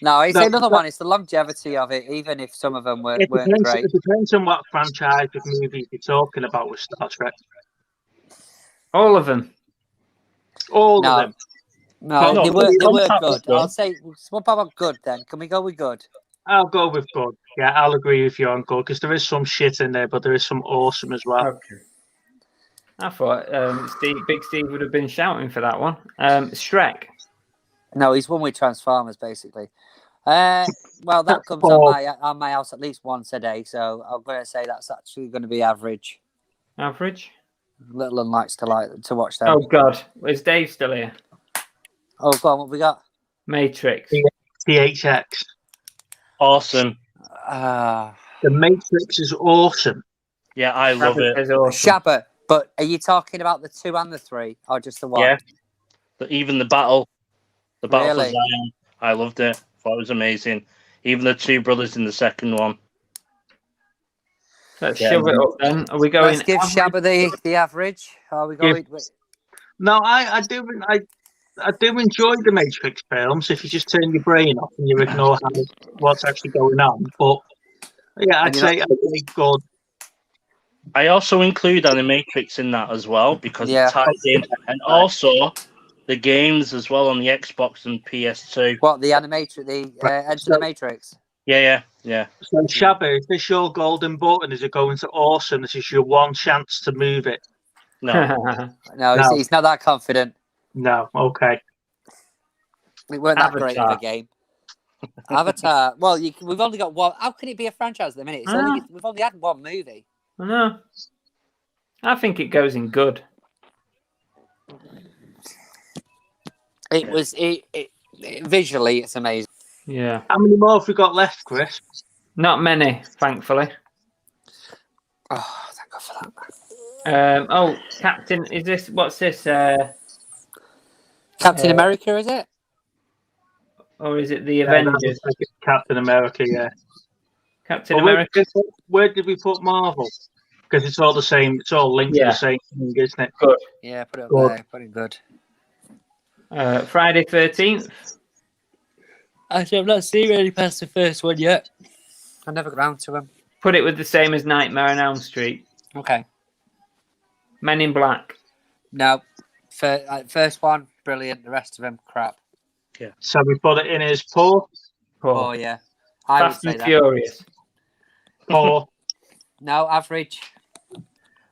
No, it's another one. It's the longevity of it, even if some of them weren't great. It depends on what franchise of movies you're talking about with Star Trek. All of them. All of them. No, they were good. Good. I'll say, what about good then? Can we go with good? I'll go with good. Yeah, I'll agree with you on good because there is some shit in there, but there is some awesome as well. Okay. I thought Big Steve would have been shouting for that one. Shrek. No, he's one with Transformers, basically. Well, that comes on my house at least once a day, so I'm going to say that's actually going to be average. Average. Little one likes to watch them. Oh God, is Dave still here? Oh, go on, what we got? Matrix. THX. Awesome. The Matrix is awesome. Yeah, I love it. Awesome. Shabba, but are you talking about the 2 and the 3, or just the 1? Yeah. Even the battle for Really? Zion, I loved it. Thought it was amazing. Even the 2 brothers in the second one. Let's shove it up then. Are we going? Let's give Shabba the average. Are we going? No, I do enjoy the Matrix films if you just turn your brain off and you ignore what's actually going on. But yeah, I'd say good. I also include Animatrix in that as well because it ties in, and also the games as well on the Xbox and PS2. What, the Animatrix, Enter the Matrix? Yeah. Yeah. So, Shabba, is this your golden button? Is it going to awesome? This is your one chance to move it. No. No, No. he's not that confident. No. Okay. It weren't that great of a Avatar. game. Avatar. Well, we've only got one. How can it be a franchise at the minute? We've only had one movie. I know. I think it goes in good. It was visually, it's amazing. Yeah. How many more have we got left, Chris? Not many, thankfully. Oh, thank God for that. Captain, is this? What's this? Captain America, is it? Or is it the Avengers? Captain America, yeah. Captain America. Where did we put Marvel? Because it's all the same. It's all linked to the same thing, isn't it? Good. Yeah, put it up there. Put it good. Friday 13th. Actually, I've not seen any past the first one yet. I never got around to them. Put it with the same as Nightmare on Elm Street. Okay. Men in Black. No. First one, brilliant. The rest of them, crap. Yeah. So we put it in as poor. Oh, yeah. I would Fast say and that. Furious. Poor. No, average.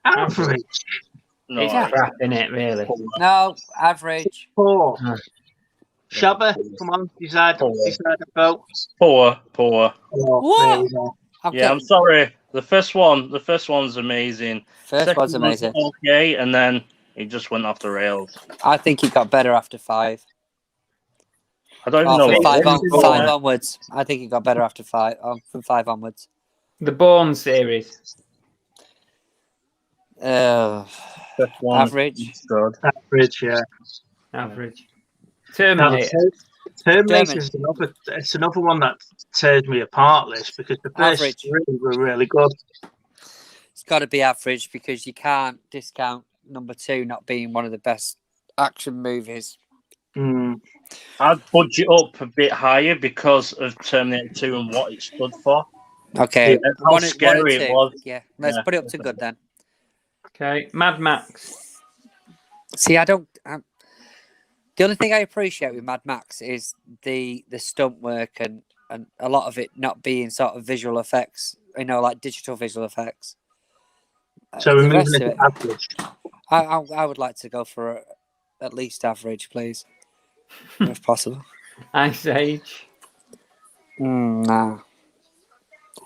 Average. No. It's crap, in it, really. No, average. Poor. No. Shabba, come on, decide a vote. Poor. Oh, What? there we go. Yeah, I'm sorry. The first one's amazing. First one's amazing. Okay, and then it just went off the rails. I think it got better after 5. I don't even know. From 5 onwards. I think it got better after 5. From 5 onwards. The Bourne series. Average. Good. Average, yeah. Average. Terminator. Terminator is another one that tears me apart, Liz, because the first three were really good. It's got to be average because you can't discount number 2 not being one of the best action movies. I'd budget up a bit higher because of Terminator 2 and what it stood for. Okay. Yeah, how scary it was. Yeah, let's put it up to good then. Okay. Mad Max. See, the only thing I appreciate with Mad Max is the stunt work and a lot of it not being sort of visual effects, like digital visual effects. So we're moving it to average. I would like to go for at least average, please, if possible. Ice Age. Nah.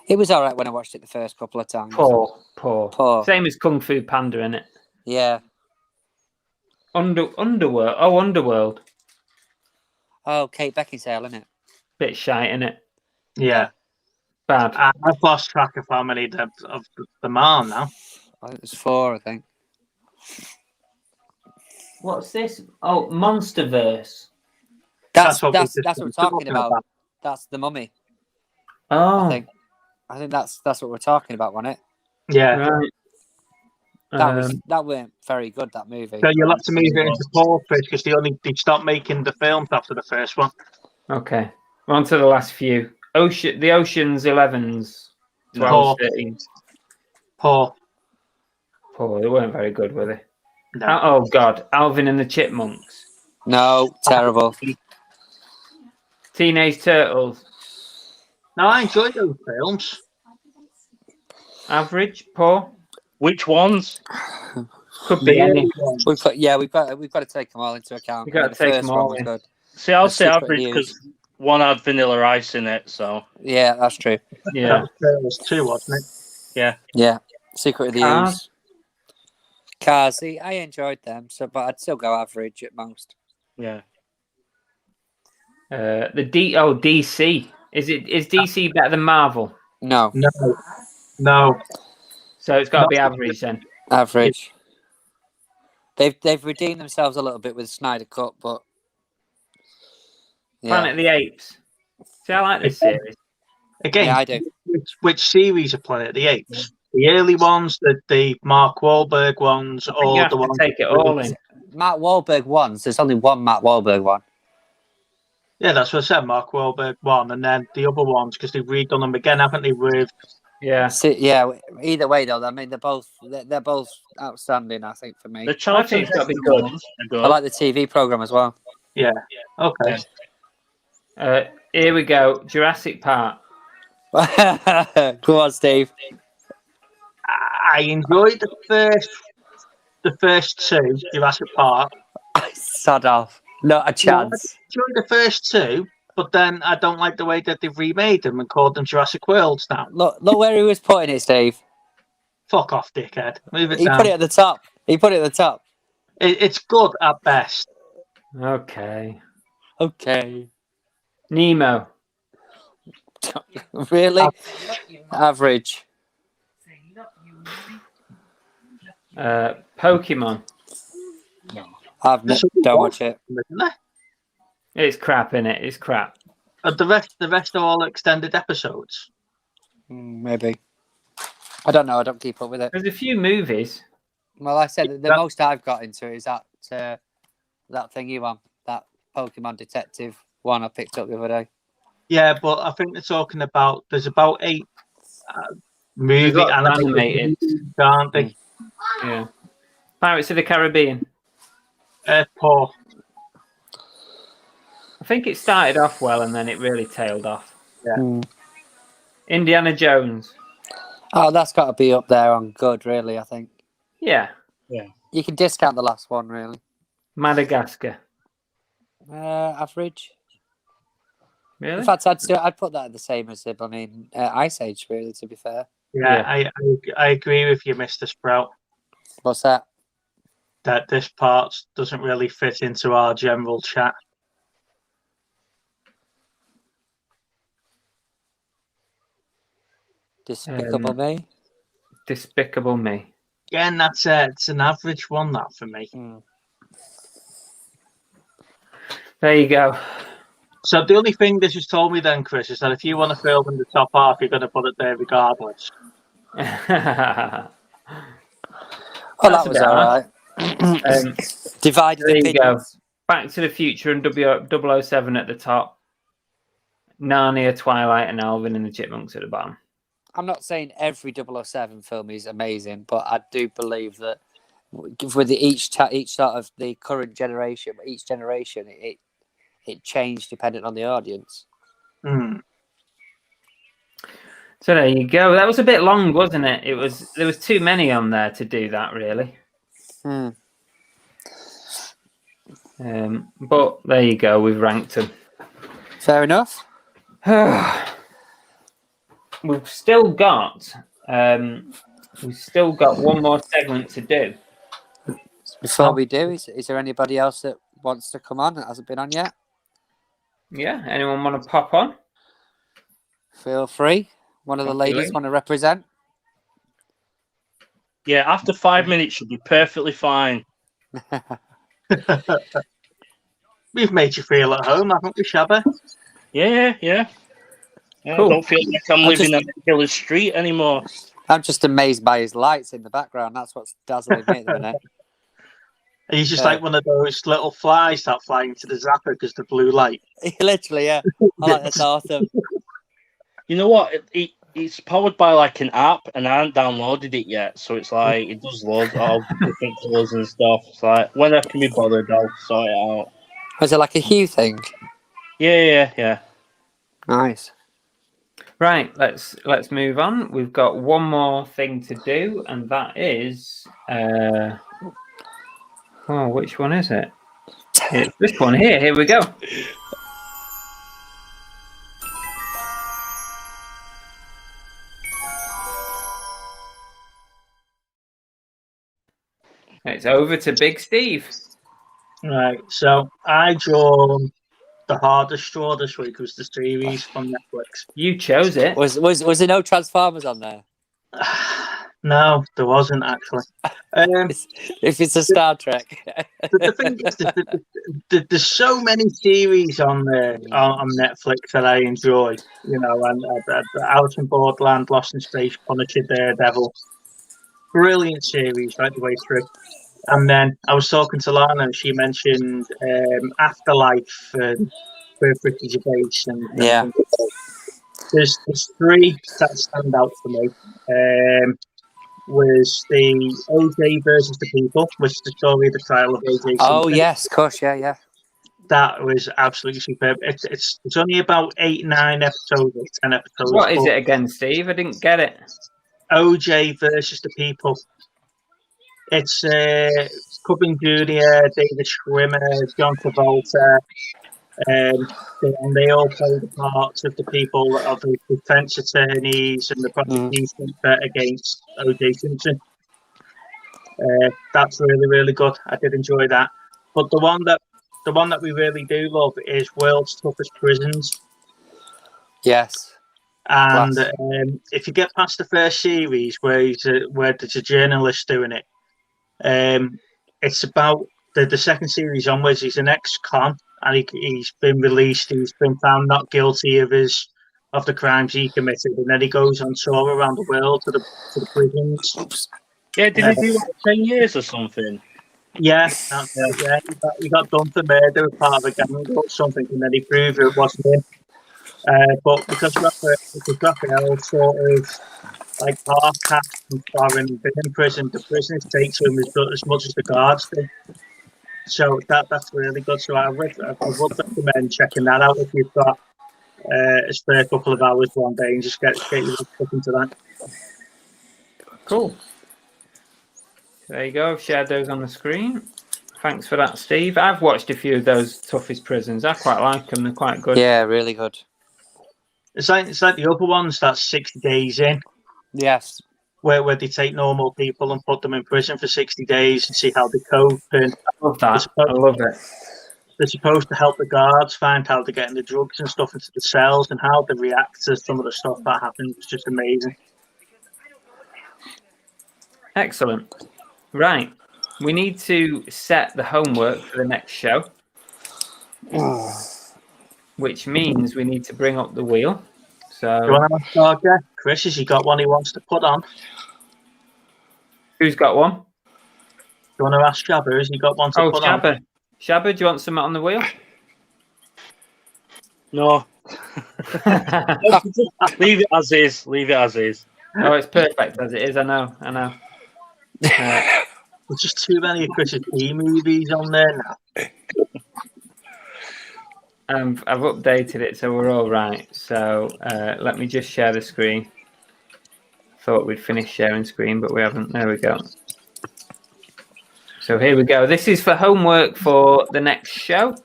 It was all right when I watched it the first couple of times. Poor. Same as Kung Fu Panda, innit? Yeah. Underworld. Oh, Underworld. Oh, Kate Beckinsale, isn't it? Bit shite, innit? Yeah. Bad. I've lost track of how many of them are now. I think it was 4, I think. What's this? Oh, Monsterverse. That's what we're talking about. That's The Mummy. Oh. I think that's what we're talking about, wasn't it? Yeah. Right. That weren't very good, that movie. So you'll have to move it into poor because they stopped making the films after the first one. Okay. We're on to the last few. The Ocean's 11s. 12, 13. Poor. They weren't very good, were they? No. Oh, God. Alvin and the Chipmunks. No, terrible. Teenage Turtles. No, I enjoyed those films. Average, poor. Which ones? Could be any. We've got to take them all into account. We've got to take them all in. Good. See, I'll say average because one had Vanilla Ice in it, so. Yeah, that's true. Yeah. That was 2, wasn't it? Yeah. Yeah. Secret of the Ooze. Cars, see, I enjoyed them, but I'd still go average at most. Yeah. DC. Is DC better than Marvel? No. So it's got to be average then. Average. They've redeemed themselves a little bit with Snyder Cut, but Planet of the Apes. See, I like this series. Again, yeah, I do. Which series of Planet of the Apes? The early ones, the Mark Wahlberg ones, or the ones take it all in. Mark Wahlberg ones. There's only one Mark Wahlberg one. Yeah, that's what I said. Mark Wahlberg one, and then the other ones because they've redone them again, haven't they? With Either way, though, I mean, they're both outstanding. I think for me, The Charlton's got to be good. I like the TV program as well. Yeah. Okay. Here we go. Jurassic Park. Come on, Steve. I enjoyed the first two Jurassic Park. Sod off. Not a chance. I enjoyed the first two, but then I don't like the way that they've remade them and called them Jurassic Worlds now. Look where he was putting it, Steve. Fuck off, dickhead. Move it He down. put it at the top. He put it at the top. It's good at best. Okay. Okay. Nemo. Really? Average. Pokemon. Don't watch it. It's crap, innit? It's crap. The rest are all extended episodes. Maybe. I don't know. I don't keep up with it. There's a few movies. Well, I said the most I've got into it is that thingy one, that Pokemon Detective one I picked up the other day. Yeah, but I think they're talking about there's about 8 movie animated, aren't they? Yeah. Pirates of the Caribbean. Poor. I think it started off well and then it really tailed off. Yeah. Indiana Jones. Oh, that's got to be up there on good, really, I think. Yeah. Yeah. You can discount the last one, really. Madagascar. Average. Really? In fact, I'd put that the same as the Ice Age, really, to be fair. Yeah. I agree with you, Mr. Sprout. What's that? That this part doesn't really fit into our general chat. Despicable Me? Despicable Me. Again, it's an average one, that, for me. There you go. So the only thing this has told me then, Chris, is that if you want to film in the top half, you're going to put it there regardless. That was all right. Divided there you opinions. go. Back to the Future and 007 at the top. Narnia, Twilight, and Alvin and the Chipmunks at the bottom. I'm not saying every 007 film is amazing, but I do believe that with each sort of the current generation, each generation, it changed depending on the audience. So there you go. That was a bit long, wasn't it? There was too many on there to do that, really. But there you go. We've ranked them. Fair enough. We've still got one more segment to do. Before we do, is there anybody else that wants to come on that hasn't been on yet? Yeah. Anyone want to pop on? Feel free. One of the ladies want to represent? Yeah, after 5 minutes should be perfectly fine. We've made you feel at home, haven't we, Shabba? Yeah. Cool. I don't feel like I'm living on Killer Street anymore. I'm just amazed by his lights in the background. That's what's dazzling me at the minute. He's just like one of those little flies that fly into the zapper because the blue light. Literally, yeah. That's awesome. You know what? It's powered by like an app, and I haven't downloaded it yet. So it's like it does loads of different colours and stuff. It's like when I can be bothered, I'll sort it out. Was it like a hue thing? Yeah. Nice. Right, let's move on. We've got one more thing to do, and that is which one is it? It's this one here. Here we go. It's over to Big Steve. Right, so I drawn the hardest straw this week was the series from Netflix. You chose it. Was there no Transformers on there? No, there wasn't actually. If it's a Star Trek. The thing is, there's so many series on there on Netflix that I enjoy. You know, and Alice in Borderland, Lost in Space, Punisher, Daredevil. Brilliant series right the way through. And then I was talking to Lana, and she mentioned Afterlife and Perfect Debate. And there's 3 that stand out for me. Was the AJ versus the People, which is the story of the trial of AJ. Oh yes, of course, yeah. That was absolutely superb. It's only about 8, 9 episodes, or 10 episodes. What is it again, Steve? I didn't get it. OJ versus the People. It's Cubbing Jr., David Schwimmer, John Travolta, and they all play the parts of the people, of the defense attorneys and the prosecution against OJ Simpson. That's really, really good. I did enjoy that. But the one that we really do love is World's Toughest Prisons. Yes. And if you get past the first series where there's a journalist doing it, it's about the second series onwards. He's an ex-con, and he's been released. He's been found not guilty of the crimes he committed, and then he goes on tour around the world to the prisons. Oops. Yeah, did he do 10 years or something? Yeah, he got done for murder as part of a gang or something, and then he proved it wasn't him. But because Raphael sort of like half-caste and foreign and been in prison, the prisoners take to him as much as the guards do. So that's really good. So I would recommend checking that out if you've got a spare couple of hours one day and just get your stuff into that. Cool. There you go. I've shared those on the screen. Thanks for that, Steve. I've watched a few of those Toughest Prisons. I quite like them. They're quite good. Yeah, really good. It's like the other ones that's 60 days in. Yes. Where they take normal people and put them in prison for 60 days and see how they cope. And I love that. I love it. They're supposed to help the guards find how they're getting the drugs and stuff into the cells and how they react to some of the stuff that happens. It's just amazing. Excellent. Right. We need to set the homework for the next show. Which means we need to bring up the wheel. So, do you want to start, Chris? Has he got one he wants to put on? Who's got one? Do you want to ask Shabba? Has he got one to put Shabba. on? Shabba, do you want something on the wheel? No. Leave it as is. Leave it as is. Oh, it's perfect as it is. I know. There's just too many of Chris's B movies on there now. I've updated it, so we're all right. So let me just share the screen. Thought we'd finish sharing screen, but we haven't. There we go. So here we go. This is for homework for the next show.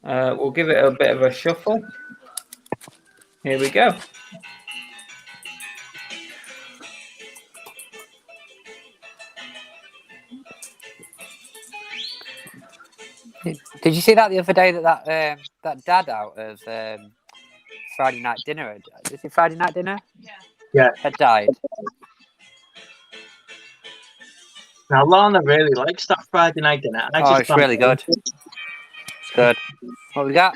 We'll give it a bit of a shuffle. Here we go. Did you see that the other day that dad out of Friday Night Dinner? Is it Friday Night Dinner? Yeah. Had died. Now, Lana really likes that Friday Night Dinner. It's really good. It's good. What we got?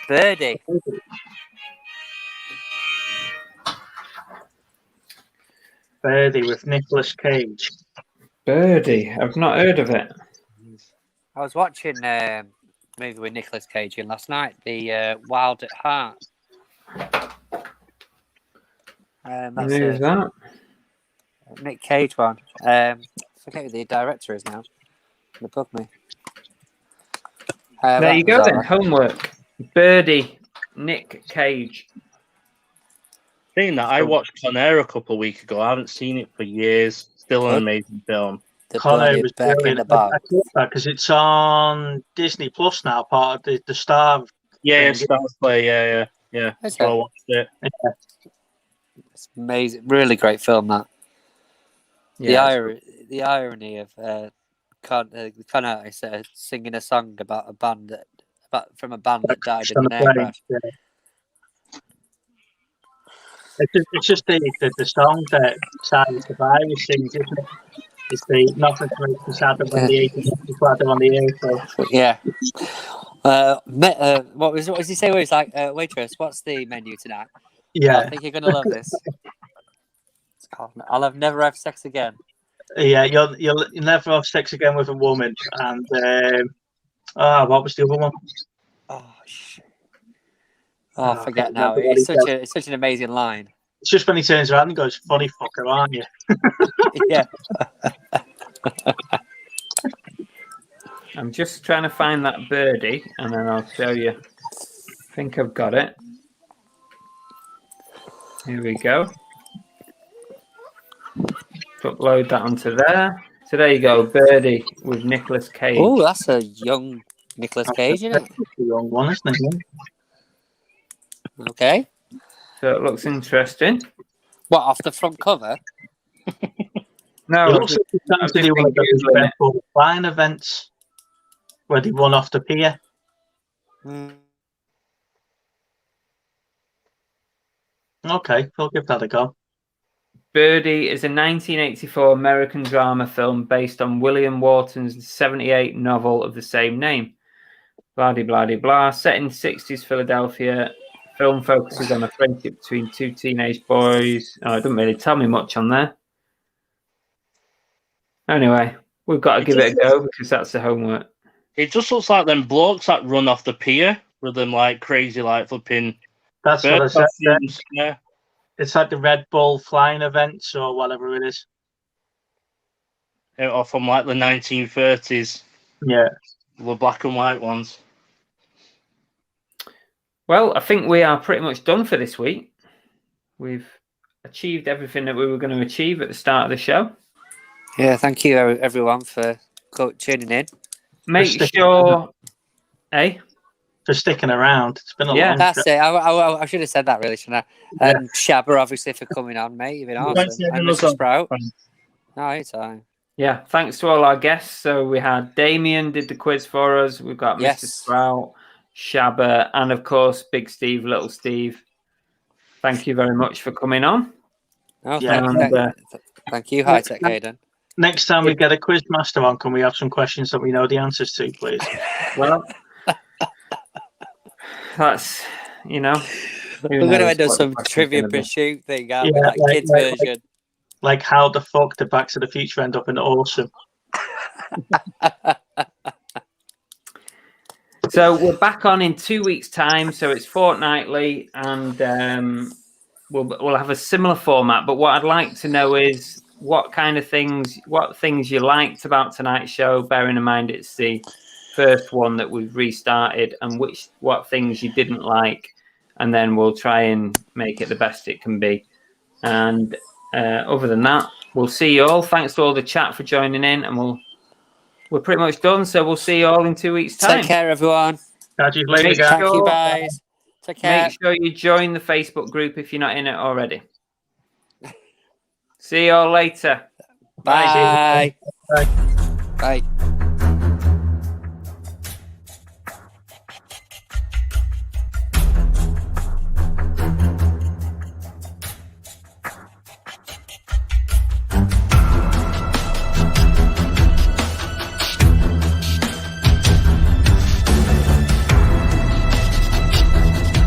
Birdie. Birdie with Nicolas Cage. Birdie. I've not heard of it. I was watching a movie with Nicolas Cage in last night, the Wild at Heart. Who's that? Nick Cage one. I forget who the director is now. They bugged me. There you go then. Homework. Birdie. Nick Cage. Saying that, I watched Con Air a couple of weeks ago. I haven't seen it for years. Still an amazing film. Con Air was brilliant. I thought that because it's on Disney Plus now, part of the Star. Yeah, Star Play. Yeah. So I watched it. Yeah. It's amazing. Really great film, that. Yeah, the irony of Con Artist singing a song about a band from a band that died in an air crash. Yeah. It's just the song that Silence the Virus sings, isn't it? It's the nothing makes me sadder when the 18 flatter on the air. So. Yeah. What does he say? Where he's like, waitress, what's the menu tonight? Yeah. I think you're gonna love this. It's called I'll never have sex again. Yeah, you'll never have sex again with a woman. And what was the other one? Oh shit. Oh, forget now. It's such an amazing line. It's just when he turns around and goes, "Funny fucker, aren't you?" Yeah. I'm just trying to find that birdie, and then I'll show you. I think I've got it. Here we go. Upload that onto there. So there you go, birdie with Nicolas Cage. Oh, that's a young Nicolas Cage, isn't it? That's a young one, isn't it? Okay. So it looks interesting. What, off the front cover? No, It looks like he's trying to do one of those Revamped flying events where they run off the pier. Okay, we'll give that a go. Birdie is a 1984 American drama film based on William Wharton's 78 novel of the same name. Blah, blah, blah, blah. Set in 60s Philadelphia, film focuses on a friendship between two teenage boys. Oh, it doesn't really tell me much on there. Anyway, we've got to give it a go because that's the homework. It just looks like them blokes that run off the pier with them like crazy like flipping. That's what I said. Yeah. It's like the Red Bull flying events or whatever it is. Or from like the 1930s. Yeah. The black and white ones. Well, I think we are pretty much done for this week. We've achieved everything that we were going to achieve at the start of the show. Yeah, thank you everyone for tuning in. Make sure, for sticking around. It's been a long that's trip. it. I should have said that really, shouldn't I? And Shabba, obviously, for coming on, mate. You've been awesome. And Mr. Sprout. No, anytime. Yeah, thanks to all our guests. So we had Damien did the quiz for us. We've got Mr. Sprout, Shabba, and of course, Big Steve, Little Steve. Thank you very much for coming on. Oh, thank you, High Tech Hayden. Next time we get a quiz master on, can we have some questions that we know the answers to, please? Well, that's, you know. We're going to end up some Trivia Pursuit thing, aren't we? Like kids version. Like how the fuck did Back to the Future end up in Awesome? So we're back on in 2 weeks' time. So it's fortnightly, and we'll have a similar format. But what I'd like to know is what things you liked about tonight's show, bearing in mind it's the first one that we've restarted, and what things you didn't like, and then we'll try and make it the best it can be. And other than that, we'll see you all. Thanks to all the chat for joining in, and we're pretty much done. So we'll see you all in 2 weeks' time. Take care, everyone. Catch you later, guys. Thank you, guys. Take care. Make sure you join the Facebook group if you're not in it already. See you all later. Bye. Bye. Bye.